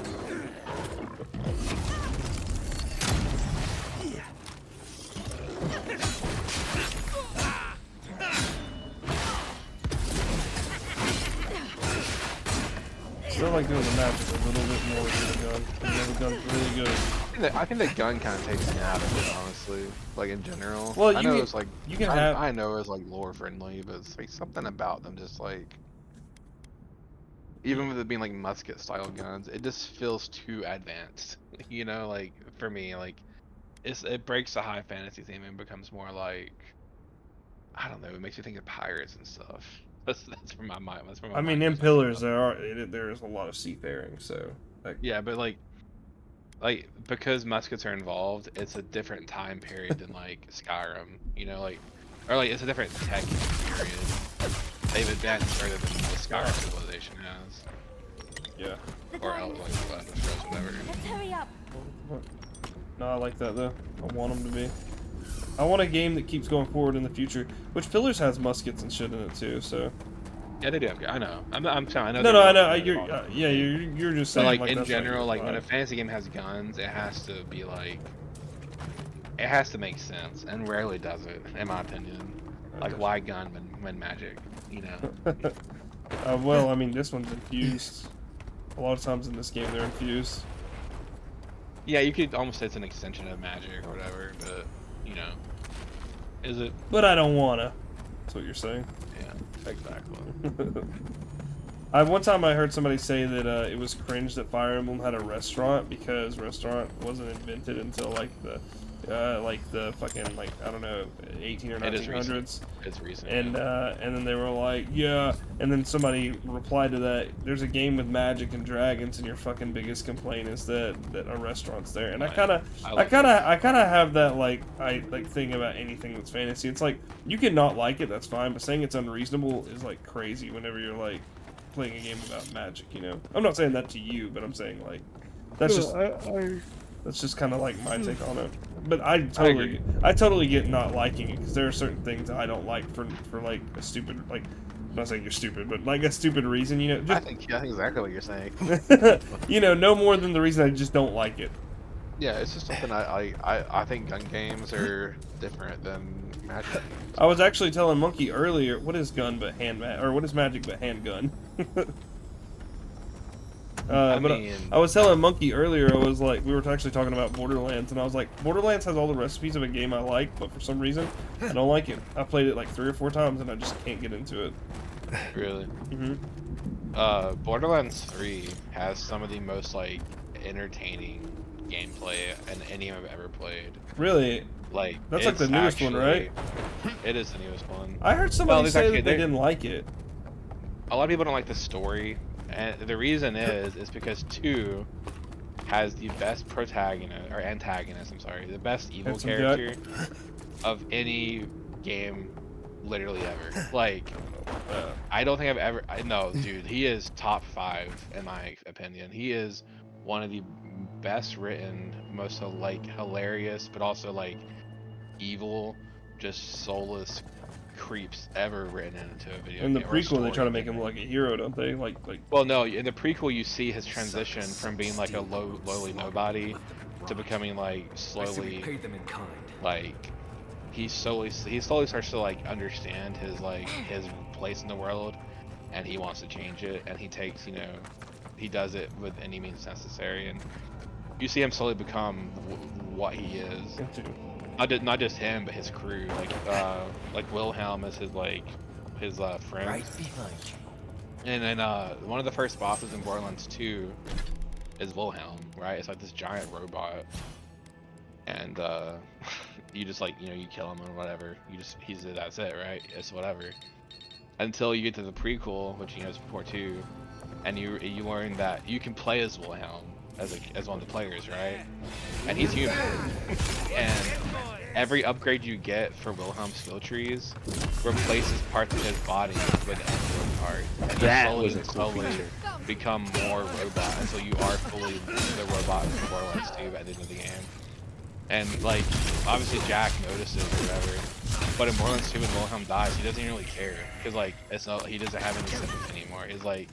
Still like doing the magic a little bit more with the gun. The gun's really good. I think the gun kind of takes me out of it, honestly. Like in general. Well, I know it's like you can have. I know it's like lore friendly, but it's like something about them just like. Even with it being like musket style guns, it just feels too advanced. You know, like for me, like it breaks the high fantasy theme and becomes more like I don't know. It makes you think of pirates and stuff. That's from my mind. That's from my I mean, in Pillars there is a lot of seafaring, so. Like, yeah, but like because muskets are involved, it's a different time period than like Skyrim. You know, like or like it's a different tech period. They've advanced further than the Skyrim civilization has. Yeah. Or else, like whatever. Let's hurry up. No, I like that though. I want them to be. I want a game that keeps going forward in the future, which Pillars has muskets and shit in it too. So. Yeah, they do. I know. I'm telling. I know. No, I know. You're just saying. But like in that's general, like when a vibe. fantasy game has guns, it has to be like. It has to make sense, and rarely does it, in my opinion. Like why gun when magic, you know? Well, I mean, this one's infused. A lot of times in this game, they're infused. Yeah, you could almost say it's an extension of magic or whatever, but you know, is it? But I don't wanna. That's what you're saying. Yeah, exactly. One time I heard somebody say that it was cringe that Fire Emblem had a restaurant because restaurant wasn't invented until like the fucking like I don't know 18 or 1900s. It's recent. And then they were like, yeah. And then somebody replied to that. There's a game with magic and dragons, and your fucking biggest complaint is that a restaurant's there. And I kind of have that like thing about anything that's fantasy. It's like you can not like it, that's fine. But saying it's unreasonable is like crazy whenever you're like playing a game about magic. You know, I'm not saying that to you, but I'm saying like that's just. That's just kind of like my take on it. But I totally get not liking it because there are certain things I don't like for like a stupid like. I'm not saying you're stupid, but like a stupid reason, you know. Just, I think exactly what you're saying. You know, no more than the reason I just don't like it. Yeah, it's just something I think gun games are different than magic. I was actually telling Monkey earlier, what is gun but what is magic but handgun? I was telling Monkey earlier, I was like, we were actually talking about Borderlands, and I was like, Borderlands has all the recipes of a game I like, but for some reason, I don't like it. I played it like 3 or 4 times, and I just can't get into it. Really? Mm-hmm. Borderlands 3 has some of the most like entertaining gameplay in any game I've ever played. Really? Like that's like the newest one, right? It is the newest one. I heard somebody say that they didn't like it. A lot of people don't like the story. And the reason is because 2 has the best antagonist, I'm sorry, the best evil character of any game literally ever. Like, I don't think I've ever, no, dude, he is top 5 in my opinion. He is one of the best written, most like hilarious, but also like evil, just soulless creeps ever written into a video game. In the prequel, they try to make him like a hero, don't they? Like. Well, no. In the prequel, you see his transition from being like a lowly nobody to becoming like slowly. Paid them in kind. Like he slowly starts to like understand his place in the world, and he wants to change it, and he takes he does it with any means necessary, and you see him slowly become what he is. Not just him, but his crew. Like Wilhelm is his friend. Right behind you. And then one of the first bosses in Borderlands 2 is Wilhelm, right? It's like this giant robot, and you just you kill him or whatever. That's it, right? It's whatever. Until you get to the prequel, which is before 2, and you learn that you can play as Wilhelm, as one of the players, right? And he's human. And every upgrade you get for Wilhelm's skill trees replaces parts of his body with an android part. And That you was a cool slowly feature. become more robot until you are fully the robot from Borderlands 2 at the end of the game. And like, obviously Jack notices or whatever, but in Borderlands 2 when Wilhelm dies, he doesn't really care because like he doesn't have any sympathy anymore. It's like,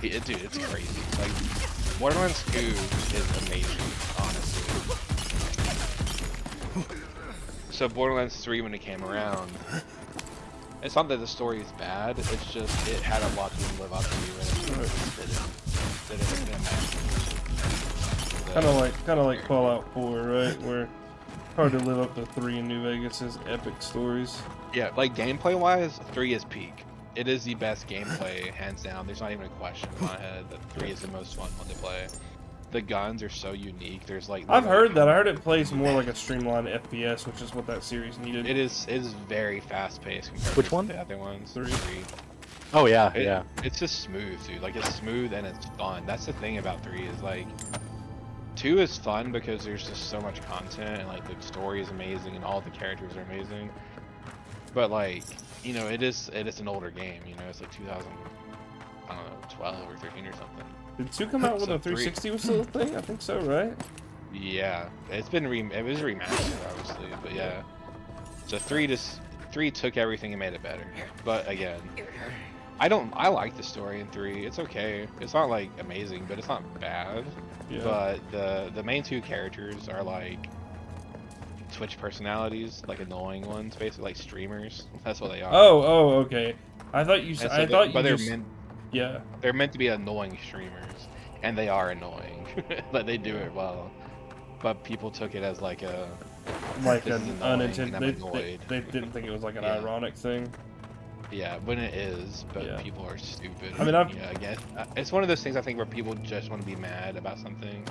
dude, it's crazy. Like, Borderlands 2 is amazing, honestly. So Borderlands 3 when it came around, it's not that the story is bad, it's just it had a lot to live up to and it didn't match. Kind of like Fallout 4, right? Where hard to live up to 3 in New Vegas's epic stories. Yeah, like gameplay wise, 3 is peak. It is the best gameplay, hands down. There's not even a question in my head that 3 is the most fun one to play. The guns are so unique. There's like I've heard that. I heard it plays more like a streamlined FPS, which is what that series needed. It is very fast paced compared Which to one? the other ones. 3. Oh yeah, yeah. It's just smooth, dude. Like it's smooth and it's fun. That's the thing about 3 is like 2 is fun because there's just so much content and like the story is amazing and all the characters are amazing. But like, you know, it is an older game, you know, it's like 2012 or 13 or something. Did 2 come out when the 360 was still a thing? I think so, right? Yeah, it was remastered obviously, but yeah. So 3 took everything and made it better. But again, I like the story in 3. It's okay. It's not like amazing, but it's not bad. Yeah. But the main 2 characters are like Twitch personalities, like annoying ones, basically like streamers. That's what they are. Oh, okay. I thought you said. Yeah. They're meant to be annoying streamers, and they are annoying. But they do it well. But people took it as like an unintended. They didn't think it was like an ironic thing. Yeah, when it is, but people are stupid. I mean, again, it's one of those things I think where people just want to be mad about something,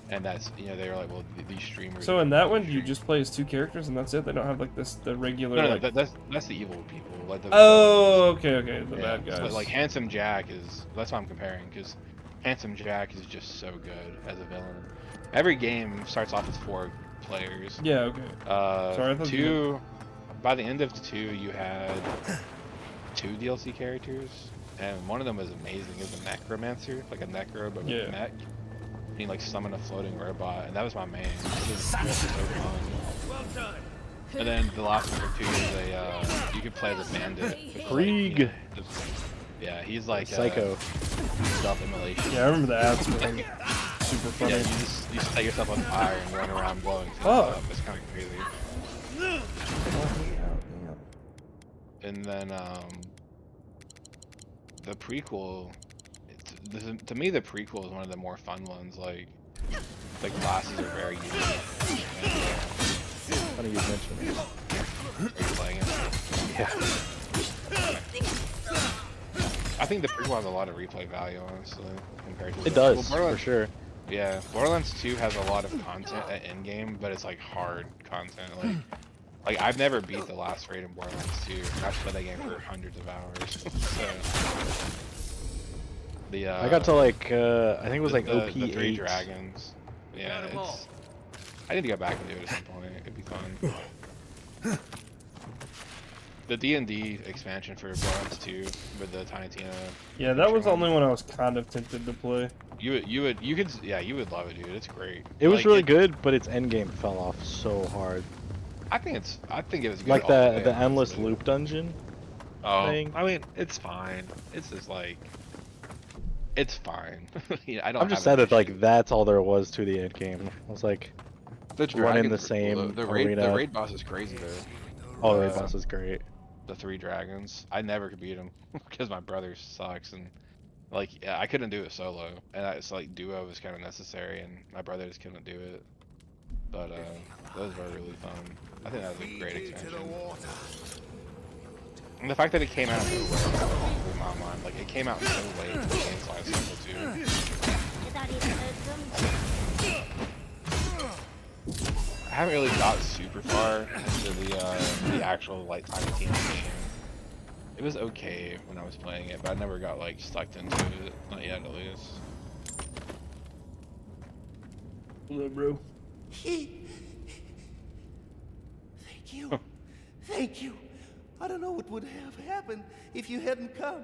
and that's they're like, well, these streamers. So in that one, do you just play as 2 characters and that's it? They don't have like the regular. No, like... that's the evil people. Like the okay, the bad guys. So like Handsome Jack is. That's what I'm comparing because Handsome Jack is just so good as a villain. Every game starts off with 4 players. Yeah. Okay. Sorry, I thought 2. By the end of 2, you had 2 DLC characters, and one of them was amazing. It was a necromancer, like a necro, but with a mech. And he like summoned a floating robot, and that was my main. It was so fun. Well done. And then the last one for 2 is you could play the bandit. Krieg. Yeah, he's like Psycho. Self-immolation. Yeah, I remember the ads were like super funny. Yeah, you just set yourself on fire and run around blowing things up. It's kind of crazy. And then the prequel, to me the prequel is one of the more fun ones. Like the classes are very unique. Funny you mentioned it. Are you playing it? Yeah. I think the prequel has a lot of replay value, honestly, compared to it does, for sure. Yeah, Borderlands 2 has a lot of content at endgame, but it's like hard content. Like I've never beat the last raid in Borderlands 2. I've played that game for hundreds of hours. So, I got to like I think it was like OP the 3 8. dragons. Yeah, I need to go back and do it at some point. It'd be fun. The D&D expansion for Borderlands 2 with the Tiny Tina. Yeah, that was the only one I was kind of tempted to play. You would love it, dude. It's great. It was really good, but its endgame fell off so hard. I think it was good. Like the endless loop dungeon. Thing. I mean, it's fine. It's just like, it's fine. I'm just sad that like that's all there was to the end game. I was like, running the same arena. The raid boss is crazy though. Oh, the raid boss is great. The 3 dragons. I never could beat him because my brother sucks and like I couldn't do it solo, and it's like duo was kind of necessary, and my brother just couldn't do it. But those were really fun. I think that was a great expansion. And the fact that it came out so late blew my mind. Like it came out so late in the game's life cycle too. I haven't really got super far into the actual like Tiny Tina game. It was okay when I was playing it, but I never got like sucked into it. Not yet, at least. What up, bro? Thank you. Thank you. I don't know what would have happened if you hadn't come.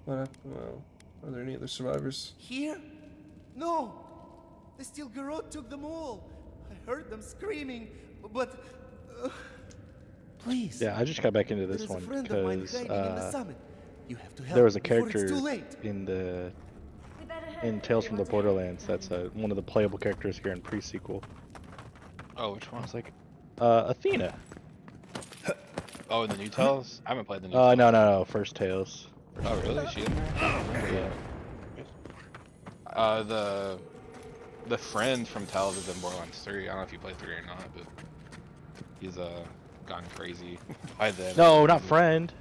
Well, are there any other survivors? Here? No. The Steel Garrote took them all. I heard them screaming, but... please. Yeah, I just got back into There this is a one friend of mine because hiding in the summit. You have to help there was a him before character it's too late. in Tales from the Borderlands that's one of the playable characters here in pre-sequel. Oh, which one? I was like, Athena. Oh, in the new Tales? I haven't played the new No, first Tales. Oh, really? Is she in there? Yeah. The friend from Tales is in Borderlands 3. I don't know if you played 3 or not, but he's gone crazy by then. No, not friend.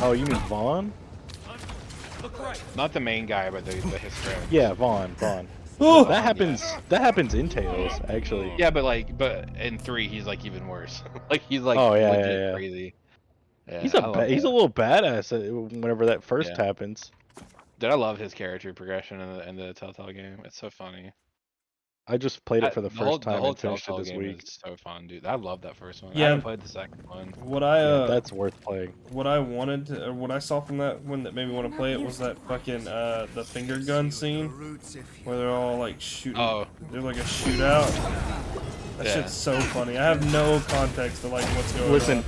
Oh, you mean Vaughn? Not the main guy, but his friend. Yeah, Vaughn. Oh! That happens in Tales, actually. Yeah, but in 3 he's like even worse. Like he's like legit crazy. Yeah, He's a little badass whenever that first happens. Dude, I love his character progression in the Telltale game. It's so funny. I just played it for the first time and finished it Telltale this game week. is so fun, dude. I love that first one. Yeah. I haven't played the second one. That's worth playing. What I wanted to, or what I saw from that one that made me want to play it was that fucking the finger gun scene where they're all like shooting. Oh. There's like a shootout. That shit's so funny. I have no context to like what's going on. Listen,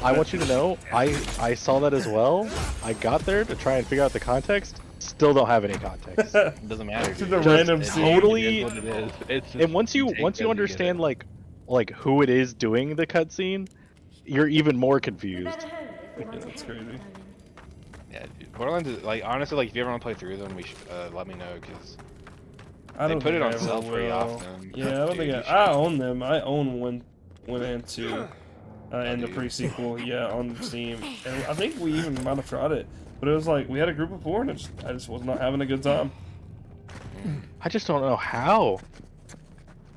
I want you to know, I saw that as well. I got there to try and figure out the context. Still don't have any context. It doesn't matter. It's a random scene. Totally. It is. It's just, And once you understand like who it is doing the cutscene, you're even more confused. Yeah, that's crazy. Yeah, dude. Borderlands is like honestly like if you ever want to play through them, we should let me know because I don't they put think it I on ever sale pretty will. often. Yeah, I don't Dude, think I own them. I own one and two, and the pre-sequel. Yeah, on Steam. And I think we even might have tried it, but it was like we had a group of 4, and I just was not having a good time. I just don't know how.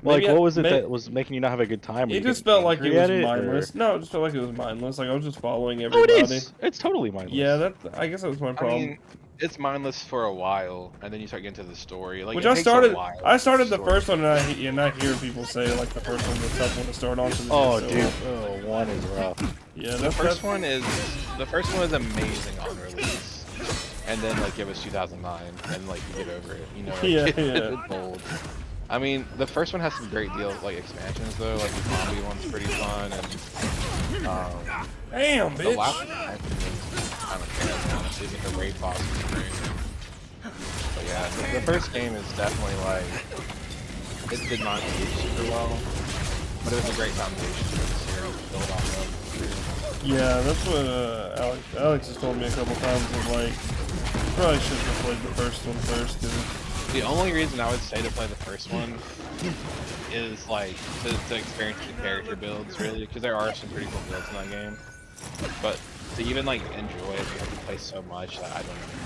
Maybe Like, what was it that was making you not have a good time? Were It you just getting felt like it angry was at it, mindless. or- No, it just felt like it was mindless. Like I was just following Oh, everybody. it is. It's totally mindless. Yeah, I guess that was my I problem. mean, it's mindless for a while, and then you start getting to the story. Like, Which it I takes started. A while I started the story. first one, and I hear people say like the first one's a tough one to start on. Oh, dude, one is rough. Yeah, The first one is amazing on release, and then like it was 2009, and like you get over it, you know. Like, Yeah, it's old. I mean, the first one has some great expansions though. Like the zombie one's pretty fun, and damn, the bitch. last expansion is kind of terrible, honestly, but the raid boss is great. But yeah, the first game is definitely like it did not age super well, but it was a great foundation for the series to build off of. Yeah, that's what Alex has told me a couple times. Of like, you probably should have played the first one first, dude. The only reason I would say to play the first one is like to experience the character builds really, because there are some pretty cool builds in that game. But to even like enjoy it, you have to play so much that I don't know.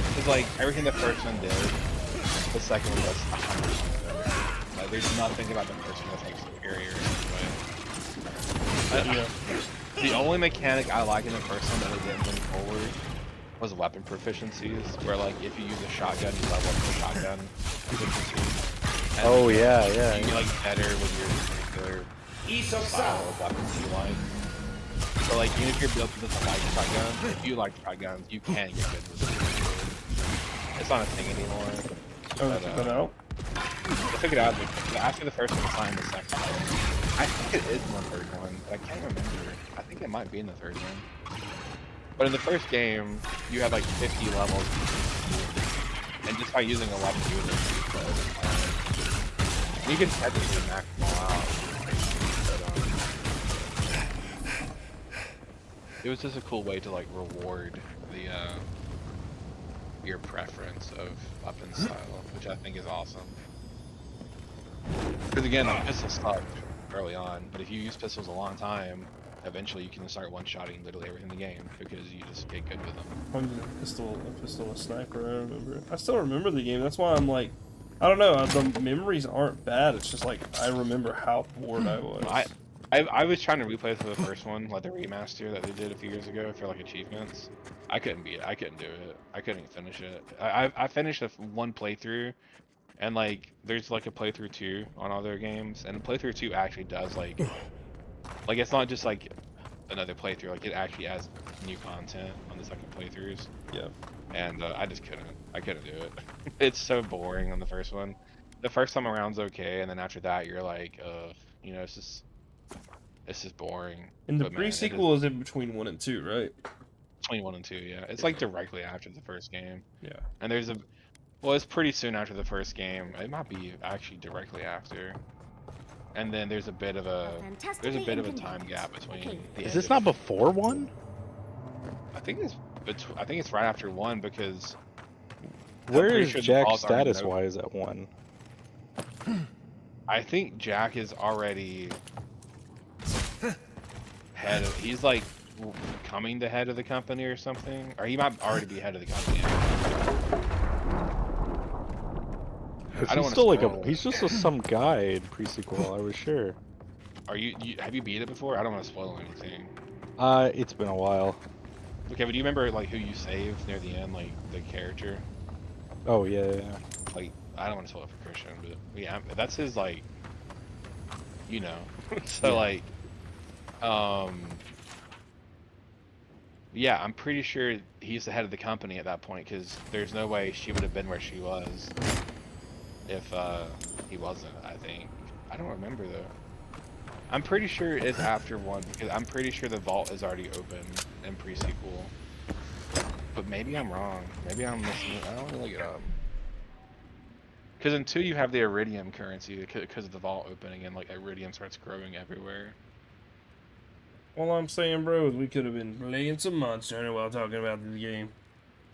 Because like everything the first one did, the second one does 100% better. Like there's nothing about the first one that's like superior in any way. The only mechanic I like in the first one that they didn't bring forward was weapon proficiencies, where like if you use a shotgun, you level up the shotgun proficiency. Oh yeah. You get like better with your particular style of weapons you like. So like even if you're built with a light shotgun, if you like shotguns, you can get good with it. It's not a thing anymore. Oh, they took that out? I took it out after the first one, signed the second one. I think it is in the third one, but I can't remember. I think it might be in the third one. But in the first game, you had like 50 levels, and just by using a weapon, you would you can technically max them all out. But, it was just a cool way to like reward the your preference of weapon style, which I think is awesome. Because again, like pistols sucked early on, but if you use pistols a long time, eventually you can start one-shotting literally everything in the game because you just get good with them. A pistol, a sniper. I remember it. I still remember the game. That's why I'm like, I don't know. The memories aren't bad. It's just like I remember how bored I was. I was trying to replay for the first one, like the remaster that they did a few years ago for like achievements. I couldn't beat it. I couldn't do it. I couldn't finish it. I finished one playthrough, and like there's like a playthrough 2 on all their games, and playthrough 2 actually does like it's not just like another playthrough. Like it actually adds new content on the second playthroughs. Yeah. And I just couldn't. I couldn't do it. It's so boring on the first one. The first time around's okay, and then after that you're like, you know, it's just boring. And the But, man, pre-sequel is in between 1 and 2, right? between 1 and 2, yeah. It's like directly after the first game. Yeah. And there's well, it's pretty soon after the first game. It might be actually directly after. And then there's a bit of a time gap between. Is this not before 1? I think it's right after 1 because. Where is Jack status-wise at 1? I think Jack is already head of. He's like becoming the head of the company or something, or he might already be head of the company. He's still like he's just some guy in pre-sequel. I was sure. Are you have you beat it before? I don't want to spoil anything. It's been a while. Okay, but do you remember like who you saved near the end, like the character? Oh yeah. Like I don't want to spoil it for Christian, but yeah, that's his like, you know. So like, yeah, I'm pretty sure he's the head of the company at that point because there's no way she would have been where she was if he wasn't. I think I don't remember though. I'm pretty sure it's after 1 because I'm pretty sure the vault is already open in pre-sequel. But maybe I'm wrong. Maybe I'm missing it. I don't want to look it up. Because in 2 you have the Iridium currency because of the vault opening and like Iridium starts growing everywhere. All I'm saying, bro, is we could have been playing some Monster Hunter while talking about the game.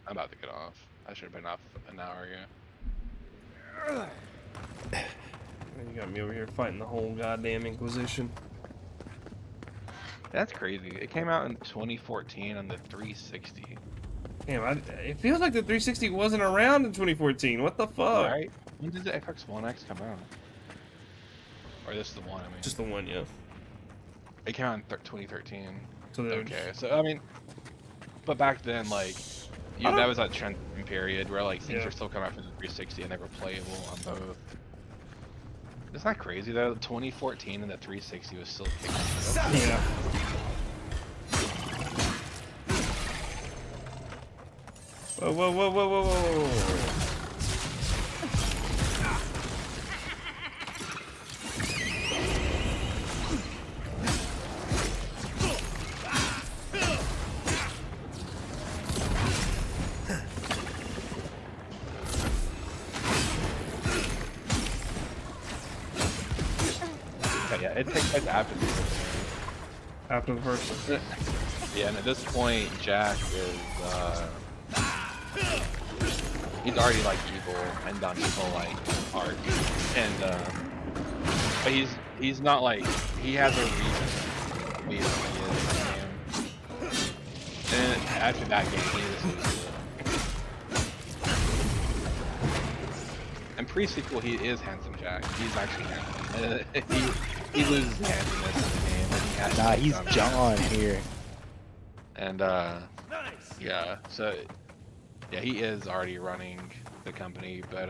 I'm about to get off. I should have been off an hour ago. You got me over here fighting the whole goddamn Inquisition. That's crazy. It came out in 2014 on the 360. Damn, it feels like the 360 wasn't around in 2014. What the fuck? Right? When did the Xbox One X come out? Or this is the one, I mean. Just the one, yeah. It came out in 2013. So okay, so I mean, but back then, like, that was that transition period where like things were still coming out for the 360 and they were playable on both. Isn't that crazy though? 2014 and the 360 was still kicking. Yeah. Whoa, whoa, whoa, whoa, whoa, whoa. Yeah, it takes place after the first game. After the first one. Yeah, and at this point, Jack is, he's already, like, evil and done evil, like, art. And, but he's not, like, he has a reason to be what he is in the game. And after that game, he is evil. And pre-sequel, he is handsome Jack. He's actually handsome. He loses handsomeness in the game. And he has he's John here. And yeah, so yeah, he is already running the company, but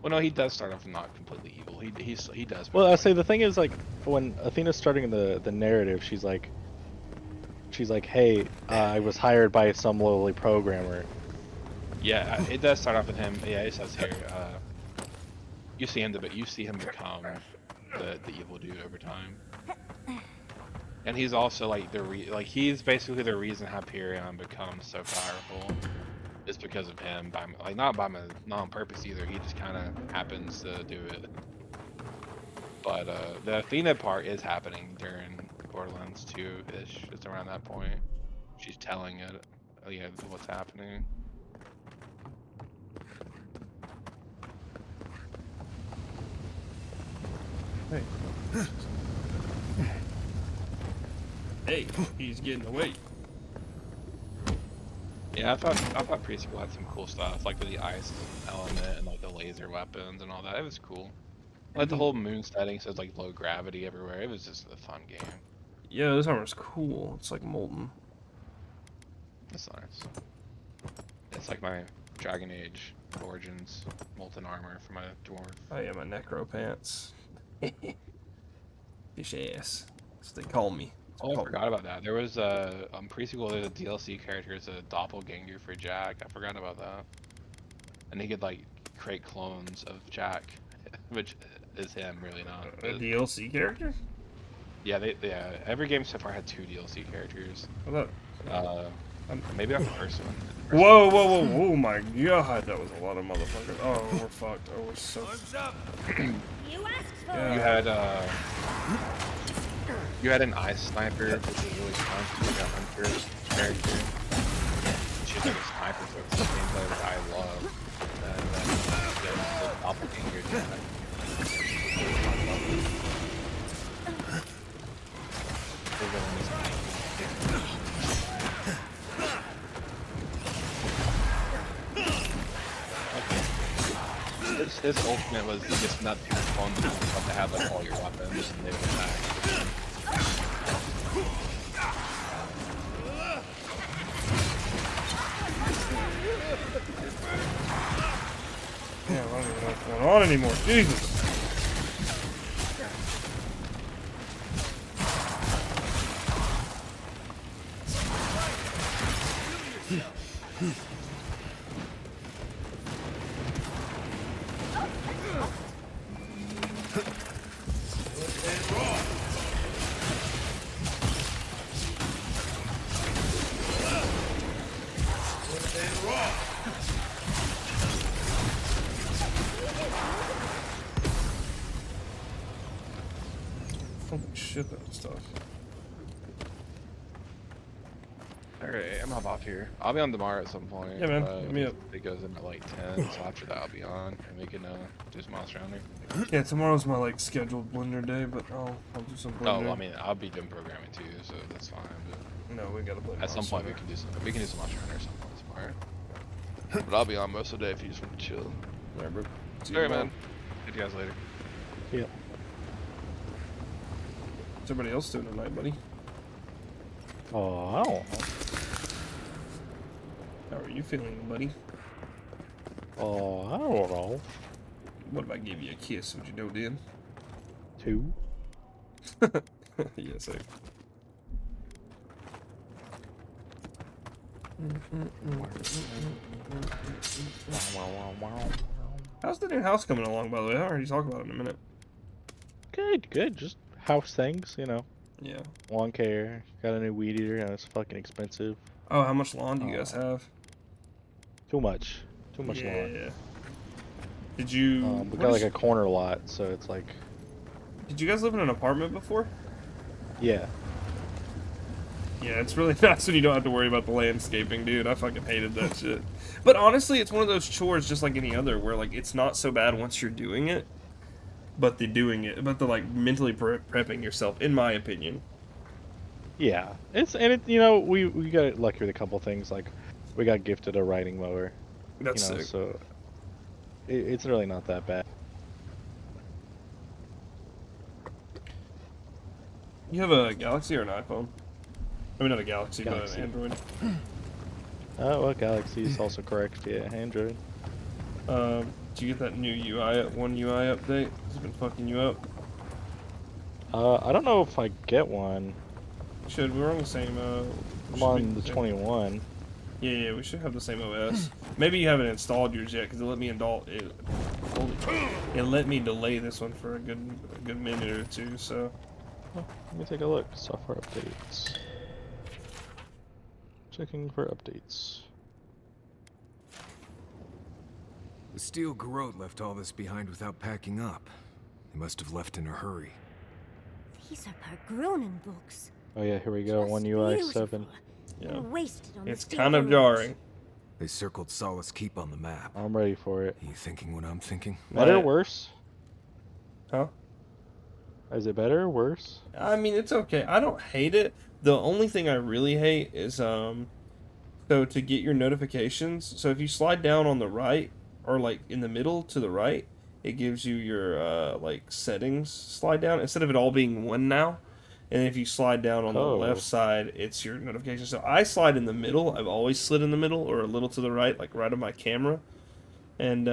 well, no, he does start off not completely evil. He does. Well, I say the thing is, like, when Athena's starting the narrative, she's like, hey, I was hired by some lowly programmer. Yeah, it does start off with him. Yeah, it says here. You see him become the evil dude over time, and he's also like he's basically the reason Hyperion becomes so powerful. Is because of him, not on purpose either. He just kind of happens to do it. But the Athena part is happening during Borderlands 2-ish. It's around that point. She's telling it, yeah, what's happening. Hey. Hey, he's getting away. Yeah, Yeah, I thought Preschool had some cool stuff, like with the ice element and like the laser weapons and all that. It was cool. Like the whole moon setting, so it's like low gravity everywhere. It was just a fun game. Yeah, this armor's cool. It's like molten. That's nice. It's like my Dragon Age Origins molten armor for my dwarf. Oh yeah, my necro pants. Fish ass. That's what they call me. Oh, I forgot about that. There was Preschool. There's a DLC character. It's a doppelganger for Jack. I forgot about that. And he could like create clones of Jack, which is him, really not. A DLC character? Yeah, every game so far had 2 DLC characters. What Maybe on the first one. Whoa, whoa, whoa, oh my god, that was a lot of motherfuckers. Oh, we're fucked. Oh, we're so... Yeah. You had an ice sniper, which was really fun. Like a hunter character. She's like a sniper, so it's the gameplay that I love. And then the doppelganger Jack. His ultimate was just not too fun, but to have like all your weapons and they would attack. Yeah, I don't even know what's going on anymore. Jesus. Holy shit, that was tough. Alright, I'm hop off here. I'll be on tomorrow at some point. Yeah, man. Hit me up. It goes in at like 10, so after that I'll be on, and we can do some Monster Hunter. Yeah, tomorrow's my like scheduled blender day, but I'll do some blender. Oh, I mean, I'll be doing programming too, so that's fine. But no, we gotta play. At some point, we can do some Monster Hunter or something tomorrow. But I'll be on most of the day if you just want to chill. Alright, bro. Alright, man. See you guys later. Yeah. What's everybody else doing tonight, buddy? Oh, I don't know. How are you feeling, buddy? Oh, I don't know. What if I gave you a kiss? Would you know then? 2? Yeah, same. How's the new house coming along, by the way? I already talked about it in a minute. Good, good. Just house things, you know. Yeah. Lawn care. Got a new weed eater, and it's fucking expensive. Oh, how much lawn do you guys have? Too much. Too much yeah. lawn. Did you... We got like a corner lot, so it's like... Did you guys live in an apartment before? Yeah. Yeah, it's really nice when you don't have to worry about the landscaping, dude. I fucking hated that shit. But honestly, it's one of those chores just like any other, where like it's not so bad once you're doing it, but the like mentally prepping yourself, in my opinion. Yeah, you know, we got lucky with a couple things, like we got gifted a riding mower. That's you know, sick. So it's really not that bad. You have a Galaxy or an iPhone? I mean, not a Galaxy. But an Android. Well, Galaxy is also correct. Yeah, Android. Did you get that new UI update? Has it been fucking you up? I don't know if I get one. Should we're on the same? I'm on the 21. Yeah, we should have the same OS. Maybe you haven't installed yours yet, because it let me it let me delay this one for a good minute or two. So let me take a look. Software updates. Checking for updates. The steel garrote left all this behind without packing up. They must have left in a hurry. These are Pergronen books. Oh yeah, here we go. One UI 7. Yeah. Wasted on It's the kind of steel jarring. They circled Solace Keep on the map. I'm ready for it. Are you thinking what I'm thinking? Better or worse? Huh? Is it better or worse? I mean, it's okay. I don't hate it. The only thing I really hate is because though, to get your notifications. So if you slide down on the right, or like in the middle to the right, it gives you your like settings slide down instead of it all being one now. And if you slide down on the left side, it's your notifications. So I slide in the middle. I've always slid in the middle or a little to the right, like right of my camera. And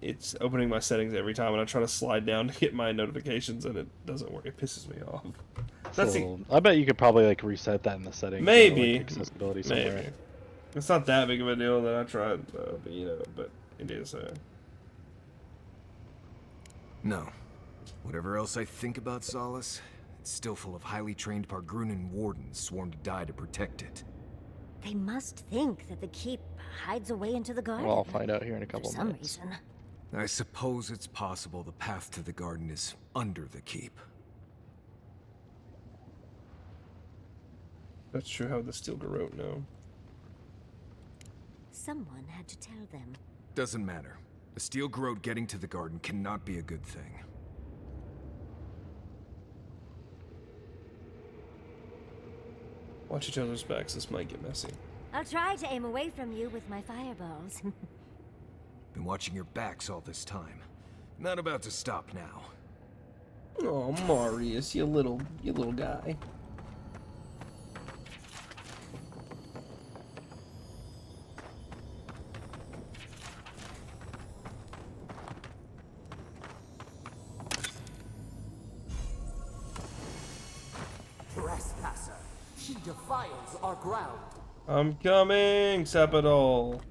it's opening my settings every time, and I try to slide down to get my notifications, and it doesn't work. It pisses me off. So, I bet you could probably like reset that in the settings. Maybe. Or, like, accessibility somewhere. Maybe. It's not that big of a deal that I tried, but you know, but it is. No. Whatever else I think about Solace, it's still full of highly trained Pargrunan wardens sworn to die to protect it. They must think that the keep hides away into the garden. Well, I'll find out here in a couple for some minutes. reason. I suppose it's possible the path to the garden is under the keep. That's true. How would the Steel Garrote know? Someone had to tell them. Doesn't matter. The Steel Garrote getting to the garden cannot be a good thing. Watch each other's backs. This might get messy. I'll try to aim away from you with my fireballs. Been watching your backs all this time. Not about to stop now. Oh, Marius, you little guy. Trespasser, she defiles our ground. I'm coming, Sapadol.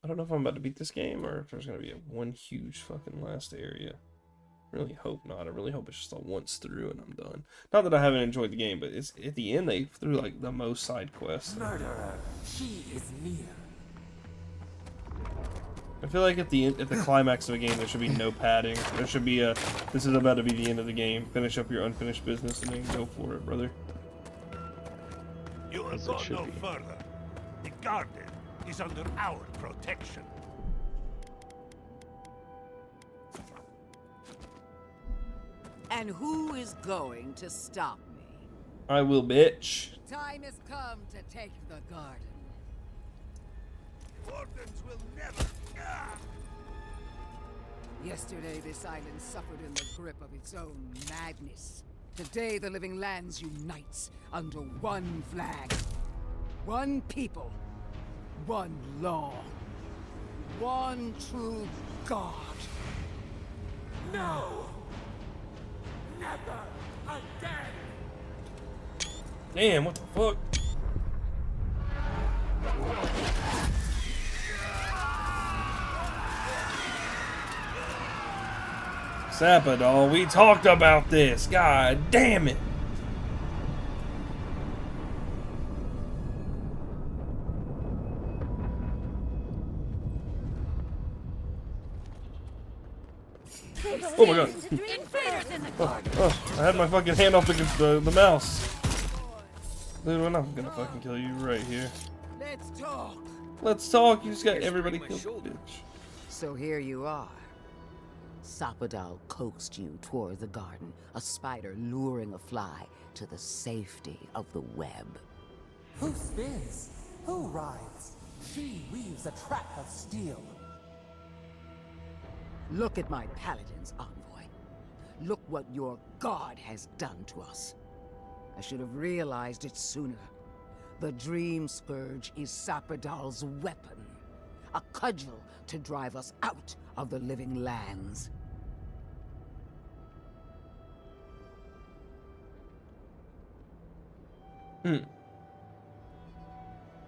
I don't know if I'm about to beat this game or if there's gonna be one huge fucking last area. Really hope not. I really hope it's just a once through and I'm done. Not that I haven't enjoyed the game, but it's at the end they threw like the most side quests. Murderer, she is near. I feel like at the climax of a game there should be no padding. There should be a this is about to be the end of the game. Finish up your unfinished business and then go for it, brother. You will go no further. The garden is under our protection. And who is going to stop me? I will, bitch. Time has come to take the garden. Wardens will never. Yesterday, this island suffered in the grip of its own madness. Today, the living lands unites under one flag. One people. One law. One true God. No! Never again! Damn, what the fuck? Sapadol, we talked about this. God damn it. Oh my god. I had my fucking hand off the mouse. Dude, we're not gonna fucking kill you right here. Let's talk. Let's talk. You just got everybody killed, bitch. So here you are. Sapadal coaxed you toward the garden, a spider luring a fly to the safety of the web. Who spins? Who rides? She weaves a trap of steel. Look at my paladin's envoy. Look what your god has done to us. I should have realized it sooner. The Dream Scourge is Sapadal's weapon. A cudgel to drive us out of the living lands.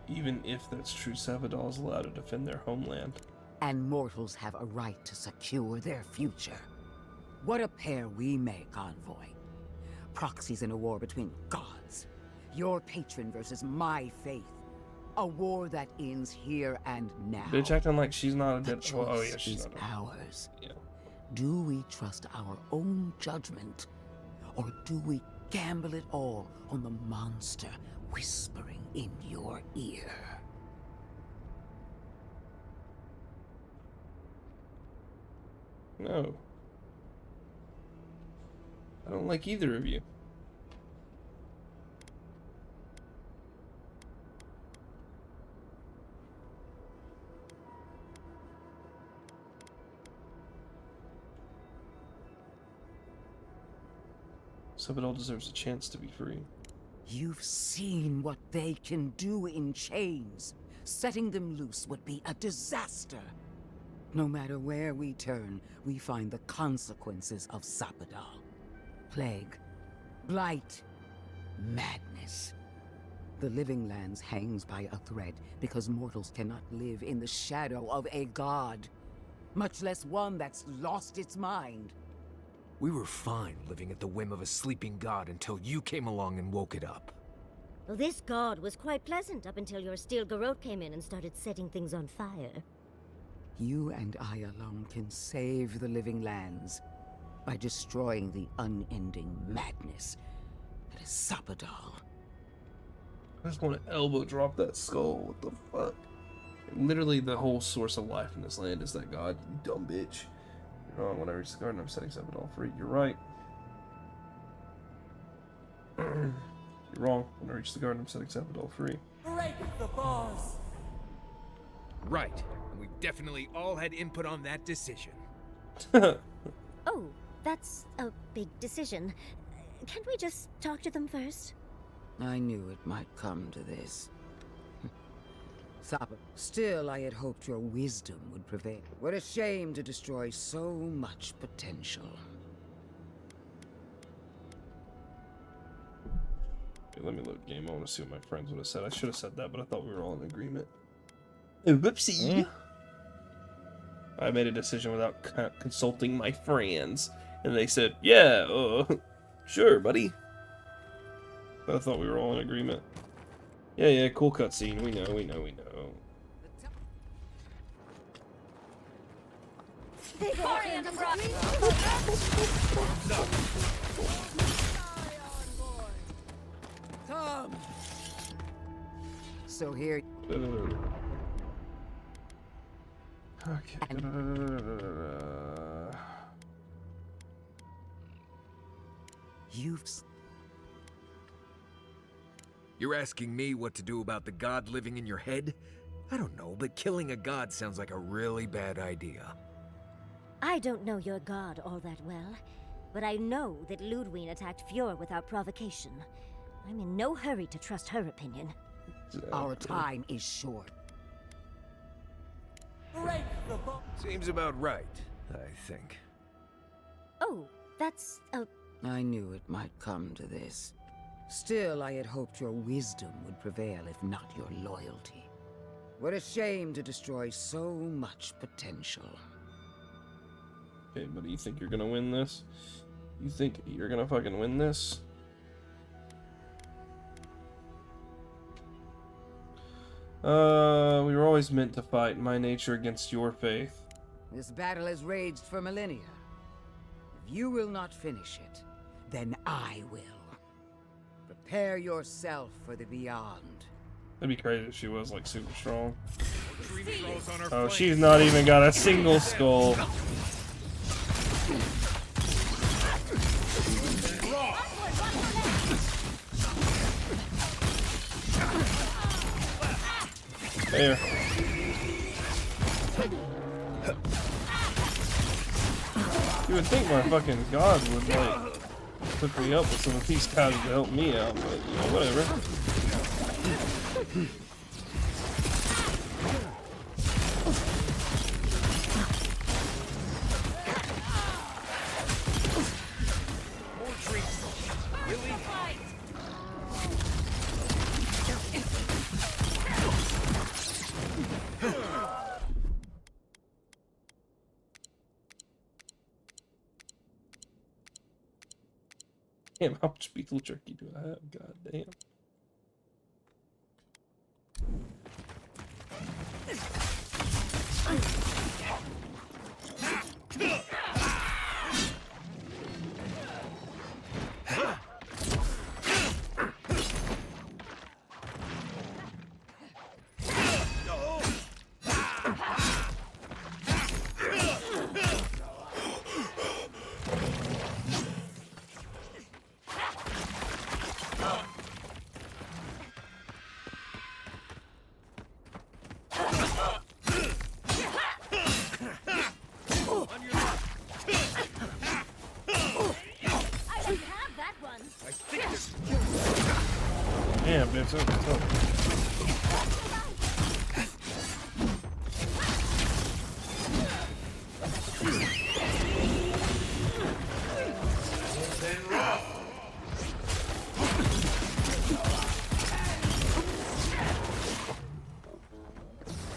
Even if that's true, Sapadal is allowed to defend their homeland. And mortals have a right to secure their future. What a pair we make, Envoy. Proxies in a war between gods. Your patron versus my faith. A war that ends here and now. Bitch acting like she's not a dead. Oh yeah, she's is not. ours. Yeah. Do we trust our own judgment? Or do we gamble it all on the monster whispering in your ear? No. I don't like either of you. Sabadell deserves a chance to be free. You've seen what they can do in chains. Setting them loose would be a disaster. No matter where we turn, we find the consequences of Sabadell. Plague, blight, madness. The Living Lands hangs by a thread because mortals cannot live in the shadow of a god, much less one that's lost its mind. We were fine living at the whim of a sleeping god until you came along and woke it up. Well, this god was quite pleasant up until your steel garrote came in and started setting things on fire. You and I alone can save the Living Lands by destroying the unending madness that is Sabadell. I just want to elbow drop that skull. What the fuck? Literally, the whole source of life in this land is that god, you dumb bitch. You're wrong. When I reach the garden, I'm setting Sabadell free. You're right. You're wrong. When I reach the garden, I'm setting Sabadell free. Break the bars! Right, and we definitely all had input on that decision. Oh, that's a big decision. Can't we just talk to them first? I knew it might come to this. Sabbath. Still, I had hoped your wisdom would prevail. What a shame to destroy so much potential. Okay, let me load game. I want to see what my friends would have said. I should have said that, but I thought we were all in agreement. Whoopsie. I made a decision without consulting my friends, and they said, "Yeah, sure, buddy." But I thought we were all in agreement. Yeah, cool cutscene. We know. Come. So here. Okay. You're asking me what to do about the god living in your head? I don't know, but killing a god sounds like a really bad idea. I don't know your god all that well, but I know that Ludwig attacked Fjord without provocation. I'm in no hurry to trust her opinion. Our time is short. Break the bars! Seems about right, I think. Oh, that's a... I knew it might come to this. Still, I had hoped your wisdom would prevail, if not your loyalty. What a shame to destroy so much potential. Okay, buddy, you think you're gonna win this? You think you're gonna fucking win this? We were always meant to fight, my nature against your faith. This battle has raged for millennia. If you will not finish it, then I will. Prepare yourself for the beyond. That'd be crazy if she was like super strong. Oh, she's not even got a single skull. There. You would think my fucking god would like hook me up with some of these guys to help me out, but you know, whatever. Damn, how much beef jerky do I have? God damn. Damn, bitch, that was tough.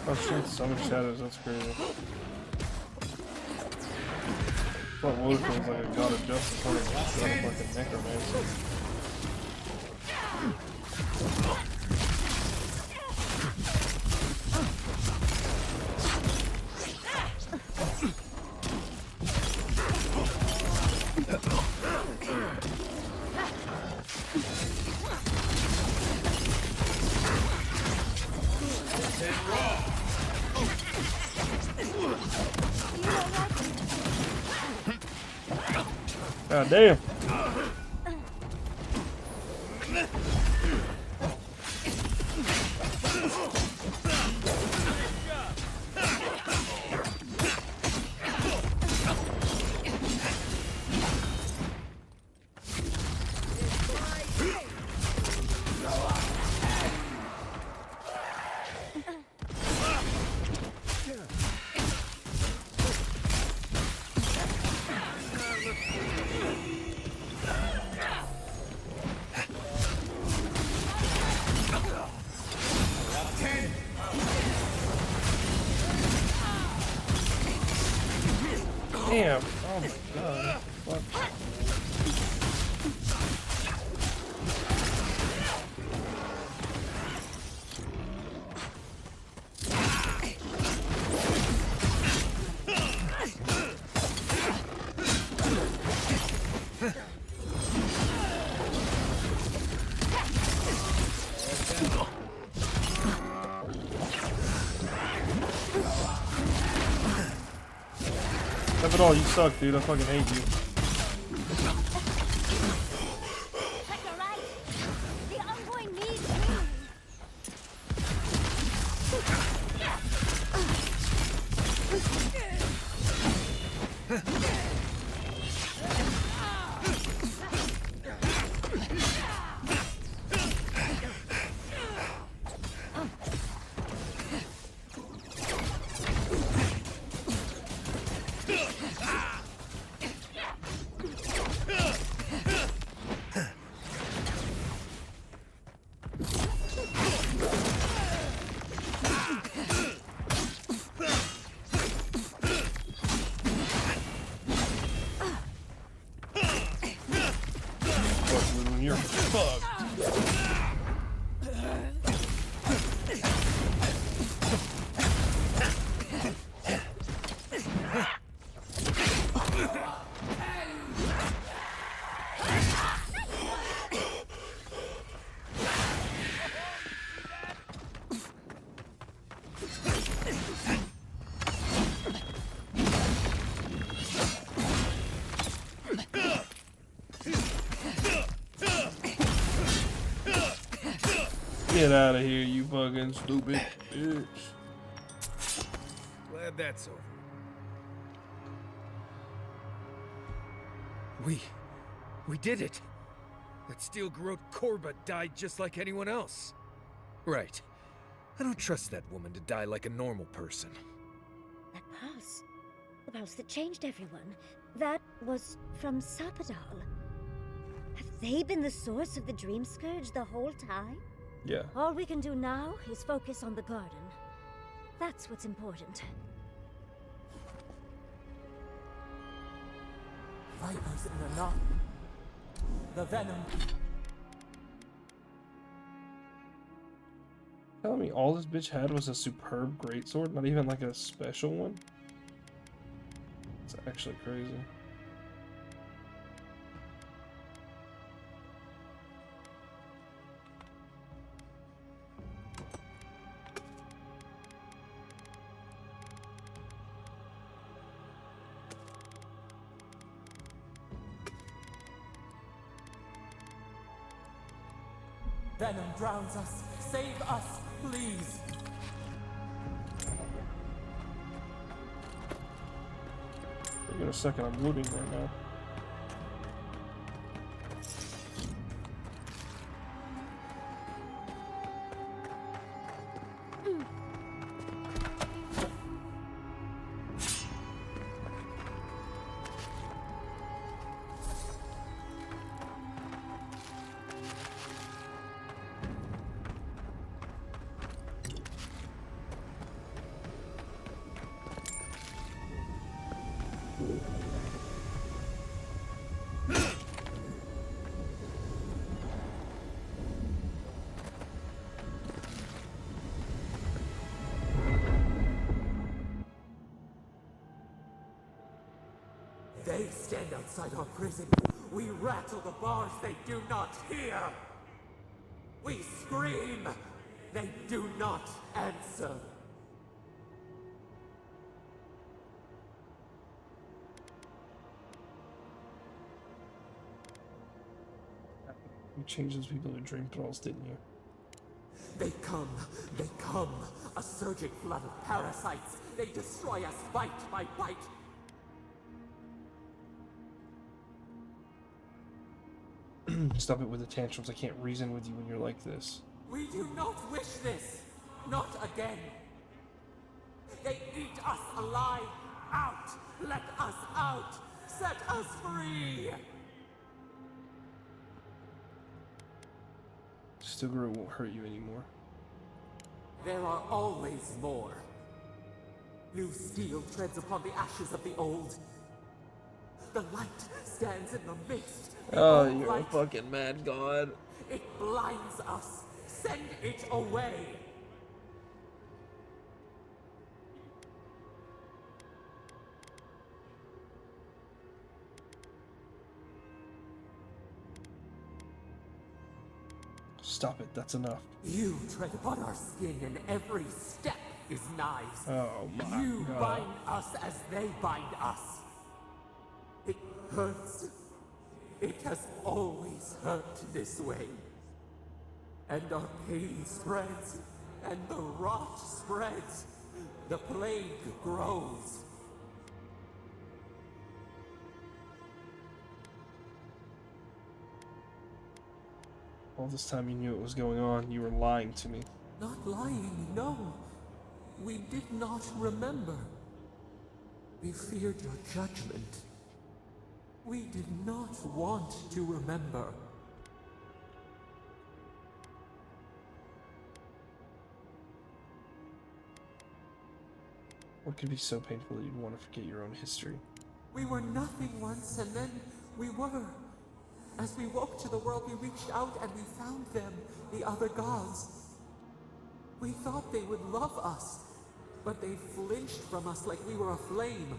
Oh shit, so many shadows, that's crazy. I thought Woden was like a god of justice, I was like a necromancer. God damn. Damn. Oh my god. What? All you suck, dude. I fucking hate you. The envoy needs me. You're fucked. Get out of here, you fucking stupid bitch. Glad that's over. We did it! That steel-garrote Korba died just like anyone else. Right. I don't trust that woman to die like a normal person. That pulse. The pulse that changed everyone. That was from Sapadal. Have they been the source of the Dream Scourge the whole time? Yeah. All we can do now is focus on the garden. That's what's important. Vipers in the knot. The venom. Telling me all this bitch had was a superb greatsword, not even like a special one? It's actually crazy. Venom drowns us. Save us, please. Give me a second, I'm looting right now. They stand outside our prison. We rattle the bars they do not hear. We scream. They do not answer. You changed those people to dream thralls, didn't you? They come, a surging flood of parasites. They destroy us bite by bite. Stop it with the tantrums. I can't reason with you when you're like this. We do not wish this. Not again. They eat us alive. Out. Let us out. Set us free. Stilgar won't hurt you anymore. There are always more. New steel treads upon the ashes of the old. The light stands in the mist. Oh, you're a fucking mad god. It blinds us. Send it away. Stop it, that's enough. You tread upon our skin, and every step is knives. Oh my You God. bind us as they bind us. It hurts. It has always hurt this way. And our pain spreads, and the rot spreads. The plague grows. All this time you knew what was going on, you were lying to me. Not lying, no. We did not remember. We feared your judgment. We did not want to remember. What could be so painful that you'd want to forget your own history? We were nothing once, and then we were. As we woke to the world, we reached out and we found them, the other gods. We thought they would love us, but they flinched from us like we were a flame.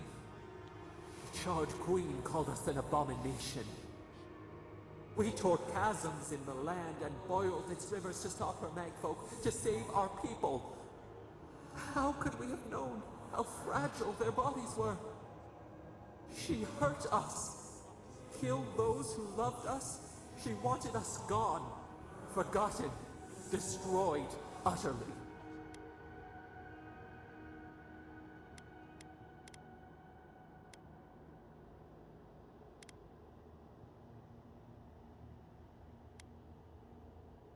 The charred queen called us an abomination. We tore chasms in the land and boiled its rivers to stop her magfolk, to save our people. How could we have known how fragile their bodies were? She hurt us. Killed those who loved us. She wanted us gone, forgotten, destroyed utterly.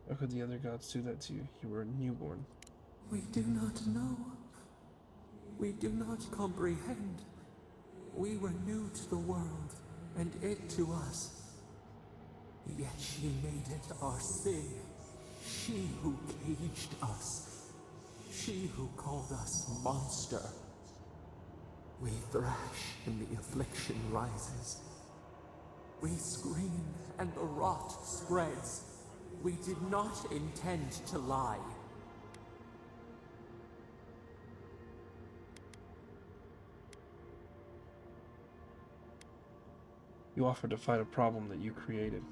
How could the other gods do that to you? You were a newborn. We do not know. We do not comprehend. We were new to the world, and it to us. Yet she made it our sin. She who caged us. She who called us monster. We thrash and the affliction rises. We scream and the rot spreads. We did not intend to lie. You offered to fight a problem that you created.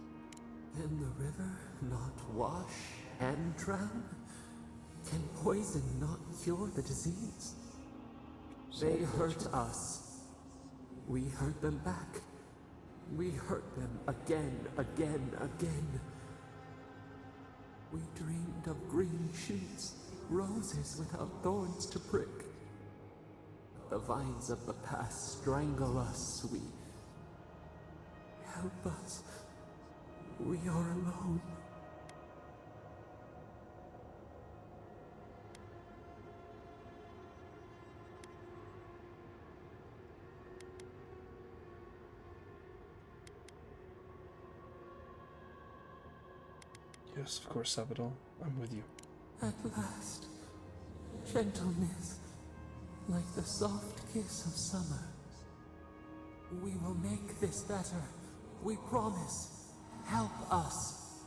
Can the river not wash and drown? Can poison not cure the disease? They hurt us. We hurt them back. We hurt them again, again, again. We dreamed of green shoots, roses without thorns to prick. The vines of the past strangle us. We help us. We are alone. Yes, of course, Sabadell. I'm with you. At last, gentleness, like the soft kiss of summer. We will make this better. We promise. Help us.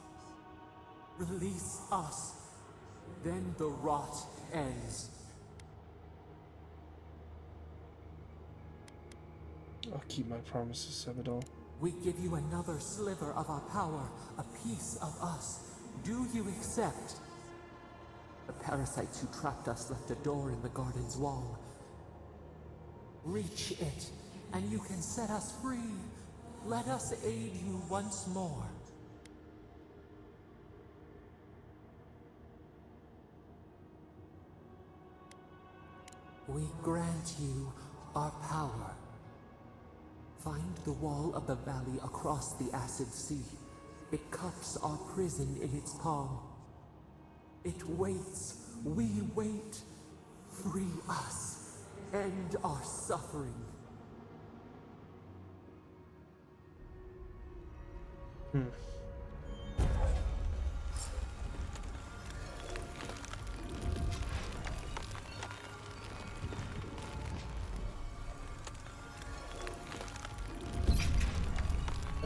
Release us. Then the rot ends. I'll keep my promises, Sabadell. We give you another sliver of our power, a piece of us. Do you accept? The parasites who trapped us left a door in the garden's wall. Reach it, and you can set us free. Let us aid you once more. We grant you our power. Find the wall of the valley across the acid sea. It cups our prison in its palm. It waits. We wait. Free us. End our suffering.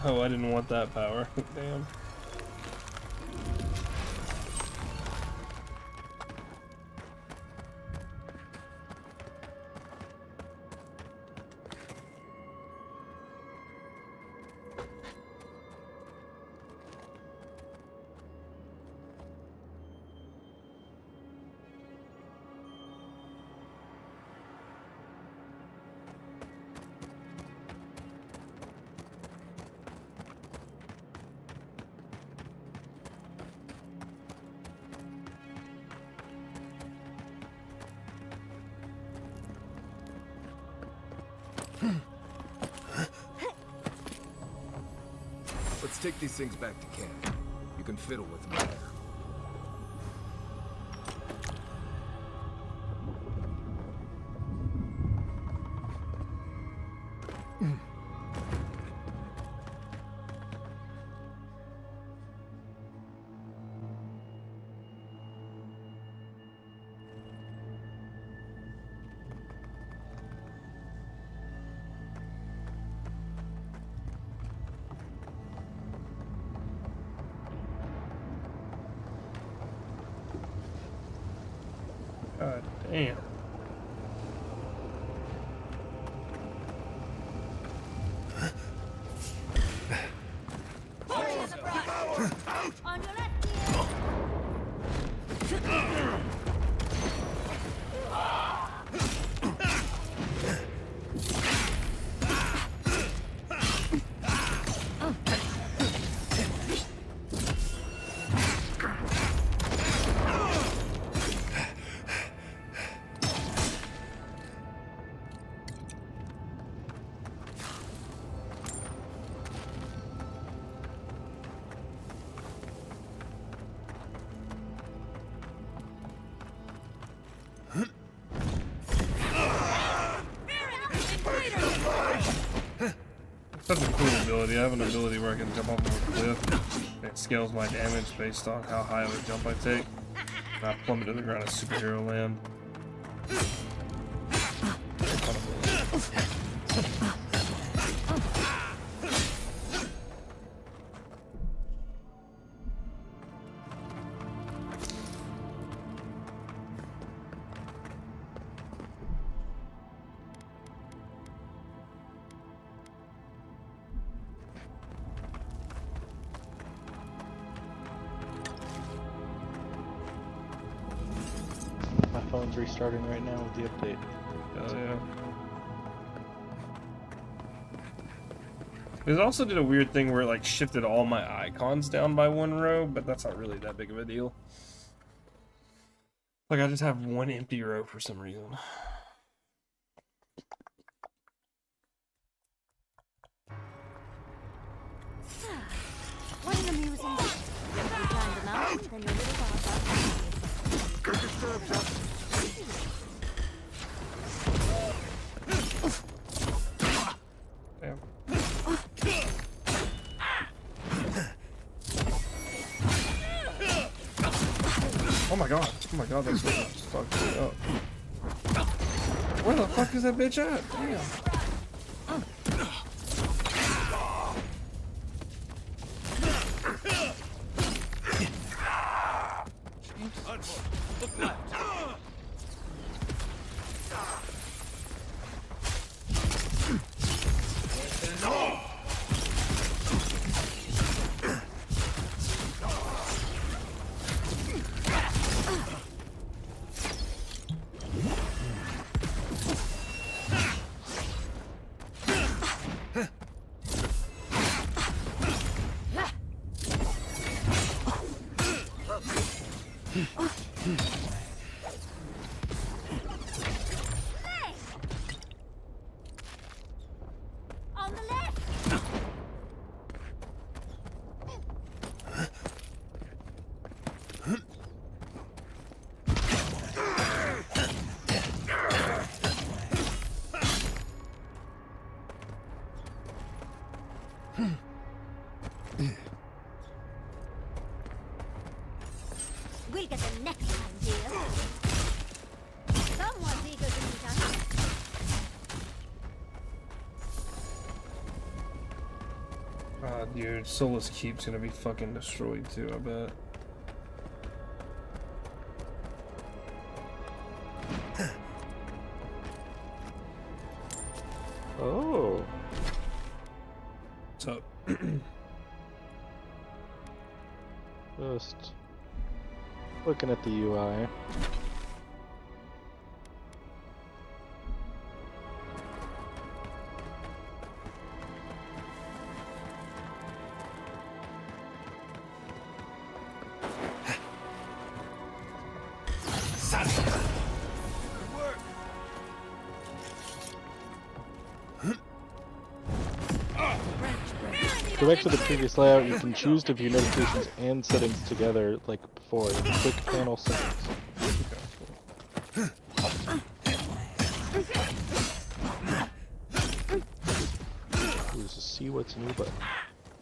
Oh, I didn't want that power. Damn. Let's take these things back to camp. You can fiddle with them later. God damn. On your left Such a cool ability. I have an ability where I can jump off of a cliff. It scales my damage based on how high of a jump I take. And I plummet to the ground as superhero land. My phone's restarting right now with the update. Oh yeah. It also did a weird thing where it like shifted all my icons down by one row, but that's not really that big of a deal. Like I just have one empty row for some reason. What an amusing day. You climb the mountain, then your little dog Good disturbs us. Damn. Oh my god. Oh my god, that's what just fucked me up. Where the fuck is that bitch at? Damn. Look left. On the left! We'll get them next time, dear. Someone's eager to meet us. Ah, dude, Solace Keep's gonna be fucking destroyed too, I bet. Oh. What's up? Just looking at the UI. Go back to the previous layout. You can choose to view notifications and settings together like before. Click panel settings. Just see what's new, but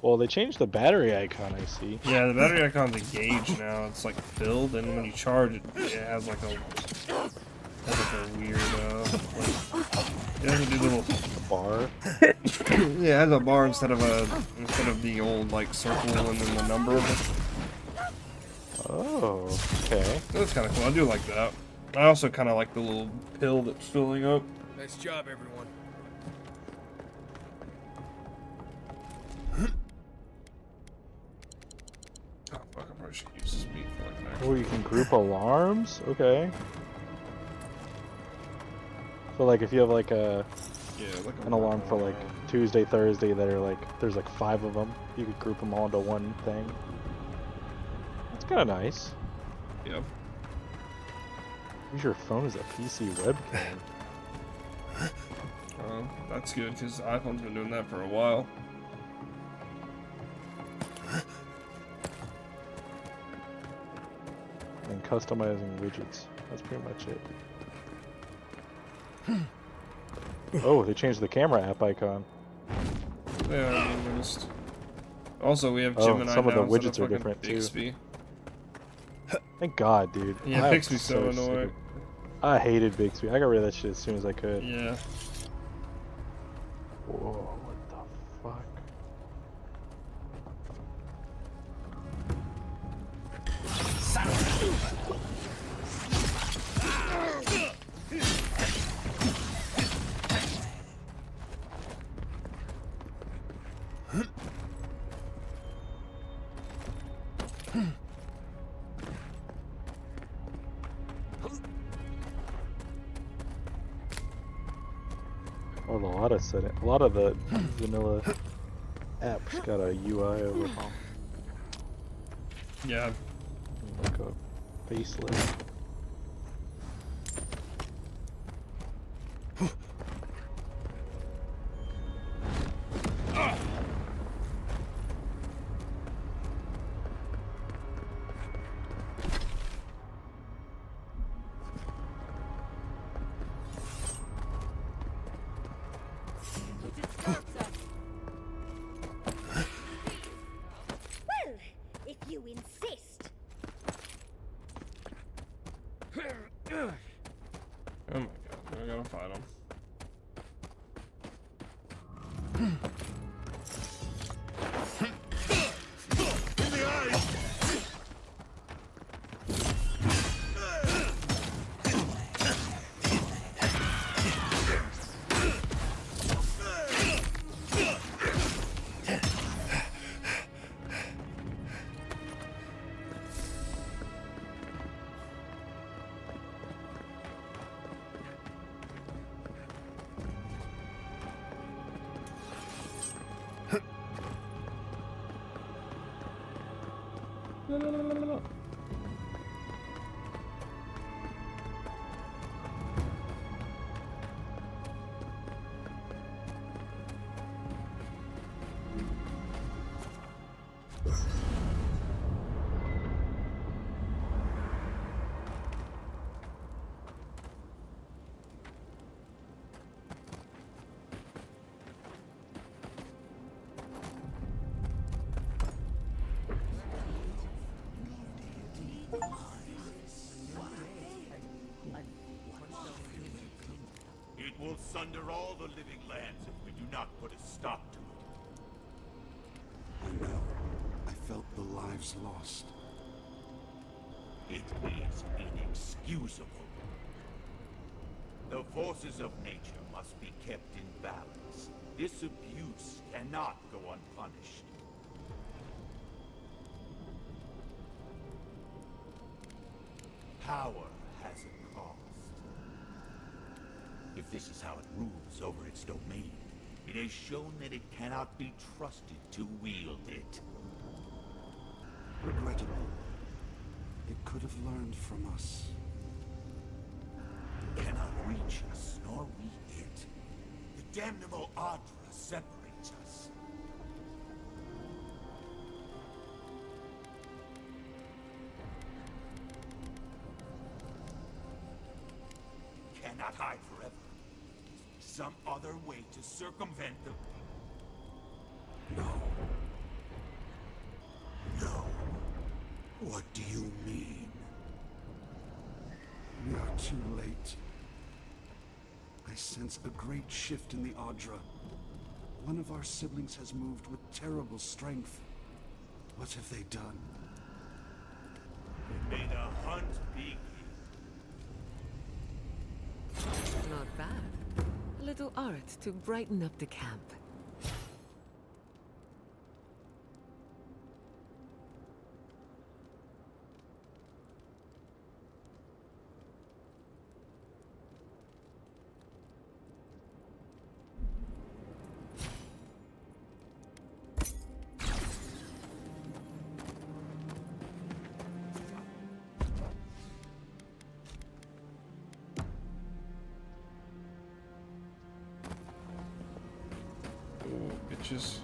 well, they changed the battery icon. I see. Yeah, the battery icon's engaged now. It's like filled, and when you charge it, it has like a weird it has a little bar. Yeah, it has a bar instead of the old like circle and then the number of it. Oh, okay. That's kind of cool. I do like that. I also kind of like the little pill that's filling up. Nice job, everyone. Oh, fuck, I probably should use this meat for like an Oh, you can group alarms? Okay. So like if you have like an alarm for like Tuesday, Thursday that are like, there's like 5 of them, you could group them all into one thing. That's kind of nice. Yep. Use your phone as a PC webcam. That's good because iPhone's been doing that for a while. And customizing widgets. That's pretty much it. Oh, they changed the camera app icon. Yeah, I noticed. Also, we have Oh, Gemini some of the now instead widgets are fucking different Bixby. too. Thank God, dude. Yeah, I'm Bixby's so sick of- annoying. I hated Bixby. I got rid of that shit as soon as I could. Yeah. Whoa, what the fuck? Oh, a lot of the vanilla apps got a UI overhaul. Yeah. Like a facelift. Well, if you insist. Oh my god, I gotta fight him. plunder all the living lands if we do not put a stop to it. I know. I felt the lives lost. It is inexcusable. The forces of nature must be kept in balance. This abuse cannot go unpunished. Power has a cost. If this is how it rules over its domain, it has shown that it cannot be trusted to wield it. Regrettable. It could have learned from us. It cannot reach us, nor we it. The damnable Adra separates us. Cannot hide forever. Some other way to circumvent them. No. No. What do you mean? We are too late. I sense a great shift in the Adra. One of our siblings has moved with terrible strength. What have they done? May the hunt begin. Not bad. A little art to brighten up the camp. Bitches.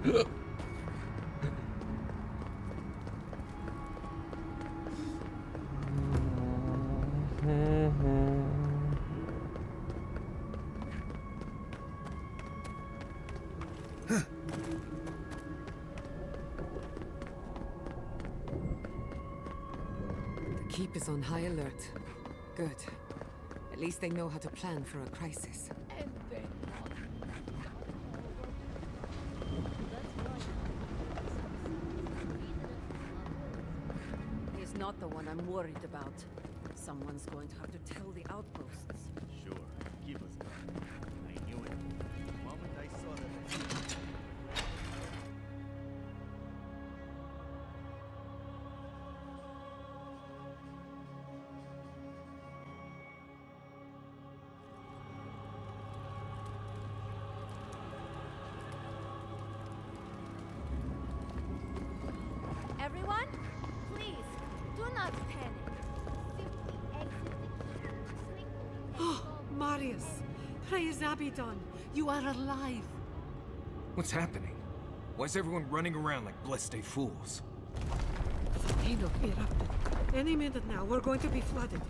The keep is on high alert. Good. At least they know how to plan for a crisis. He's not the one I'm worried about. Someone's going to have to tell the outposts. Sure, keep us going. I knew it. The moment I saw that. Everyone, please, do not panic. Simply exit the keep. Oh, Marius! Praise Abaddon! You are alive! What's happening? Why is everyone running around like blessed fools? Volcano erupted. Any minute now, we're going to be flooded.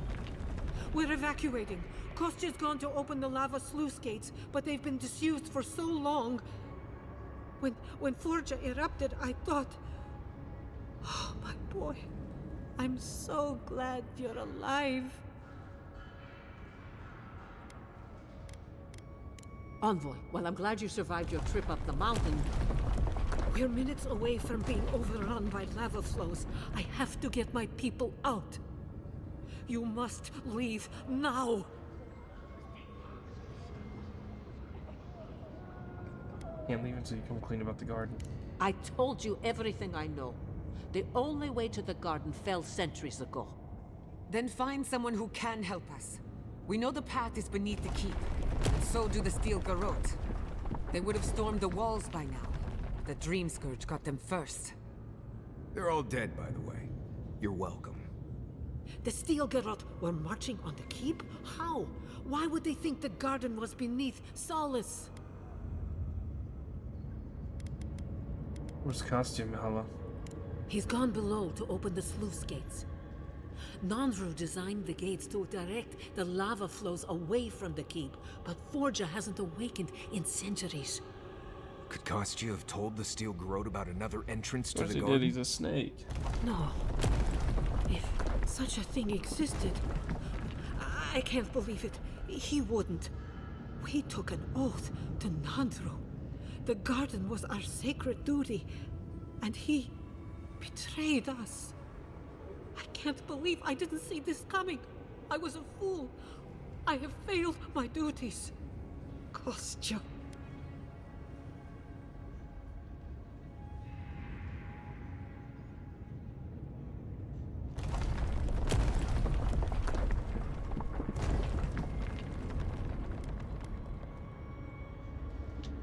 We're evacuating. Kostya's gone to open the lava sluice gates, but they've been disused for so long. When Forja erupted, I thought... Oh, my boy. I'm so glad you're alive. Envoy, well, I'm glad you survived your trip up the mountain. We're minutes away from being overrun by lava flows. I have to get my people out. You must leave now. Can't leave until you come clean about the garden. I told you everything I know. The only way to the garden fell centuries ago. Then find someone who can help us. We know the path is beneath the keep, and so do the steel garrote. They would have stormed the walls by now. The Dream Scourge got them first. They're all dead, by the way. You're welcome. The steel garrote were marching on the keep? How? Why would they think the garden was beneath Solace? Where's the costume, Mihala? He's gone below to open the sluice gates. Nandru designed the gates to direct the lava flows away from the keep, but Forja hasn't awakened in centuries. Could Kostya have told the steel garrote about another entrance to Yes, the he garden? did. He's a snake. No. Such a thing existed. I can't believe it. He wouldn't. We took an oath to Nandru. The garden was our sacred duty, and he betrayed us. I can't believe I didn't see this coming. I was a fool. I have failed my duties. Kostya.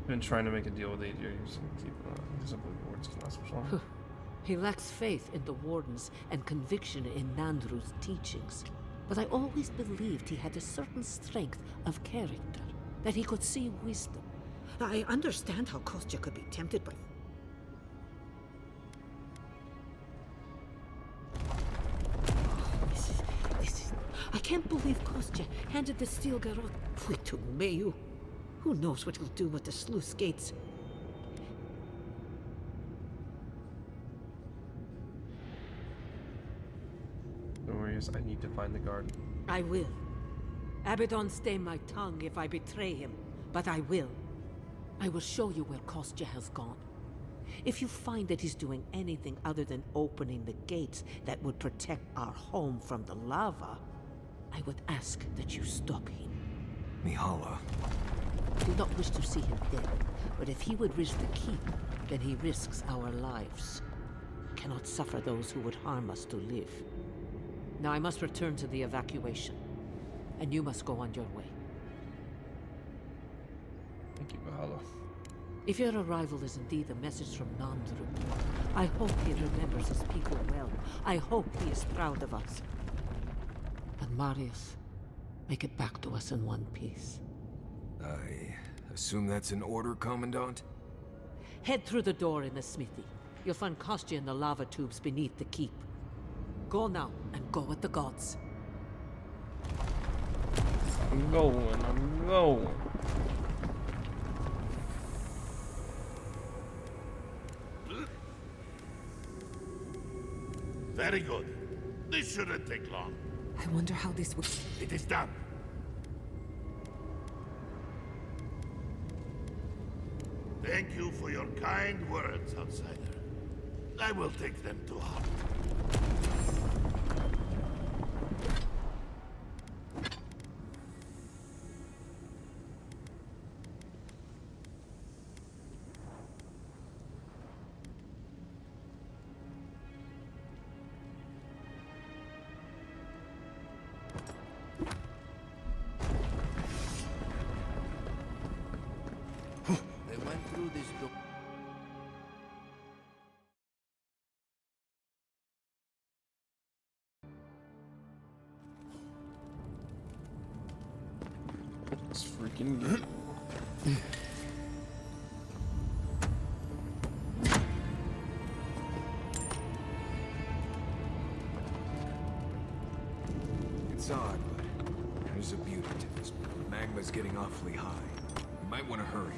Been trying to make a deal with AJ. He's gonna keep simply boards class or something. He lacks faith in the wardens and conviction in Nandru's teachings. But I always believed he had a certain strength of character, that he could see wisdom. I understand how Kostya could be tempted by... I can't believe Kostya handed the steel garrote to Mayu. Who knows what he'll do with the sluice gates? Don't worry, I need to find the guard. I will. Abaddon stay my tongue if I betray him, but I will. I will show you where Kostya has gone. If you find that he's doing anything other than opening the gates that would protect our home from the lava, I would ask that you stop him. Mihala. I do not wish to see him dead, but if he would risk the keep, then he risks our lives. I cannot suffer those who would harm us to live. Now I must return to the evacuation, and you must go on your way. Thank you, Mihala. If your arrival is indeed a message from Nandru, I hope he remembers his people well. I hope he is proud of us. And Marius, make it back to us in one piece. I assume that's an order, Commandant? Head through the door in the smithy. You'll find Kostya in the lava tubes beneath the keep. Go now, and go with the gods. I'm going. Very good. This shouldn't take long. I wonder how this would... It is done. Thank you for your kind words, outsider. I will take them to heart. They went through this door. It's freaking good. It's odd, but there's a beauty to this. Magma's getting awfully high. You might want to hurry.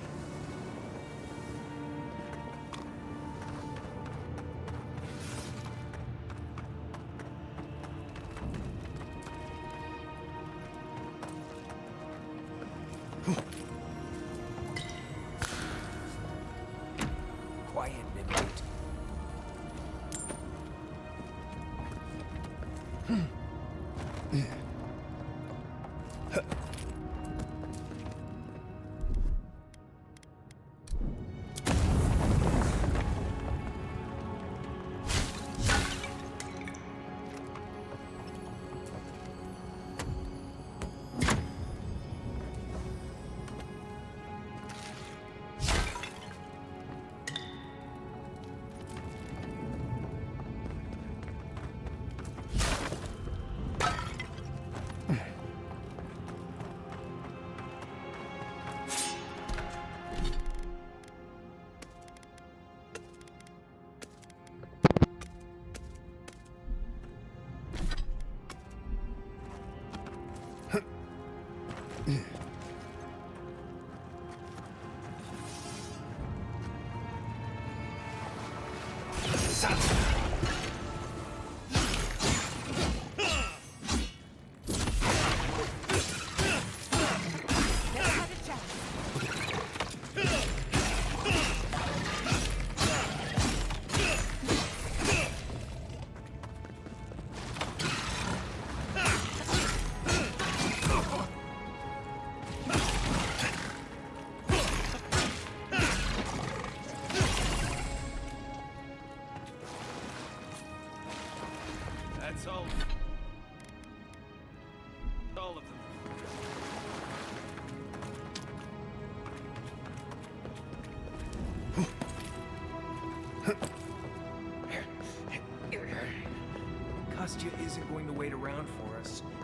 Quiet, Nimrod.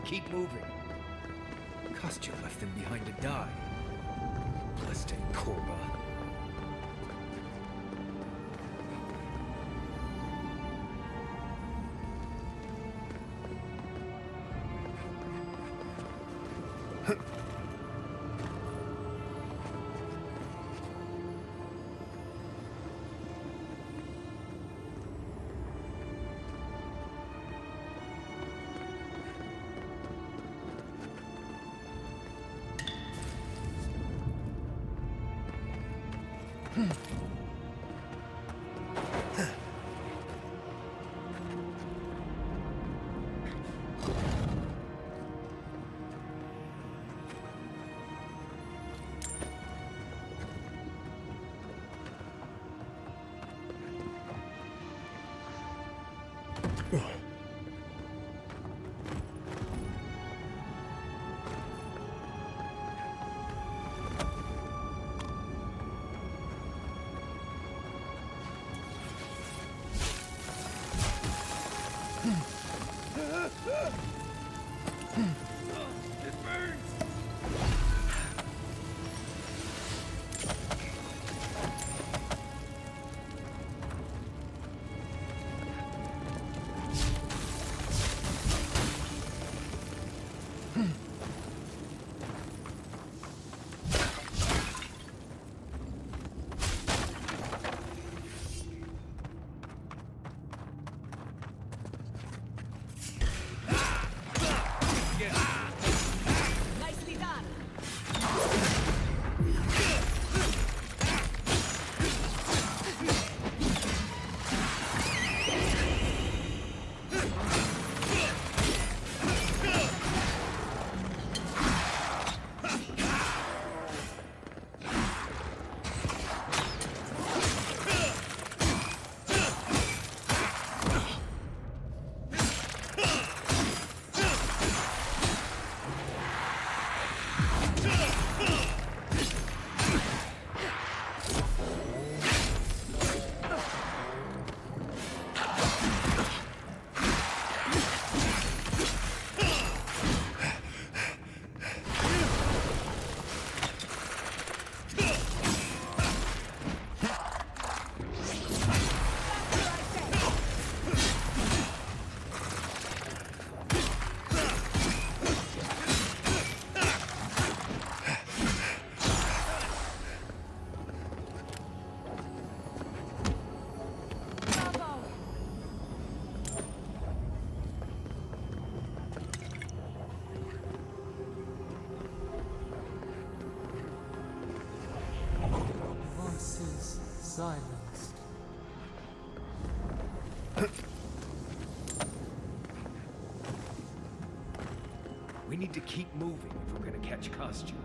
keep moving. Kostya left them behind to die. Blessed Korba. Nicely done. Voices silenced. We need to keep moving if we're gonna catch Kostya.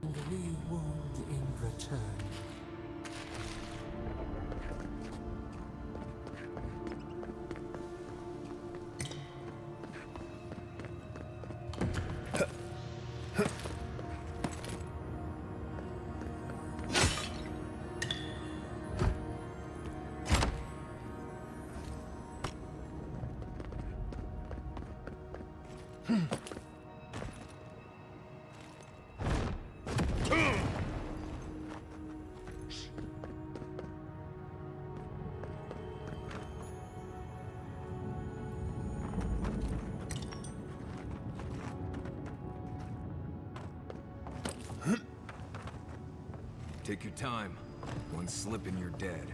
And we wound in return. Take your time. One slip and you're dead.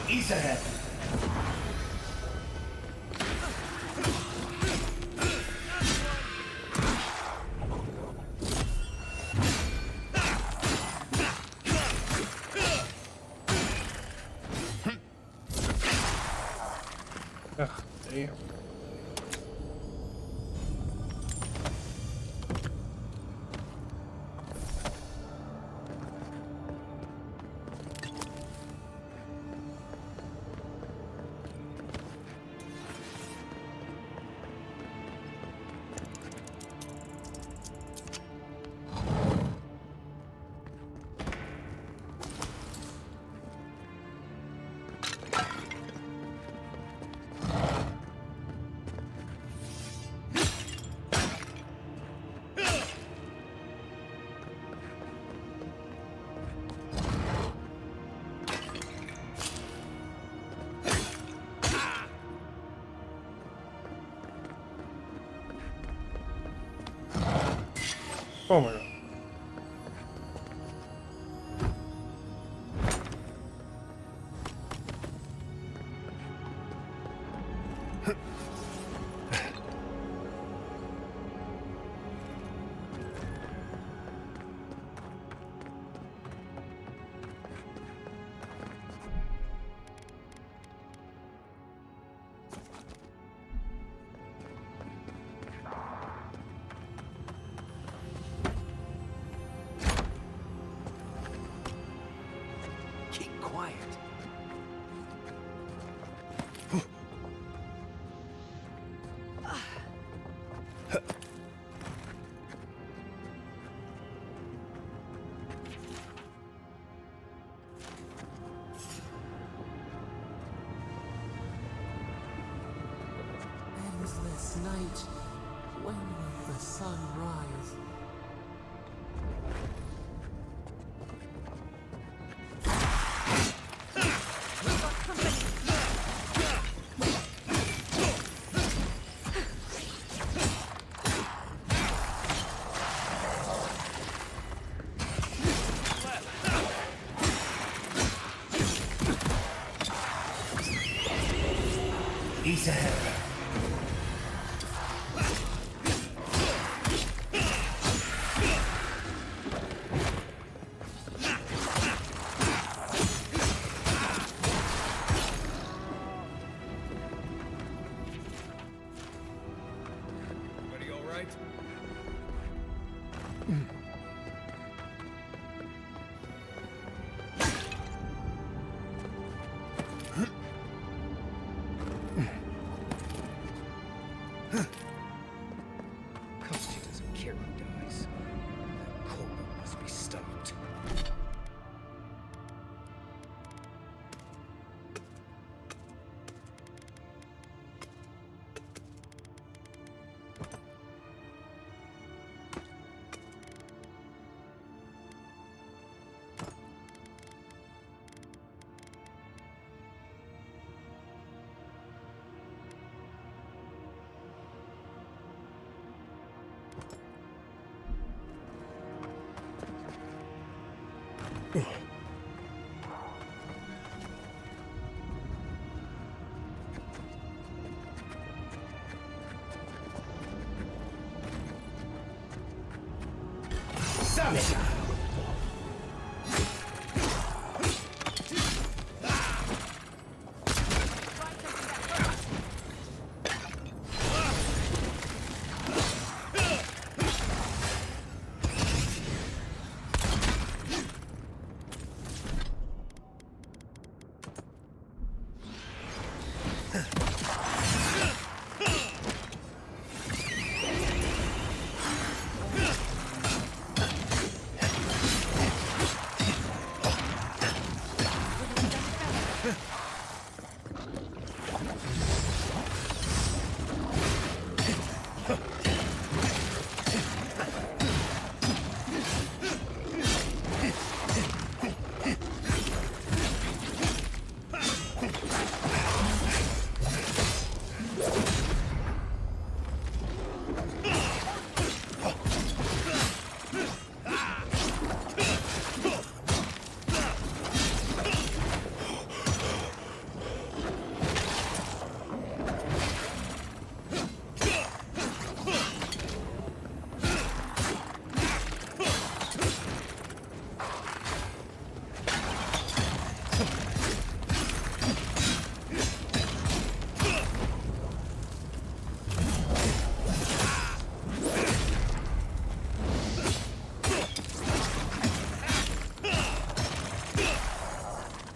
Ease ahead. Ah, damn. Oh my god. Endless night. When will the sun rise? East ahead. Everybody all right? Kostya doesn't care who dies. That cold must be stopped. Summit!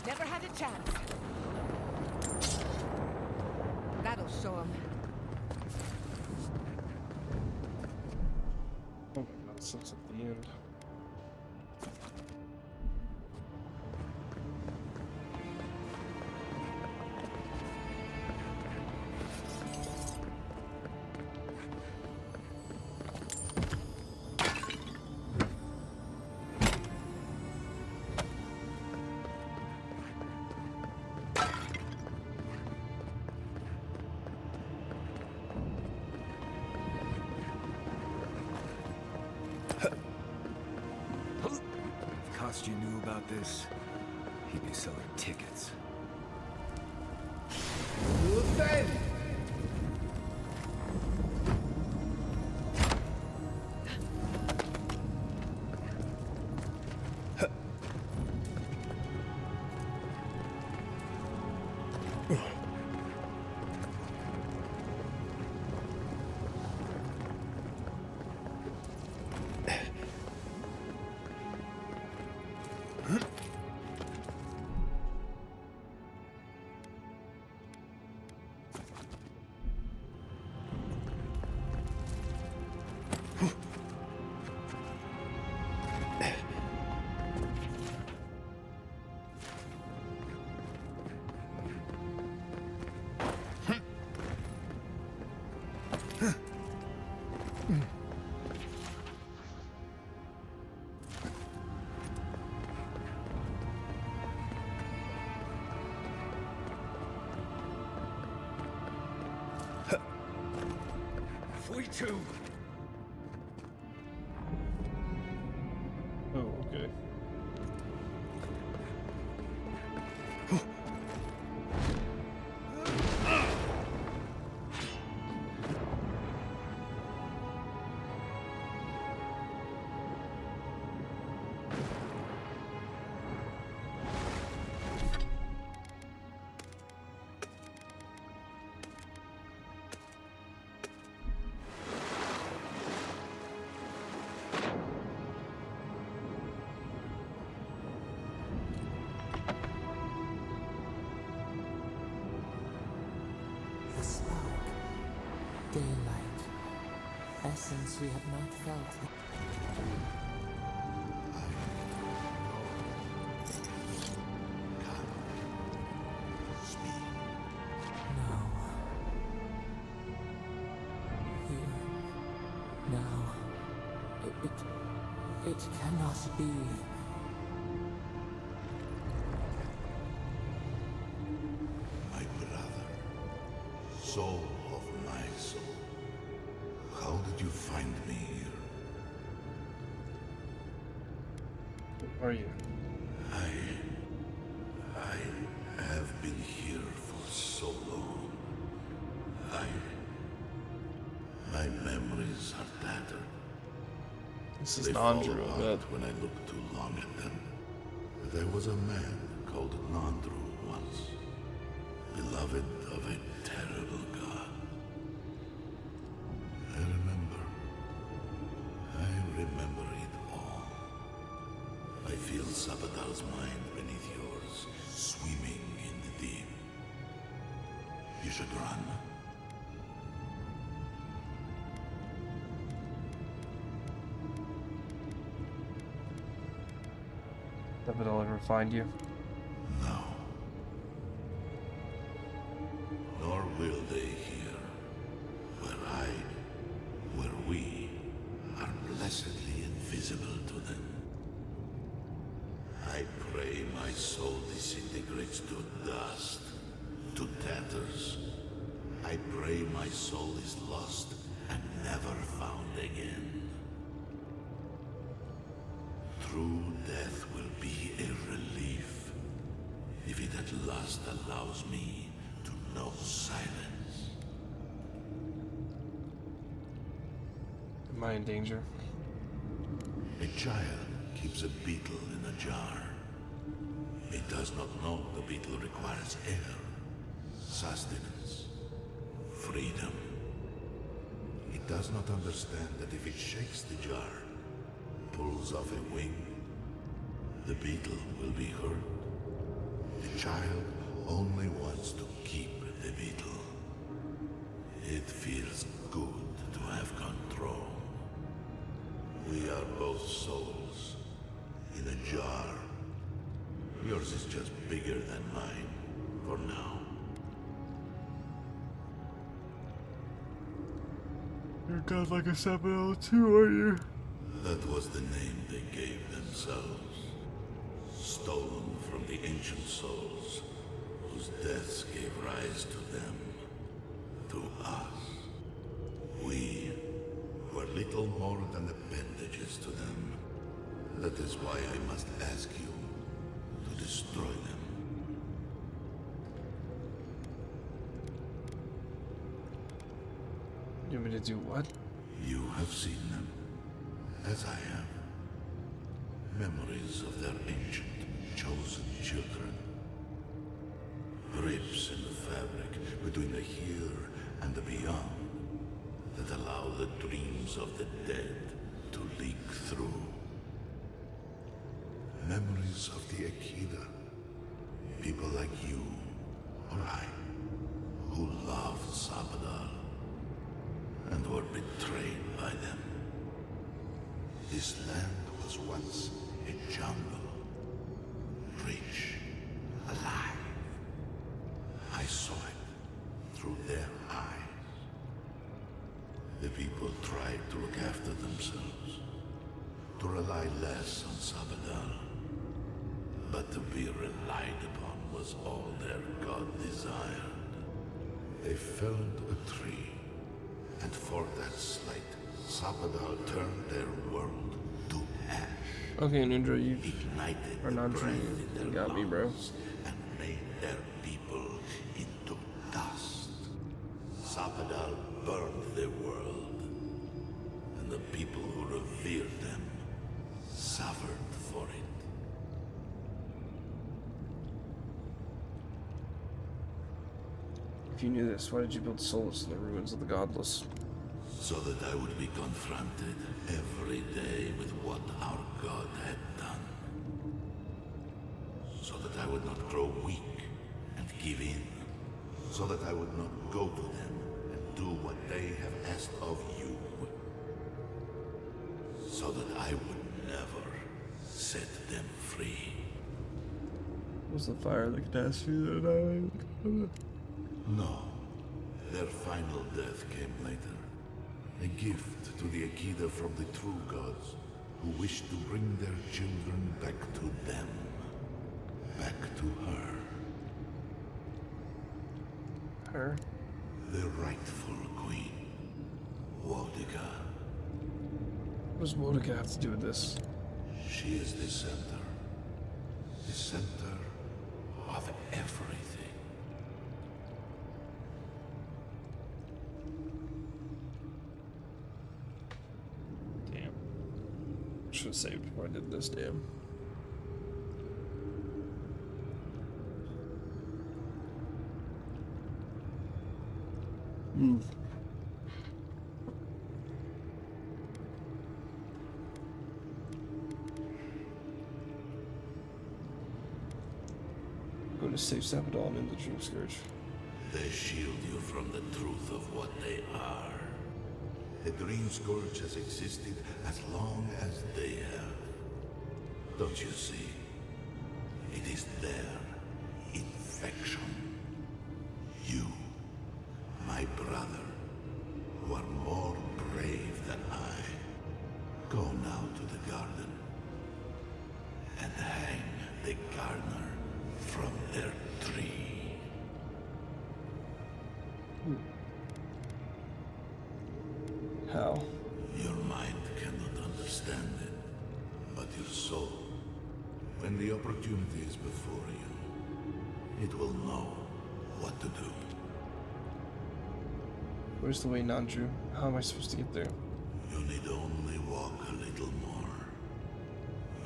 Never had a chance. That'll show him. Oh my god, so it's at the end. If Kostya knew about this, he'd be selling tickets. 42. Oh, okay. The spark, daylight, essence we have not felt. Now, here, now, it cannot be. My brother, soul of my soul, how did you find me here? Who are you? I have been here for so long. My memories are tattered. This is They fall Nandru, I apart bet. when I look too long at them. There was a man called Nandru once, beloved of a terrible god. I remember it all. I feel Sabadal's mind beneath yours, swimming in the deep. You should run. If it'll ever find you. No. Nor will they here, where we are blessedly invisible to them. I pray my soul disintegrates to dust, to tatters. I pray my soul is lost and never found again. True death will be a relief, if it at last allows me to know silence. Am I in danger? A child keeps a beetle in a jar. It does not know the beetle requires air, sustenance, freedom. It does not understand that if it shakes the jar, pulls off a wing, the beetle will be hurt. The child only wants to keep the beetle. It feels good to have control. We are both souls in a jar. Yours is just bigger than mine for now. You're god like a 702, are you? That was the name they gave themselves. Stolen from the ancient souls, whose deaths gave rise to them, to us. We were little more than appendages to them. That is why I must ask you to destroy them. You want me to do what? You have seen them, as I have. Memories of their ancient, chosen children. Rips in the fabric between the here and the beyond that allow the dreams of the dead to leak through. Memories of the Akida. People like you, or I, who loved Sabadal and were betrayed by them. This land was once a jungle, rich, alive. I saw it through their eyes. The people tried to look after themselves, to rely less on Sabadell. But to be relied upon was all their god desired. They felled a tree, and for that slight, Sabadell turned their world to ash. Okay, Ninja, you ignited are not breath in their you got me, bro. lungs and made their people into dust. Sabadell burned their world, and the people who revered them suffered for it. If you knew this, why did you build Solace in the ruins of the godless? So that I would be confronted every day with what our God had done. So that I would not grow weak and give in. So that I would not go to them and do what they have asked of you. So that I would never set them free. Was the fire the catastrophe that I No. Their final death came later. A gift to the Akida from the true gods, who wished to bring their children back to them. Back to her. Her? The rightful queen. Wodiga. What does Wodiga have to do with this? She is the center. The center of everything. Should have saved before I did this, damn. Going to save Sabadell and end the Dream Scourge. They shield you from the truth of what they are. The Dream Scourge has existed as long as they have. Don't you see? It is their infection. You, my brother, who are more brave than I, go now to the garden and hang the gardener from their tree. How? Your mind cannot understand it, but your soul, when the opportunity is before you, it will know what to do. Where's the way, Nandru? How am I supposed to get there? You need only walk a little more.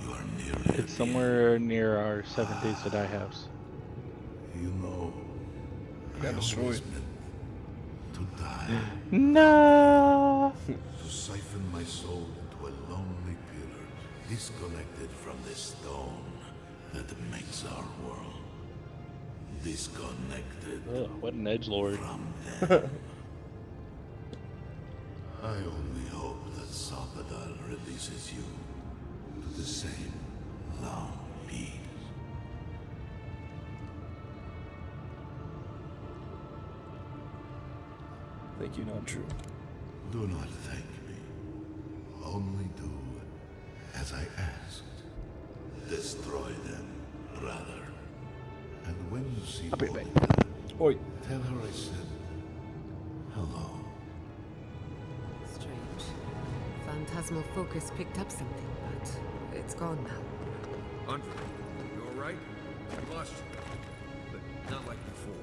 You are nearly. It's somewhere near our 7 Days to Die house. You know, I destroyed. always meant to die. No. To siphon my soul into a lonely pillar, disconnected from the stone that makes our world. Disconnected. Ugh, what an edgelord. From them. I only hope that Sabadell releases you to the same long peace. Thank you, not true. Do not thank me. Only do as I asked. Destroy them, brother. And when you see Wodiga, Oi. tell her I said hello. Strange. Phantasmal focus picked up something, but it's gone now. Andre, you alright? I lost you, but not like before.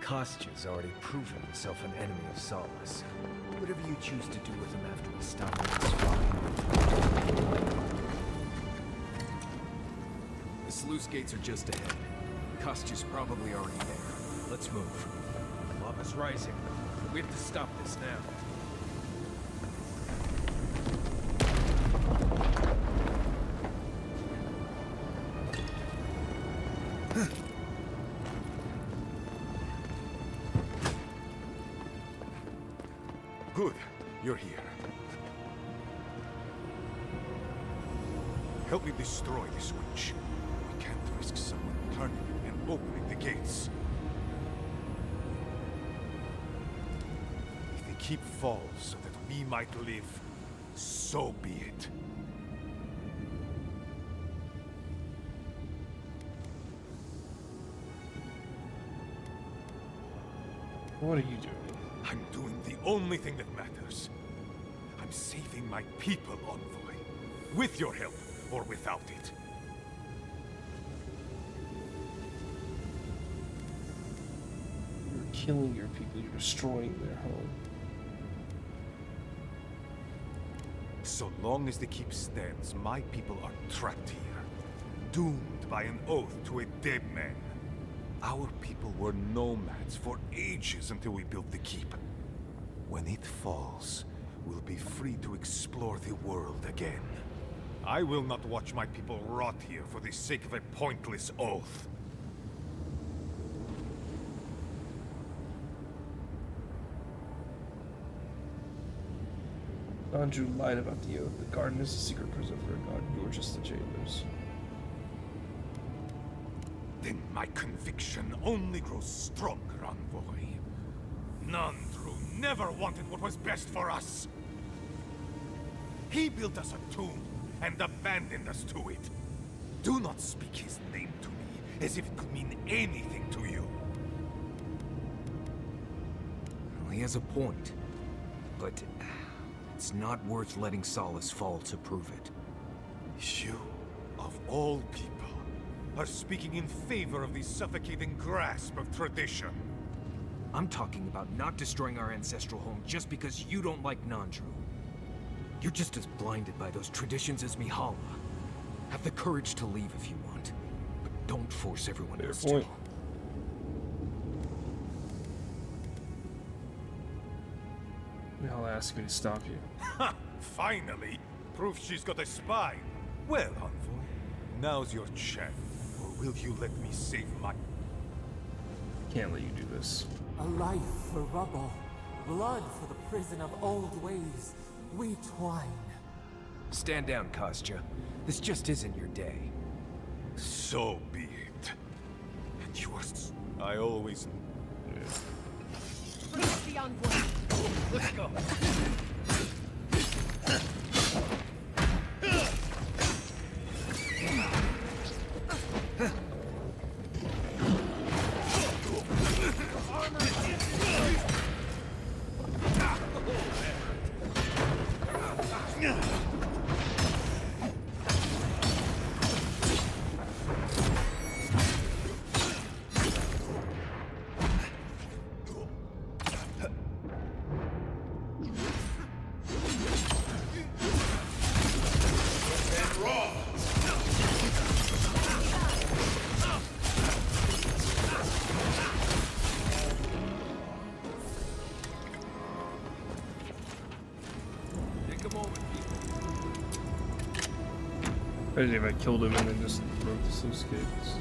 Kostya's already proven himself an enemy of Solace. Whatever you choose to do with him after we stop him is fine. The sluice gates are just ahead. Kostya's probably already there. Let's move. Lava lava's rising. We have to stop this now. Good, you're here. Help me destroy this witch. We can't risk someone turning and opening the gates. If the keep falls so that we might live, so be it. What are you doing? I'm doing the only thing that matters. I'm saving my people, Envoy. With your help, or without it. You're killing your people. You're destroying their home. So long as the keep stands, my people are trapped here. Doomed by an oath to a dead man. Our people were nomads for ages until we built the keep. When it falls, we'll be free to explore the world again. I will not watch my people rot here for the sake of a pointless oath. Andrew lied about the oath. The garden is a secret prison for a god. You're just the jailers. Then my conviction only grows stronger, Envoy. Nandru never wanted what was best for us. He built us a tomb and abandoned us to it. Do not speak his name to me as if it could mean anything to you. Well, he has a point, but it's not worth letting Solace fall to prove it. You, of all people, are speaking in favor of the suffocating grasp of tradition. I'm talking about not destroying our ancestral home just because you don't like Nandru. You're just as blinded by those traditions as Mihala. Have the courage to leave if you want, but don't force everyone else to. I'll ask me to stop you. Ha! Finally! Proof she's got a spine. Well, Envoy, now's your chance. Or will you let me save my... Can't let you do this. A life for rubble, blood for the prison of old ways. We twine. Stand down, Kostya. This just isn't your day. So be it. And you are... I always... Bring up the envoy. Let's go. I didn't even killed him and then just broke the sluice gates.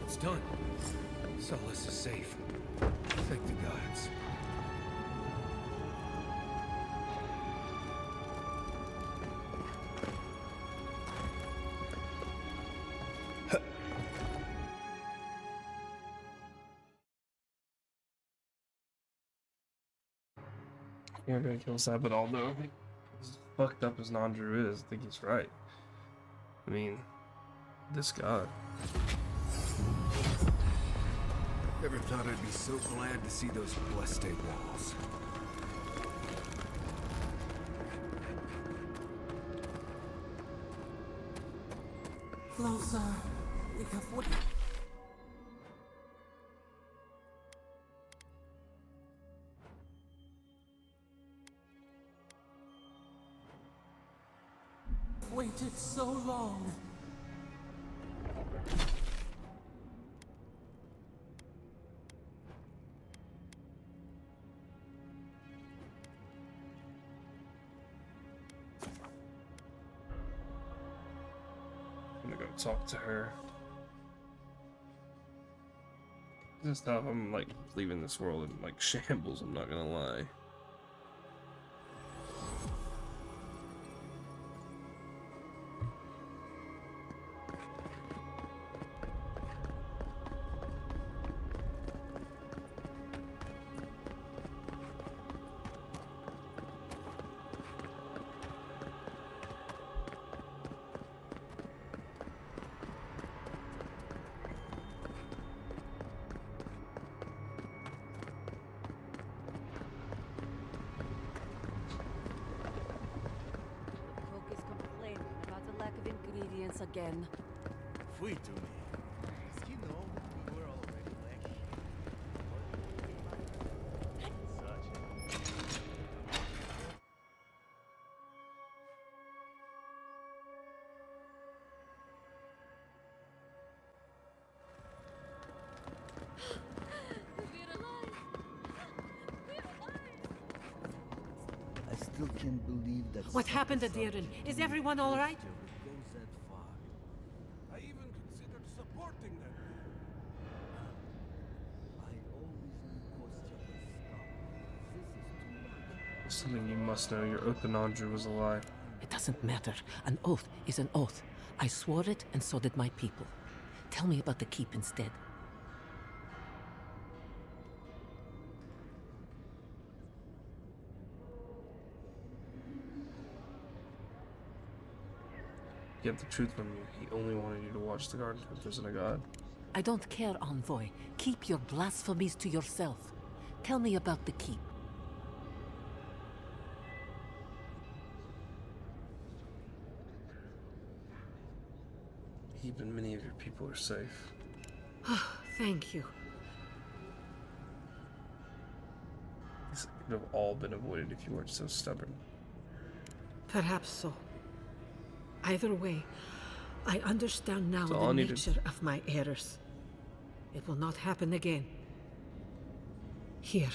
It's done. Solace is safe. Thank the gods. You're gonna kill Sabadal though. As fucked up as Nandru is, I think he's right. I mean, this god. Never thought I'd be so glad to see those blessed walls. Closer. We have what? Waited so long. I'm gonna go talk to her. This stuff, I'm like leaving this world in like shambles, I'm not gonna lie. Again. Fui to me. You know, we were already late. I still can't believe that. What happened to Deeren? Is everyone all right? Goes that far. I even considered supporting them. I always knew Kostya was strong. This is too much. Something you must know, your oath to Nandru was a lie. It doesn't matter. An oath is an oath. I swore it, and so did my people. Tell me about the keep instead. Get the truth from you. He only wanted you to watch the garden if there's a god. I don't care, Envoy. Keep your blasphemies to yourself. Tell me about the keep. Even many of your people are safe. Thank you. This could have all been avoided if you weren't so stubborn. Perhaps so. Either way, I understand now That's all I the needed. nature of my errors. It will not happen again. Here.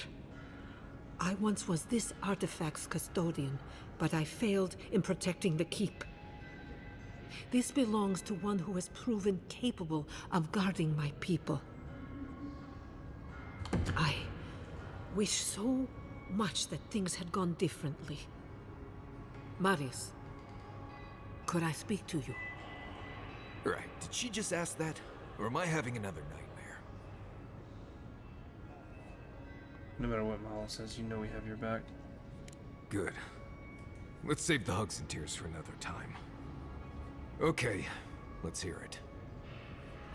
I once was this artifact's custodian, but I failed in protecting the keep. This belongs to one who has proven capable of guarding my people. I wish so much that things had gone differently. Marius, could I speak to you? Right. Did she just ask that? Or am I having another nightmare? No matter what Mahala says, you know we have your back. Good. Let's save the hugs and tears for another time. Okay, let's hear it.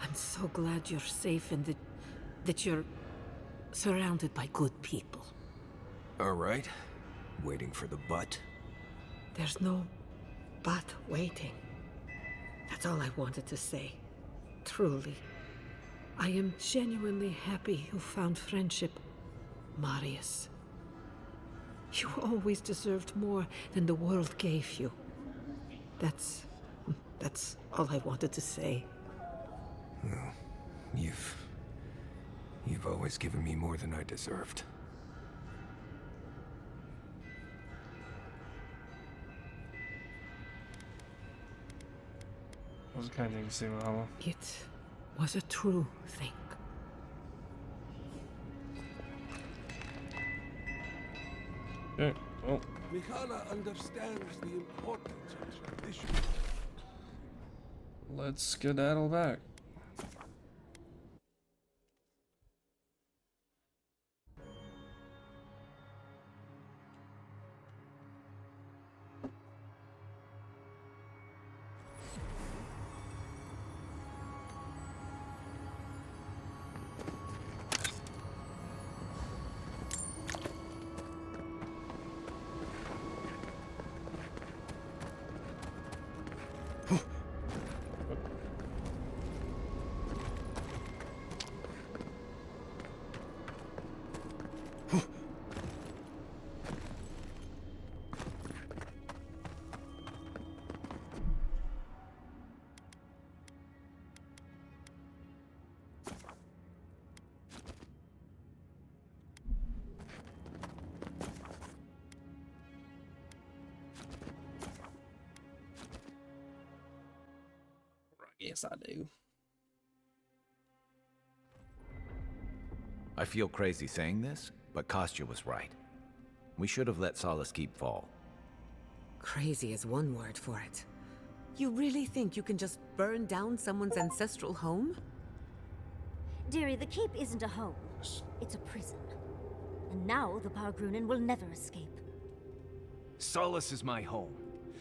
I'm so glad you're safe and that you're surrounded by good people. All right. Waiting for the butt. There's no but waiting. That's all I wanted to say. Truly. I am genuinely happy you found friendship, Marius. You always deserved more than the world gave you. That's all I wanted to say. Well, you've always given me more than I deserved. That was a kind thing to say, Mahala. It was a true thing. Okay, well. Mihala understands the importance of tradition. Let's skedaddle back. Yes, I do. I feel crazy saying this, but Kostya was right. We should have let Solace Keep fall. Crazy is one word for it. You really think you can just burn down someone's ancestral home? Dearie, the keep isn't a home. It's a prison. And now the Pargrunen will never escape. Solace is my home.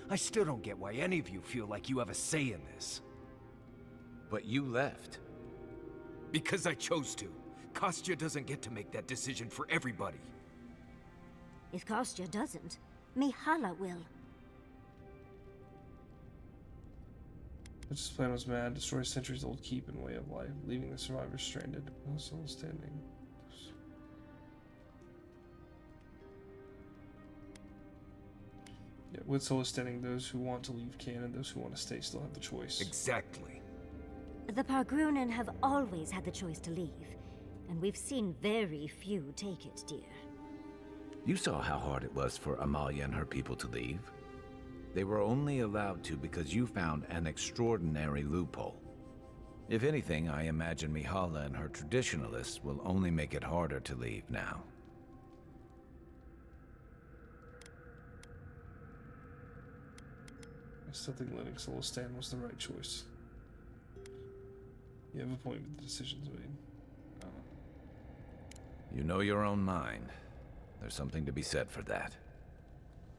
I still don't get why any of you feel like you have a say in this. But you left. Because I chose to. Kostya doesn't get to make that decision for everybody. If Kostya doesn't, Mihala will. This plan was mad. Destroy centuries-old keep and way of life, leaving the survivors stranded. No soul standing. Yeah, with Solace standing, those who want to leave can, and those who want to stay still have the choice. Exactly. The Pargrunen have always had the choice to leave, and we've seen very few take it, dear. You saw how hard it was for Amalia and her people to leave. They were only allowed to because you found an extraordinary loophole. If anything, I imagine Mihala and her traditionalists will only make it harder to leave now. I still think letting Solace stand was the right choice. You have a point with the decisions made. You know your own mind. There's something to be said for that.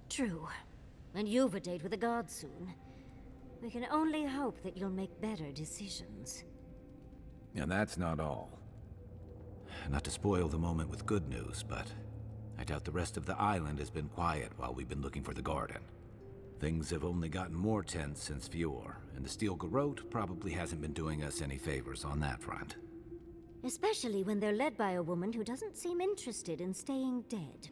True. And you've a date with the gods soon. We can only hope that you'll make better decisions. And that's not all. Not to spoil the moment with good news, but I doubt the rest of the island has been quiet while we've been looking for the garden. Things have only gotten more tense since Fjord, and the Steel Garrote probably hasn't been doing us any favors on that front. Especially when they're led by a woman who doesn't seem interested in staying dead.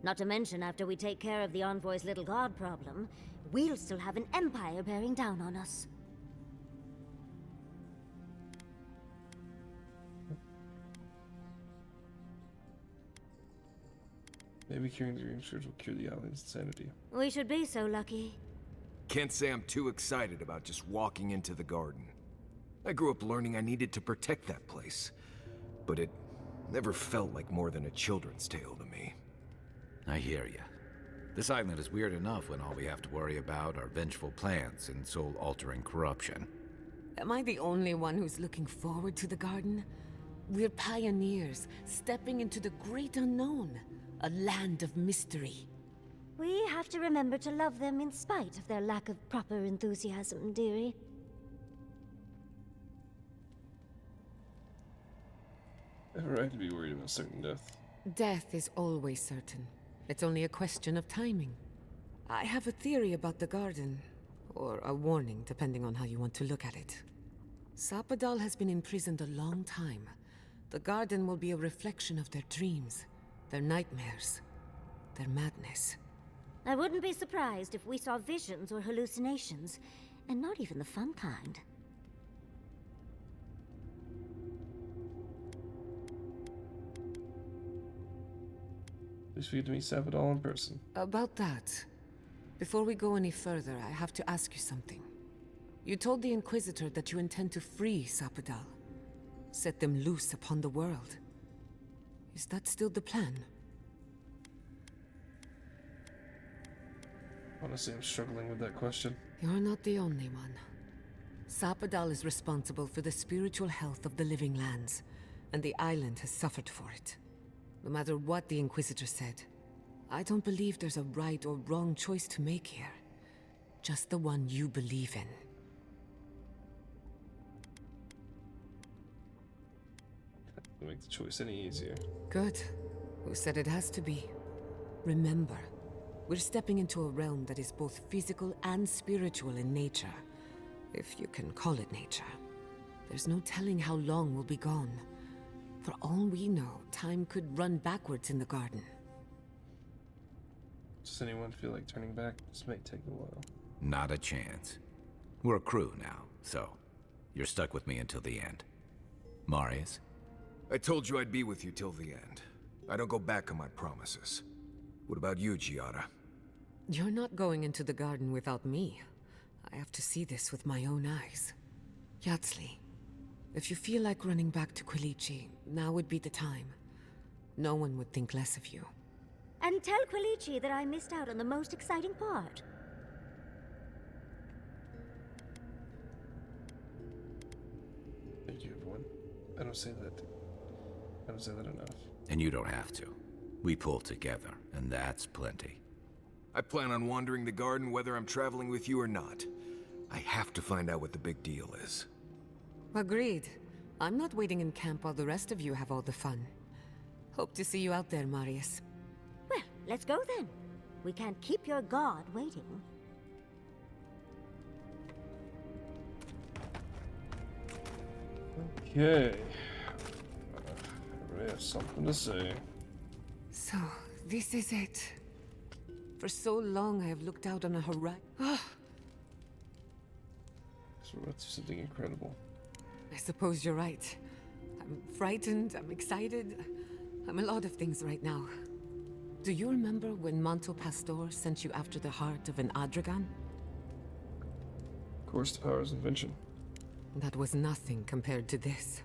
Not to mention, after we take care of the Envoy's little god problem, we'll still have an empire bearing down on us. Maybe curing the Dreamscourge will cure the island's insanity. We should be so lucky. Can't say I'm too excited about just walking into the garden. I grew up learning I needed to protect that place, but it never felt like more than a children's tale to me. I hear you. This island is weird enough when all we have to worry about are vengeful plans and soul-altering corruption. Am I the only one who's looking forward to the garden? We're pioneers, stepping into the great unknown, a land of mystery. We have to remember to love them in spite of their lack of proper enthusiasm, dearie. I have a right to be worried about certain death. Death is always certain. It's only a question of timing. I have a theory about the garden, or a warning, depending on how you want to look at it. Sapadal has been imprisoned a long time. The garden will be a reflection of their dreams, their nightmares, their madness. I wouldn't be surprised if we saw visions or hallucinations, and not even the fun kind. Please forget to meet Sapadal in person. About that, before we go any further, I have to ask you something. You told the Inquisitor that you intend to free Sapadal, set them loose upon the world. Is that still the plan? Honestly, I'm struggling with that question. You're not the only one. Sapadal is responsible for the spiritual health of the living lands, and the island has suffered for it. No matter what the Inquisitor said, I don't believe there's a right or wrong choice to make here. Just the one you believe in. Can't make the choice any easier. Good. Who said it has to be? Remember, we're stepping into a realm that is both physical and spiritual in nature. If you can call it nature. There's no telling how long we'll be gone. For all we know, time could run backwards in the garden. Does anyone feel like turning back? This may take a while. Not a chance. We're a crew now, so you're stuck with me until the end. Marius? I told you I'd be with you till the end. I don't go back on my promises. What about you, Giada? You're not going into the garden without me. I have to see this with my own eyes. Yatsley, if you feel like running back to Quilichi, now would be the time. No one would think less of you. And tell Quilichi that I missed out on the most exciting part. Thank you, everyone. I don't say that enough. And you don't have to. We pull together, and that's plenty. I plan on wandering the garden whether I'm traveling with you or not. I have to find out what the big deal is. Agreed. I'm not waiting in camp while the rest of you have all the fun. Hope to see you out there, Marius. Well, let's go then. We can't keep your god waiting. Okay. Everybody has something to say. So, this is it. For so long I have looked out on a horizon. So we're about to do something incredible. I suppose you're right. I'm frightened, I'm excited. I'm a lot of things right now. Do you remember when Manto Pastor sent you after the heart of an Adragan? Of course, the power is invention. That was nothing compared to this.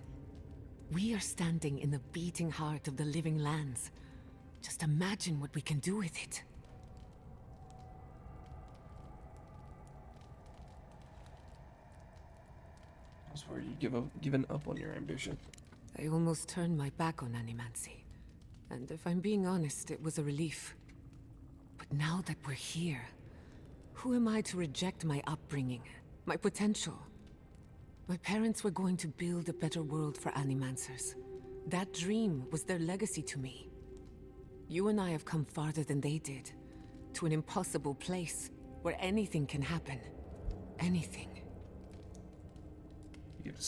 We are standing in the beating heart of the living lands. Just imagine what we can do with it. I swear you given up on your ambition. I almost turned my back on animancy. And if I'm being honest, it was a relief. But now that we're here, who am I to reject my upbringing, my potential? My parents were going to build a better world for animancers. That dream was their legacy to me. You and I have come farther than they did, to an impossible place where anything can happen. Anything. You get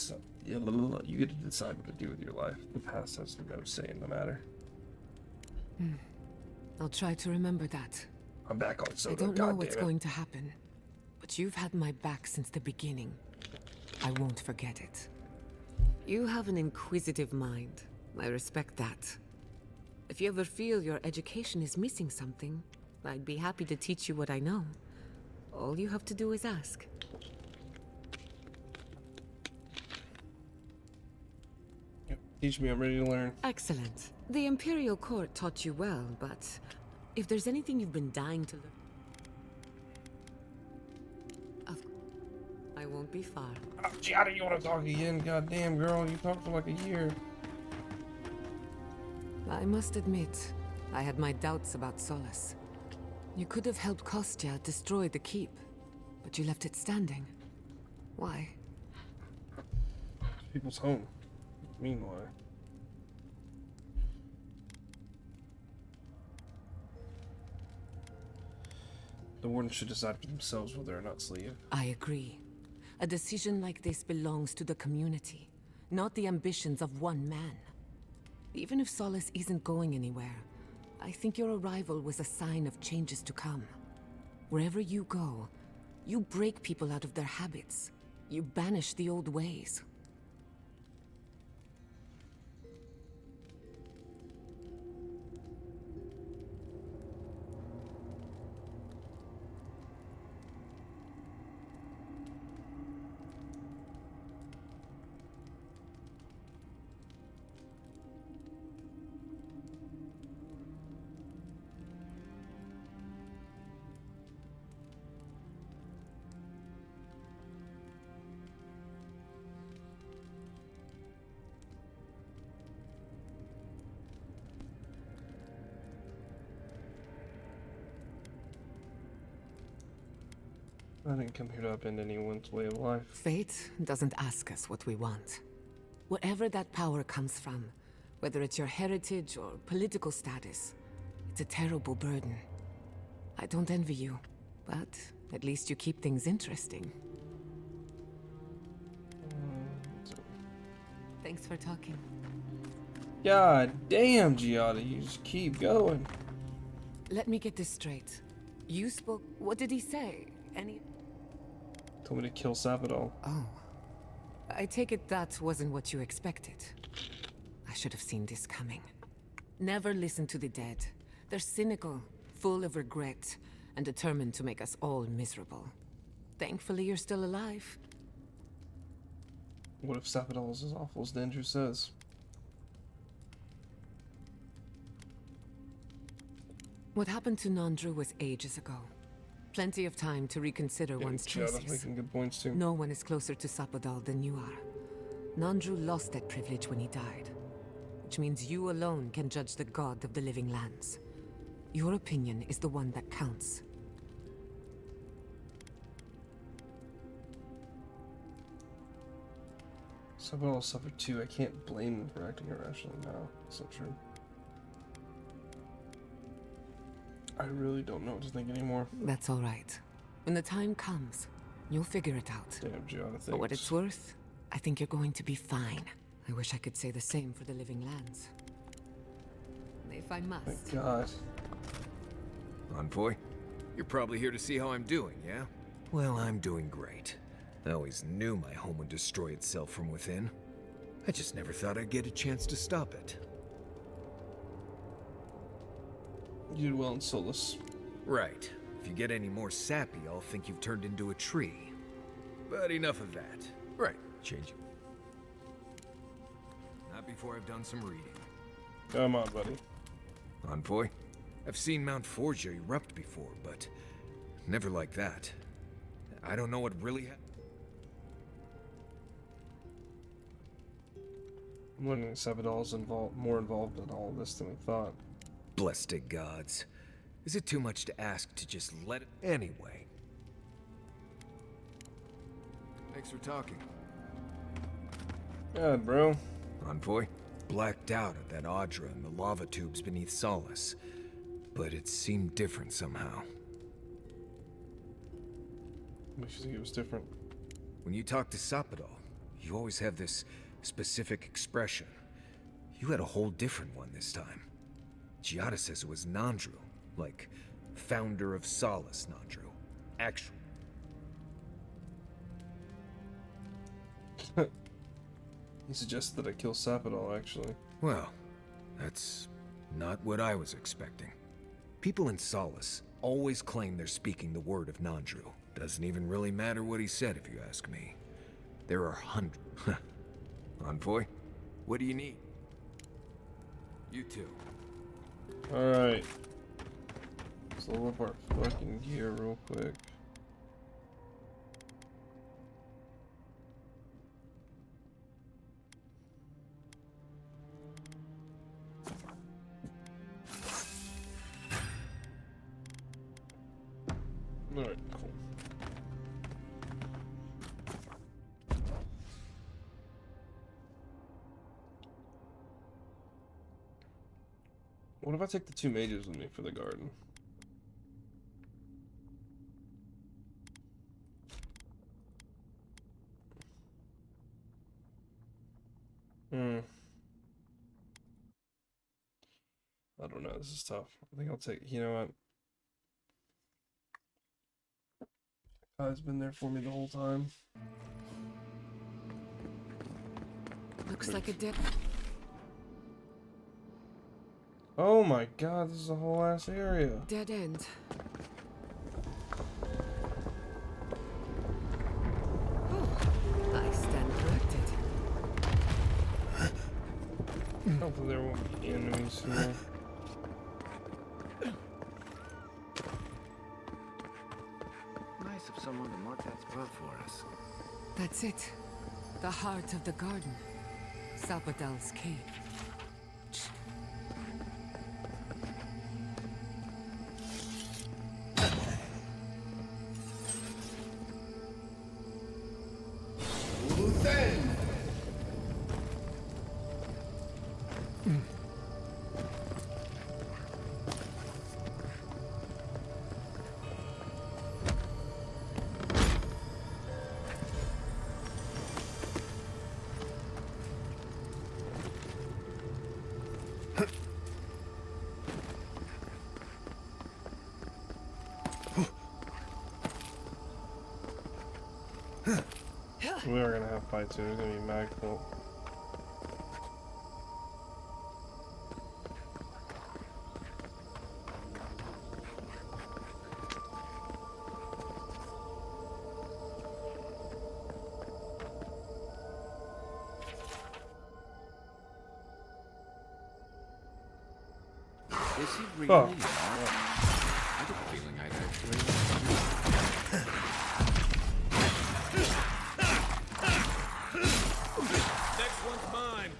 to decide what to do with your life. The past has no say in the matter. I'll try to remember that. I'm back on soda. I don't know what's going to happen, but you've had my back since the beginning. I won't forget it. You have an inquisitive mind. I respect that. If you ever feel your education is missing something, I'd be happy to teach you what I know. All you have to do is ask. Yep. Teach me, I'm ready to learn. Excellent. The Imperial Court taught you well, but if there's anything you've been dying to learn... I won't be far. Oh, Giada, you want to talk again? Goddamn, girl, you talked for like a year. I must admit, I had my doubts about Solace. You could have helped Kostya destroy the keep, but you left it standing. Why? People's home. Meanwhile. The Wardens should decide for themselves whether or not to leave. I agree. A decision like this belongs to the community, not the ambitions of one man. Even if Solace isn't going anywhere, I think your arrival was a sign of changes to come. Wherever you go, you break people out of their habits. You banish the old ways. I didn't come here to upend anyone's way of life. Fate doesn't ask us what we want. Wherever that power comes from, whether it's your heritage or political status, it's a terrible burden. I don't envy you, but at least you keep things interesting. Thanks for talking. God damn, Giada, you just keep going. Let me get this straight. You spoke... What did he say? Any... Told me to kill Sapadol. Oh. I take it that wasn't what you expected. I should have seen this coming. Never listen to the dead. They're cynical, full of regret, and determined to make us all miserable. Thankfully, you're still alive. What if Sapidal is as awful as Dandrew says? What happened to Nandru was ages ago. Plenty of time to reconsider one's choices. Making good points too. No one is closer to Sapidal than you are. Nandru lost that privilege when he died, which means you alone can judge the god of the living lands. Your opinion is the one that counts. Sapidal suffered too. I can't blame him for acting irrationally now. It's not true. I really don't know what to think anymore. That's all right. When the time comes, you'll figure it out. Damn, Gianna, For what it's worth, I think you're going to be fine. I wish I could say the same for the living lands. If I must. Thank God. Envoy, you're probably here to see how I'm doing, yeah? Well, I'm doing great. I always knew my home would destroy itself from within. I just never thought I'd get a chance to stop it. You did well in Solace. Right. If you get any more sappy, I'll think you've turned into a tree. But enough of that. Right, change it. Not before I've done some reading. Come on, buddy. Envoy, I've seen Mount Forgia erupt before, but never like that. I don't know what really happened. I'm learning Sapidal's more involved in all of this than we thought. Blessed gods. Is it too much to ask to just let it... Anyway. Thanks for talking. God, bro. Envoy, blacked out at that Audra and the lava tubes beneath Solace. But it seemed different somehow. Makes you think it was different. When you talk to Sapidal, you always have this specific expression. You had a whole different one this time. Giada says it was Nandru, like founder of Solace Nandru. Actually. He suggested that I kill Sapidal, actually. Well, that's not what I was expecting. People in Solace always claim they're speaking the word of Nandru. Doesn't even really matter what he said, if you ask me. There are hundreds. Envoy, what do you need? You too. Alright. Let's level up our fucking gear real quick. Alright, cool. What if I take the two mages with me for the garden? I don't know, this is tough. I think I'll take, you know what? Kai's been there for me the whole time. Looks like a dead... Oh my god, this is a whole ass area. Dead end. Oh, I stand corrected. Hopefully there won't be enemies here. Nice of someone to mark that spot for us. That's it. The heart of the garden. Sapidal's cave. We are gonna have fights here. There's gonna be Magpul. Is he really? Oh. I get the feeling I'd actually. Next one's mine.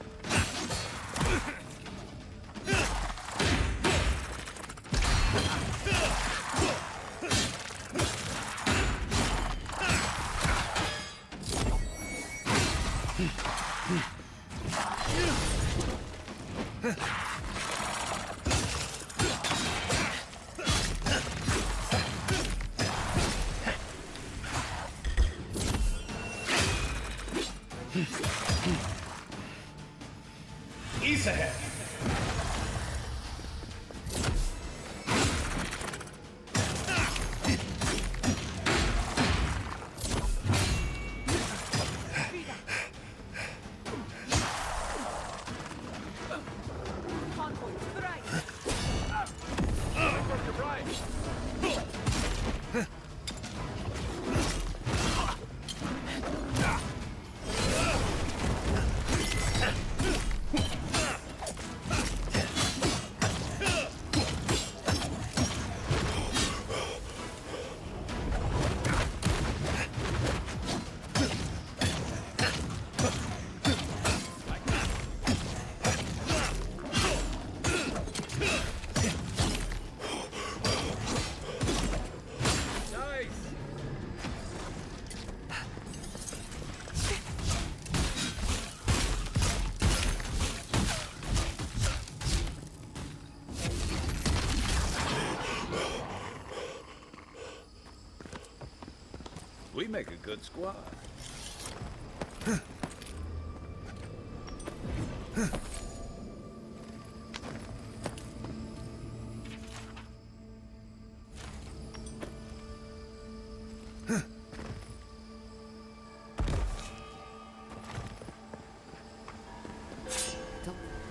Ease ahead. We make a good squad.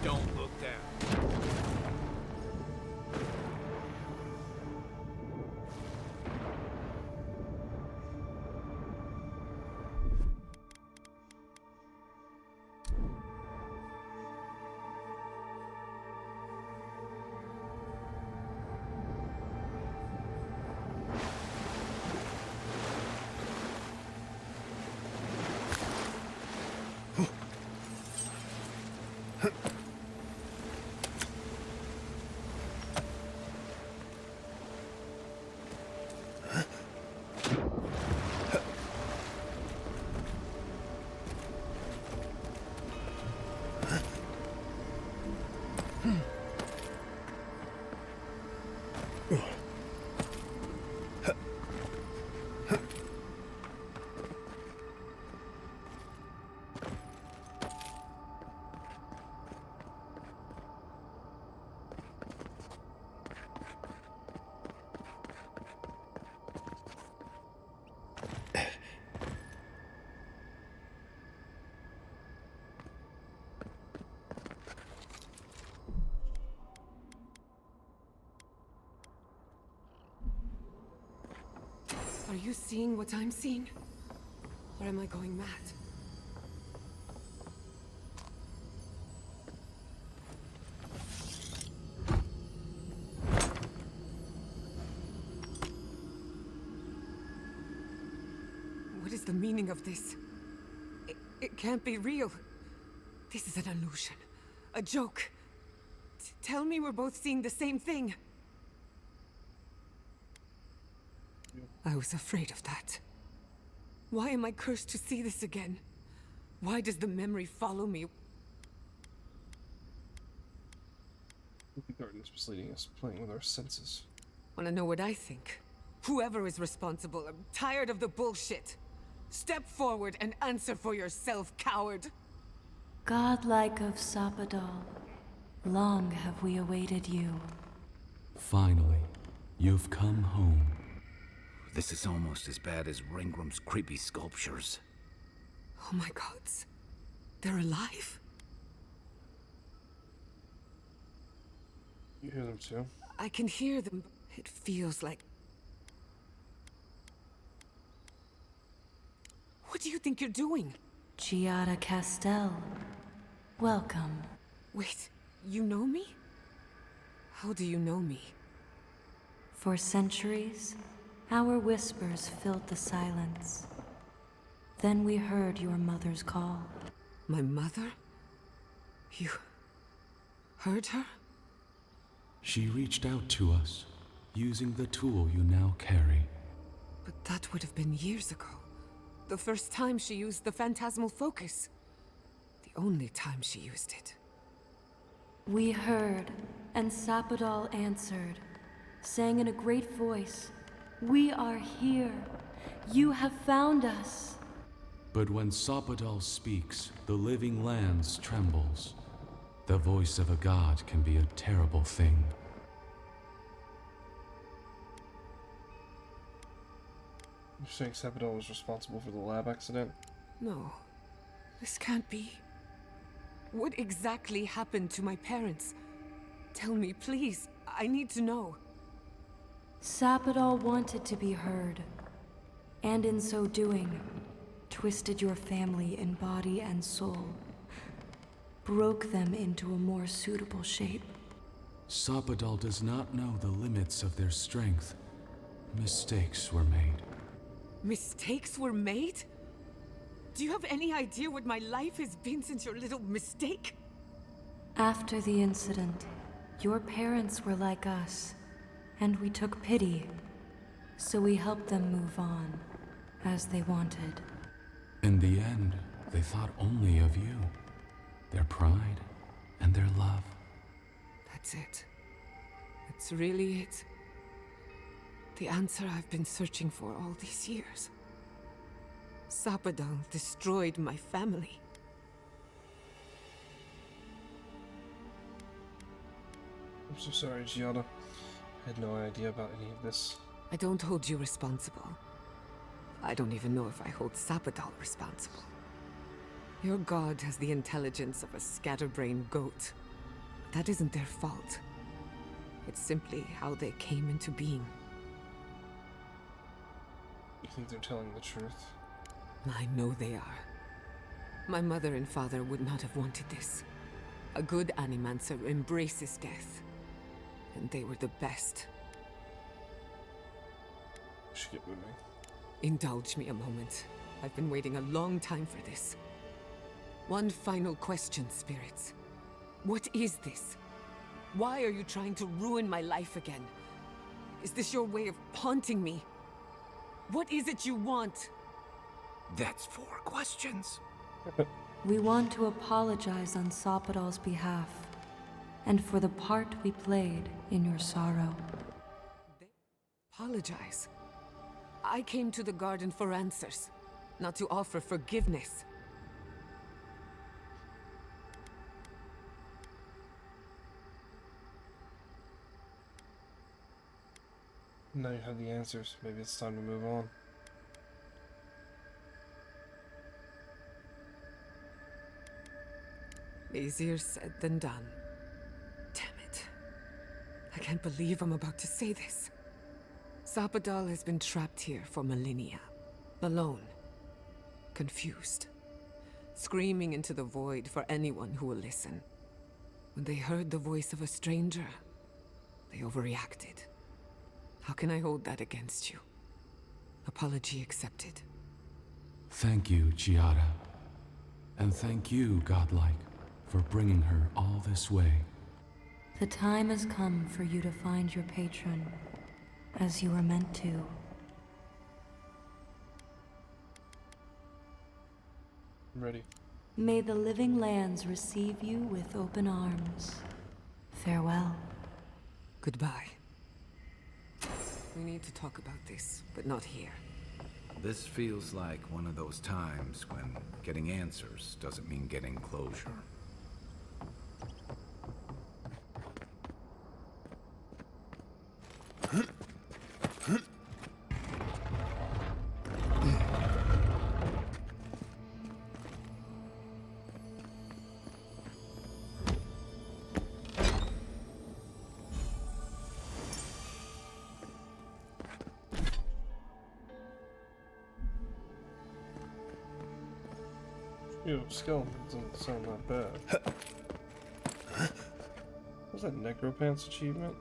Don't look down. Are you seeing what I'm seeing? Or am I going mad? What is the meaning of this? It can't be real. This is an illusion. A joke. Tell me we're both seeing the same thing. I was afraid of that. Why am I cursed to see this again? Why does the memory follow me? The darkness was leading us, playing with our senses. Wanna know what I think? Whoever is responsible, I'm tired of the bullshit. Step forward and answer for yourself, coward! Godlike of Sapadal, long have we awaited you. Finally, you've come home. This is almost as bad as Ringram's creepy sculptures. Oh my gods. They're alive? You hear them too? I can hear them. It feels like... What do you think you're doing? Giada Castel, welcome. Wait, you know me? How do you know me? For centuries, our whispers filled the silence. Then we heard your mother's call. My mother? You heard her? She reached out to us, using the tool you now carry. But that would have been years ago. The first time she used the phantasmal focus. The only time she used it. We heard, and Sapadal answered, saying in a great voice, "We are here. You have found us." But when Sapadal speaks, the living lands trembles. The voice of a god can be a terrible thing. You're saying Sapadal was responsible for the lab accident? No. This can't be. What exactly happened to my parents? Tell me, please. I need to know. Sapadal wanted to be heard, and in so doing, twisted your family in body and soul, broke them into a more suitable shape. Sapadal does not know the limits of their strength. Mistakes were made. Mistakes were made? Do you have any idea what my life has been since your little mistake? After the incident, your parents were like us, and we took pity, so we helped them move on, as they wanted. In the end, they thought only of you, their pride, and their love. That's it. That's really it. The answer I've been searching for all these years. Sapadal destroyed my family. I'm so sorry, Giada. I had no idea about any of this. I don't hold you responsible. I don't even know if I hold Sapadal responsible. Your god has the intelligence of a scatterbrained goat. That isn't their fault. It's simply how they came into being. You think they're telling the truth? I know they are. My mother and father would not have wanted this. A good Animancer embraces death. And they were the best. We should get moving. Indulge me a moment. I've been waiting a long time for this. One final question, spirits. What is this? Why are you trying to ruin my life again? Is this your way of haunting me? What is it you want? That's 4 questions. We want to apologize on Sapadal's behalf, and for the part we played in your sorrow. Apologize? I came to the garden for answers, not to offer forgiveness. Now you have the answers. Maybe it's time to move on. Easier said than done. Damn it. I can't believe I'm about to say this. Sapadal has been trapped here for millennia. Alone. Confused. Screaming into the void for anyone who will listen. When they heard the voice of a stranger, they overreacted. How can I hold that against you? Apology accepted. Thank you, Giada. And thank you, Godlike, for bringing her all this way. The time has come for you to find your patron, as you were meant to. I'm ready. May the living lands receive you with open arms. Farewell. Goodbye. We need to talk about this, but not here. This feels like one of those times when getting answers doesn't mean getting closure. Ew, skeleton doesn't sound that bad. Was that Necropants achievement?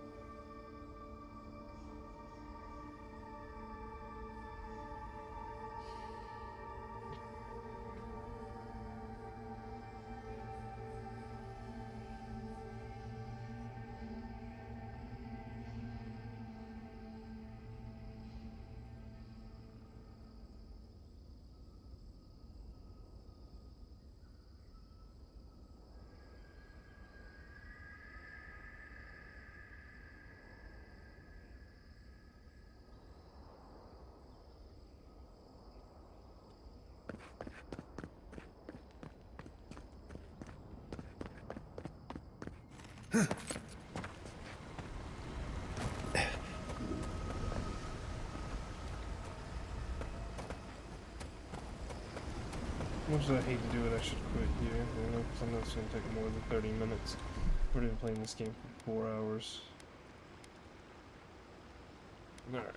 Much as I hate to do it, I should quit here, you know, because I know it's going to take more than 30 minutes. We've already been playing this game for 4 hours. Alright.